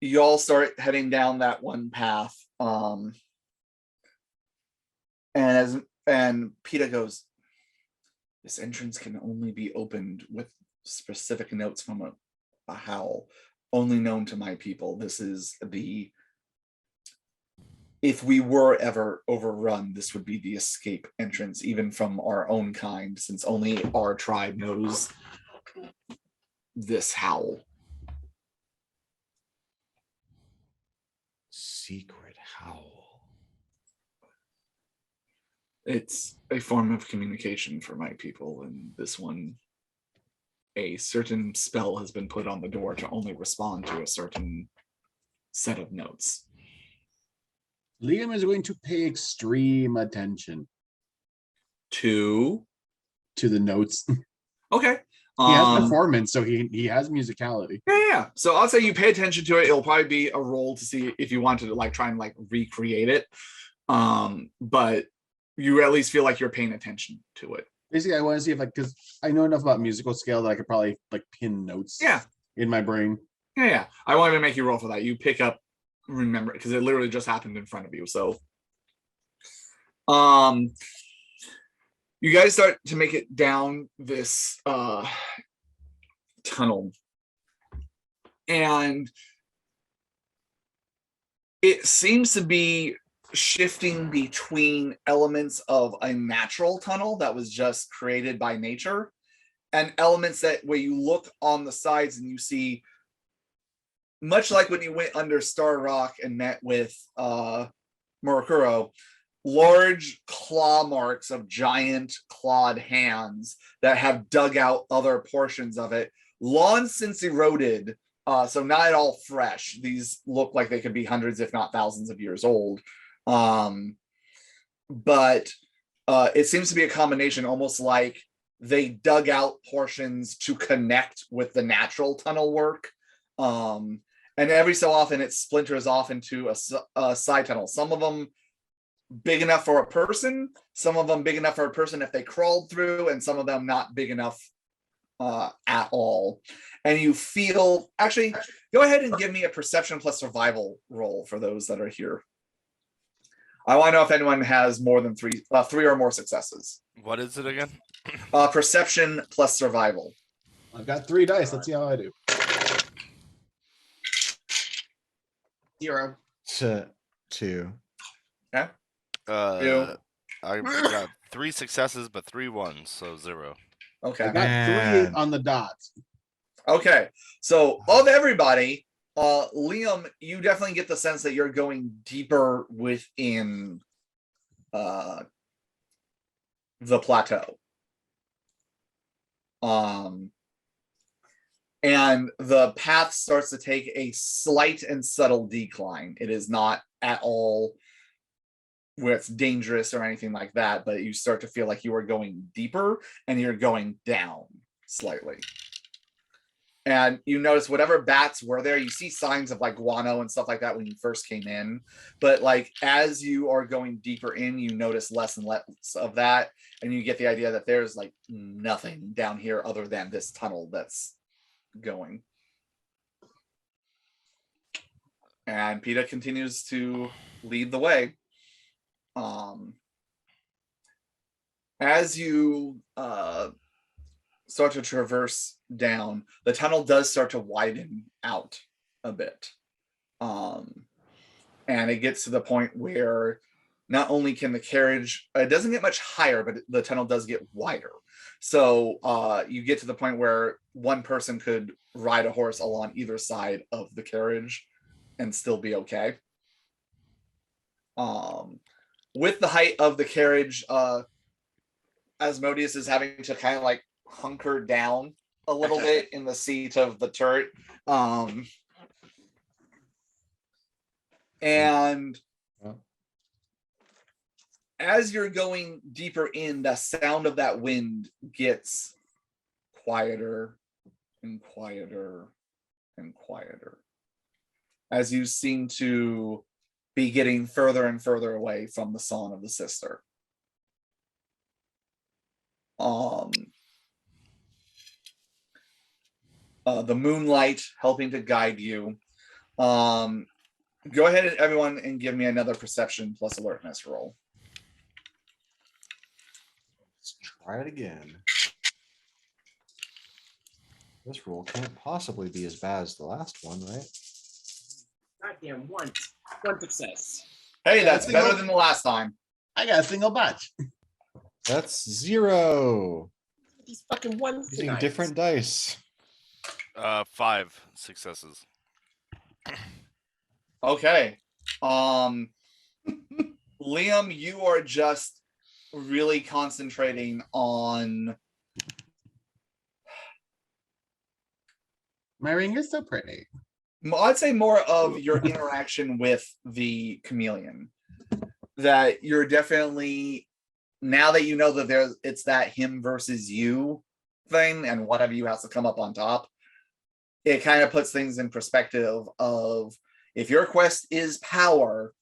You all start heading down that one path. And PETA goes, this entrance can only be opened with specific notes from a howl, only known to my people. This is if we were ever overrun, this would be the escape entrance, even from our own kind, since only our tribe knows this howl. Secret howl. It's a form of communication for my people, and this one a certain spell has been put on the door to only respond to a certain set of notes. Liam is going to pay extreme attention To to the notes. okay. He has performance, so he has musicality. Yeah. So I'll say you pay attention to it. It'll probably be a roll to see if you wanted to like try and like recreate it. But you at least feel like you're paying attention to it. Basically, I want to see if because I know enough about musical scale that I could probably like pin notes. Yeah. In my brain. Yeah. I won't even make you roll for that. You pick up, remember, because it literally just happened in front of you. So, you guys start to make it down this tunnel, and it seems to be shifting between elements of a natural tunnel that was just created by nature and elements that where you look on the sides and you see, much like when you went under Star Rock and met with Murokuro, large claw marks of giant clawed hands that have dug out other portions of it, long since eroded, so not at all fresh. These look like they could be hundreds, if not thousands of years old. But it seems to be a combination, almost like they dug out portions to connect with the natural tunnel work. And every so often it splinters off into a side tunnel. Some of them big enough for a person, some of them big enough for a person if they crawled through, and some of them not big enough at all. And you feel, actually, go ahead and give me a perception plus survival roll for those that are here. I want to know if anyone has more than three or more successes. What is it again? Perception plus survival. I've got 3 dice. Let's see how I do. 0. 2. Yeah. I got 3 successes, but 3 ones, so 0. Okay. I got 3 on the dot. Okay. So of everybody, Liam, you definitely get the sense that you're going deeper within the plateau. And the path starts to take a slight and subtle decline. It is not at all where it's dangerous or anything like that, but you start to feel like you are going deeper and you're going down slightly. And you notice whatever bats were there, you see signs of like guano and stuff like that when you first came in. But like as you are going deeper in, you notice less and less of that. And you get the idea that there's like nothing down here other than this tunnel that's going. And PETA continues to lead the way. As you start to traverse down, the tunnel does start to widen out a bit. And it gets to the point where not only can the carriage, it doesn't get much higher, but the tunnel does get wider. So you get to the point where one person could ride a horse along either side of the carriage and still be okay. With the height of the carriage, Asmodeus is having to kind of like hunker down a little bit in the seat of the turret. And as you're going deeper in, the sound of that wind gets quieter and quieter and quieter as you seem to be getting further and further away from the song of the sister. The moonlight helping to guide you. Go ahead, everyone, and give me another perception plus alertness roll. Let's try it again. This roll can't possibly be as bad as the last one, right? Goddamn, one success. Hey, that's better than the last time. I got a single batch. That's 0. These fucking ones. Using different dice. 5 successes. Okay. Liam, you are just really concentrating on Myrene, you're so pretty. I'd say more of your interaction with the chameleon. That you're definitely, now that you know that it's that him versus you thing, and one of you has to come up on top, it kind of puts things in perspective of, if your quest is power,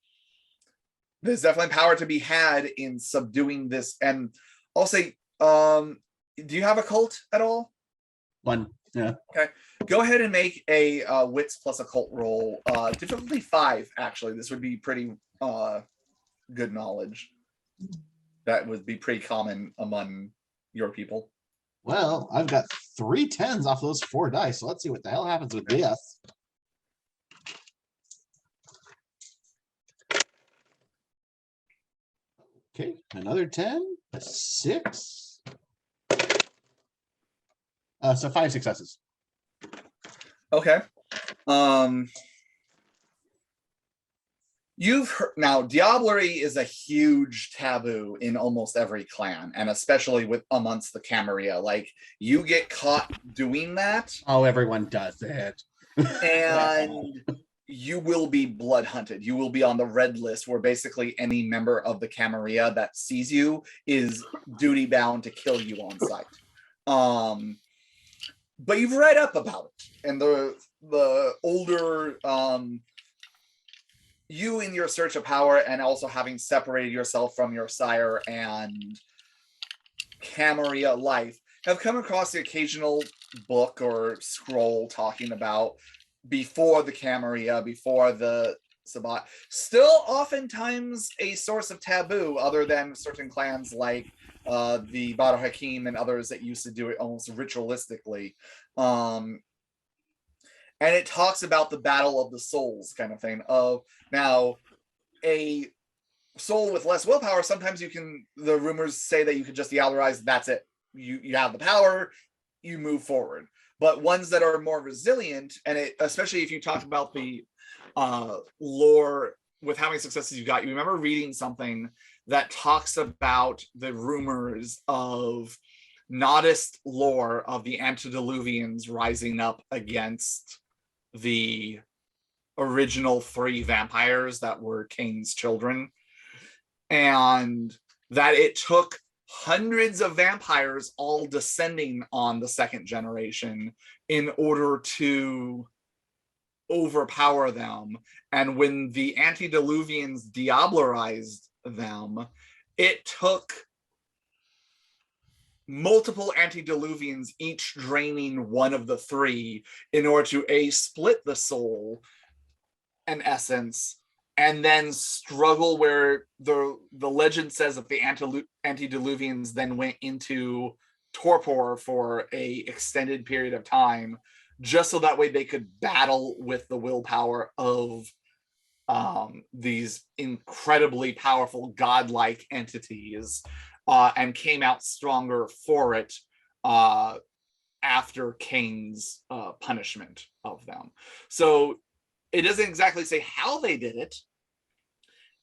there's definitely power to be had in subduing this. And I'll say, do you have a cult at all? One. Yeah. Okay. Go ahead and make a wits plus occult roll. Difficulty 5, actually. This would be pretty good knowledge. That would be pretty common among your people. Well, I've got 3 10s off those 4 dice, so let's see what the hell happens with this. Okay, another 10, a 6. So 5 successes. Okay. You've heard, now diablerie is a huge taboo in almost every clan, and especially with amongst the Camarilla. Like, you get caught doing that, Oh, everyone does it. and you will be blood hunted. You will be on the red list, where basically any member of the Camarilla that sees you is duty bound to kill you on sight. But you've read up about it, and the older you, in your search of power, and also having separated yourself from your sire and Camarilla life, have come across the occasional book or scroll talking about before the Camarilla, before the Sabbat. Still oftentimes a source of taboo, other than certain clans like the Badr Hakim and others that used to do it almost ritualistically. And it talks about the battle of the souls kind of thing. Of now, a soul with less willpower, sometimes the rumors say that you can just diablerize, that's it. You have the power, you move forward. But ones that are more resilient, and especially if you talk about the lore with how many successes you got, you remember reading something that talks about the rumors of Nodist lore of the antediluvians rising up against the original 3 vampires that were Cain's children, and that it took hundreds of vampires all descending on the 2nd generation in order to overpower them. And when the antediluvians diablerized them, it took multiple antediluvians, each draining one of the 3, in order to split the soul, in essence, and then struggle, where the legend says that the antediluvians then went into torpor for a extended period of time, just so that way they could battle with the willpower of these incredibly powerful godlike entities, and came out stronger for it after Cain's punishment of them. So it doesn't exactly say how they did it,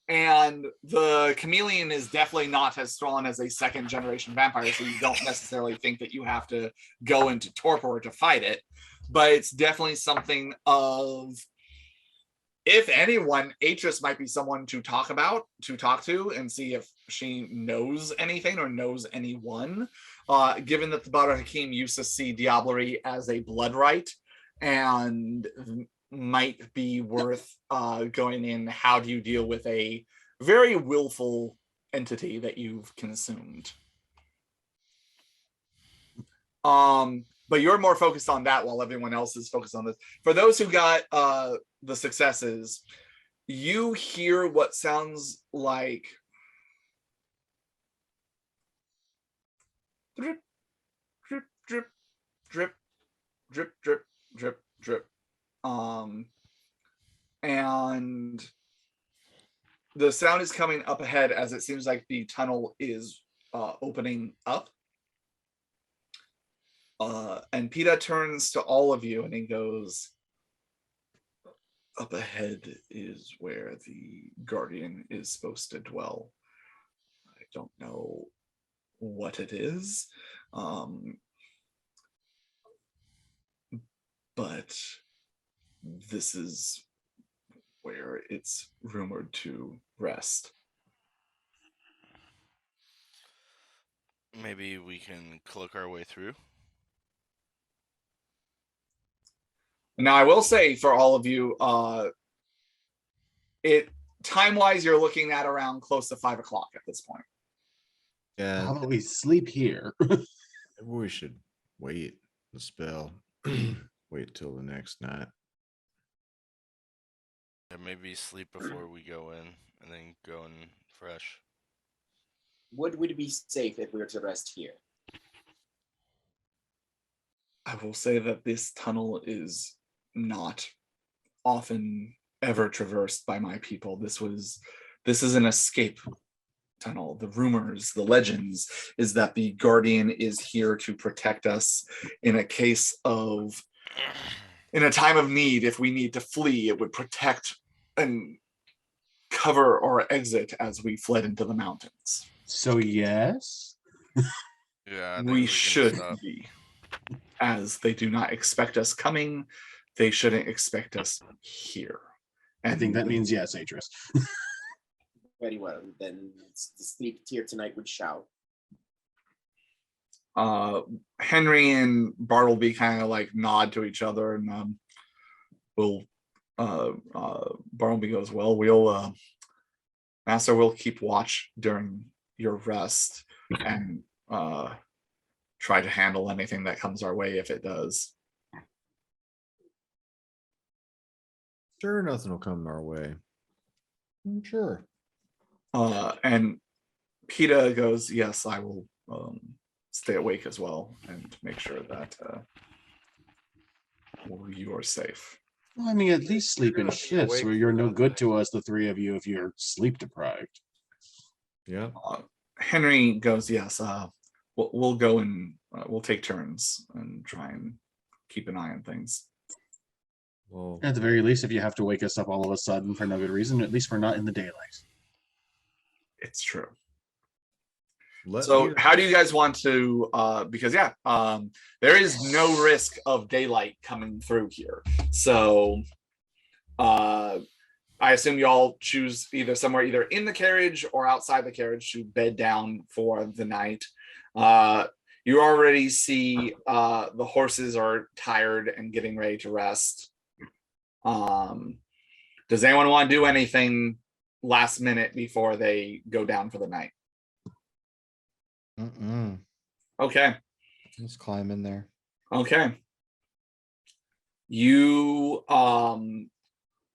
and the chameleon is definitely not as strong as a 2nd generation vampire, so you don't necessarily think that you have to go into torpor to fight it. But it's definitely something of, if anyone, Atris might be someone to talk to, and see if she knows anything or knows anyone. Given that the Badr Hakim used to see diablerie as a blood rite, and might be worth going in. How do you deal with a very willful entity that you've consumed? But you're more focused on that, while everyone else is focused on this. For those who got the successes, you hear what sounds like drip, drip, drip, drip, drip, drip, drip, drip. And the sound is coming up ahead, as it seems like the tunnel is opening up. And Peta turns to all of you and he goes, "Up ahead is where the Guardian is supposed to dwell. I don't know what it is, but this is where it's rumored to rest. Maybe we can cloak our way through. Now, I will say for all of you, it time-wise, you're looking at around close to 5 o'clock at this point. Yeah, How about we sleep here? maybe we should wait the spell. Wait till the next night. Or maybe sleep before we go in, and then go in fresh. Would we be safe if we were to rest here? I will say that this tunnel is not often ever traversed by my people. This is an escape tunnel. The rumors, the legends is that the Guardian is here to protect us in a time of need. If we need to flee, it would protect and cover our exit as we fled into the mountains. So yes. Yeah, I think We can should stop. be, as they do not expect us coming. They shouldn't expect us here. I think that means yes, Atris. Very well. Then the sleep here tonight would shout. Henry and Bartleby kind of like nod to each other, and Bartleby goes, well, we'll Master will keep watch during your rest and try to handle anything that comes our way if it does. Sure, nothing will come our way. Sure. And PETA goes, yes, I will stay awake as well and make sure that you are safe. Well, I mean, at least sleep in You're gonna be shifts awake where you're for no the good night. to us, the three of you, if you're sleep deprived. Yeah. Henry goes, yes, we'll go and we'll take turns and try and keep an eye on things. Well, At the very least, if you have to wake us up all of a sudden for no good reason, at least we're not in the daylight. It's true. let So me- how do you guys want to because there is no risk of daylight coming through here. So I assume you all choose either somewhere either in the carriage or outside the carriage to bed down for the night. You already see the horses are tired and getting ready to rest. Does anyone want to do anything last minute before they go down for the night? Okay. Let's climb in there. Okay. You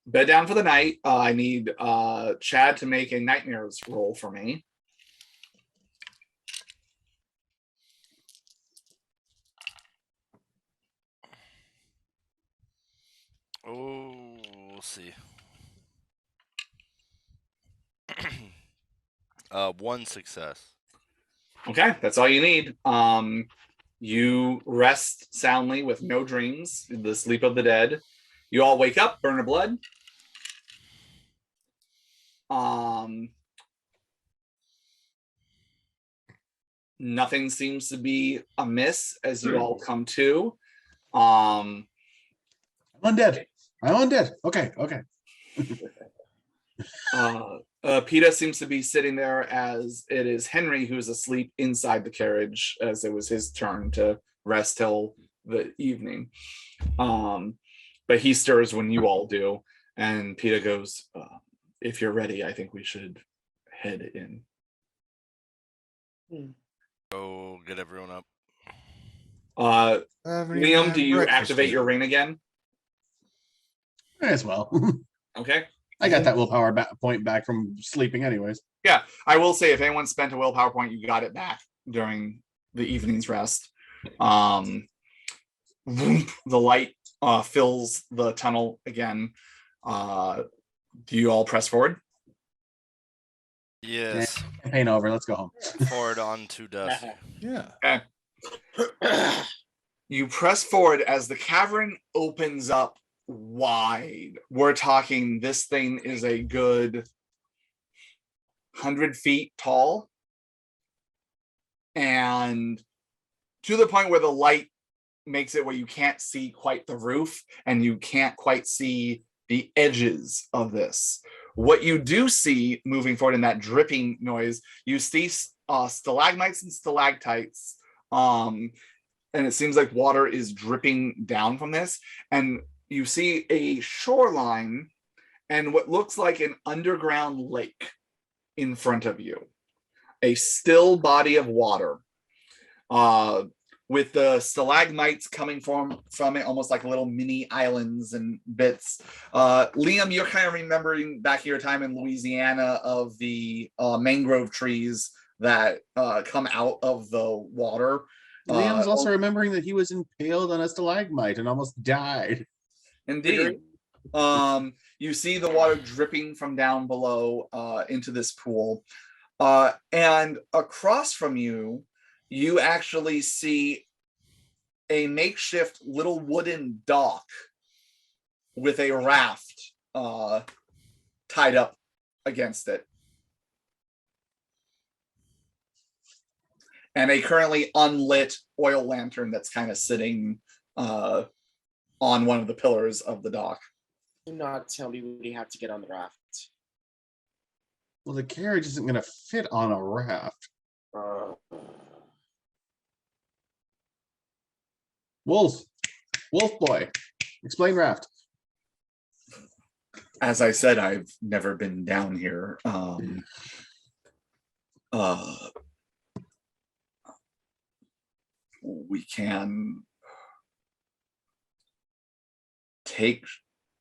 bed down for the night. I need Chad to make a nightmares roll for me. Oh, we'll see. One success. Okay, that's all you need. You rest soundly with no dreams, the sleep of the dead. You all wake up, burn of blood. Nothing seems to be amiss as you all come to. I'm undead. I'm undead. Okay. PETA seems to be sitting there as it is Henry who's asleep inside the carriage, as it was his turn to rest till the evening. But he stirs when you all do, and PETA goes, if you're ready, I think we should head in. Go get everyone up. Haven't even Liam, had do you breakfast activate yet. your ring again? As well. Okay. I got that willpower point back from sleeping anyways. Yeah, I will say if anyone spent a willpower point, you got it back during the evening's rest. The light fills the tunnel again. Do you all press forward? Yes. Campaign over. Let's go home. Forward on to dusk. Yeah. Okay. You press forward as the cavern opens up wide. We're talking, this thing is a good 100 feet tall, and to the point where the light makes it where you can't see quite the roof and you can't quite see the edges of this. What you do see moving forward in that dripping noise, you see stalagmites and stalactites, and it seems like water is dripping down from this, and you see a shoreline and what looks like an underground lake in front of you, a still body of water, with the stalagmites coming from it, almost like little mini islands and bits. Liam, you're kind of remembering back your time in Louisiana of the mangrove trees that come out of the water. Liam's also remembering that he was impaled on a stalagmite and almost died. Indeed. You see the water dripping from down below into this pool. And across from you, you actually see a makeshift little wooden dock with a raft tied up against it. And a currently unlit oil lantern that's kind of sitting on one of the pillars of the dock. Do not tell me we have to get on the raft. Well, the carriage isn't going to fit on a raft. Wolf boy, explain raft. As I said, I've never been down here. We can take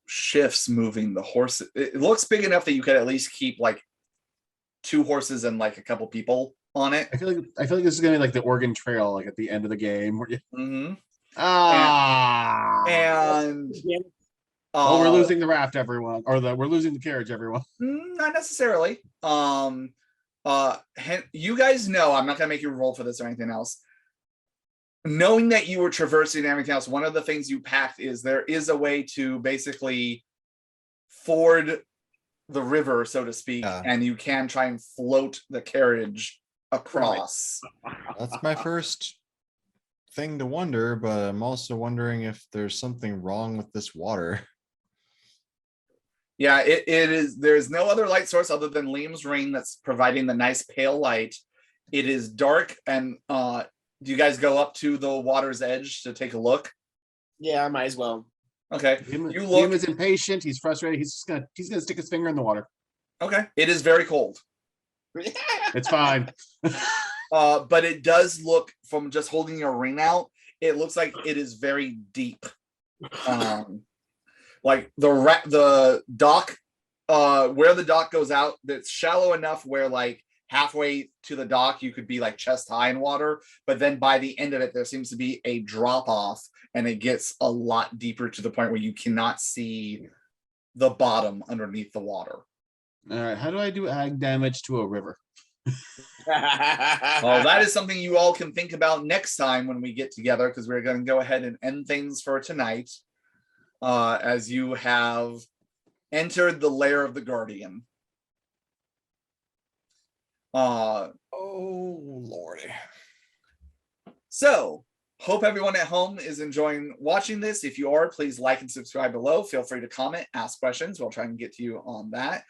shifts moving the horses. It looks big enough that you could at least keep like 2 horses and like a couple people on it. I feel like this is gonna be like the Oregon Trail, like at the end of the game. Where you... Mm-hmm. And we're losing the raft, everyone, or we're losing the carriage, everyone. Not necessarily. You guys know I'm not gonna make you roll for this or anything else. Knowing that you were traversing and everything else, one of the things you packed is there is a way to basically ford the river, so to speak, and you can try and float the carriage across. That's my first thing to wonder, but I'm also wondering if there's something wrong with this water. Yeah, it is. There's no other light source other than Liam's ring that's providing the nice pale light. It is dark, and do you guys go up to the water's edge to take a look? Yeah, I might as well. Okay. Liam is impatient. He's frustrated. He's gonna stick his finger in the water. Okay. It is very cold. It's fine. But it does look, from just holding your ring out, it looks like it is very deep. Like the dock, where the dock goes out, that's shallow enough where like halfway to the dock you could be like chest high in water, but then by the end of it there seems to be a drop off and it gets a lot deeper to the point where you cannot see the bottom underneath the water. All right, how do I do ag damage to a river? Well, that is something you all can think about next time when we get together, because we're going to go ahead and end things for tonight, as you have entered the lair of the Guardian. Oh lordy. So hope everyone at home is enjoying watching this. If you are, please like and subscribe below. Feel free to comment, ask questions. We'll try and get to you on that.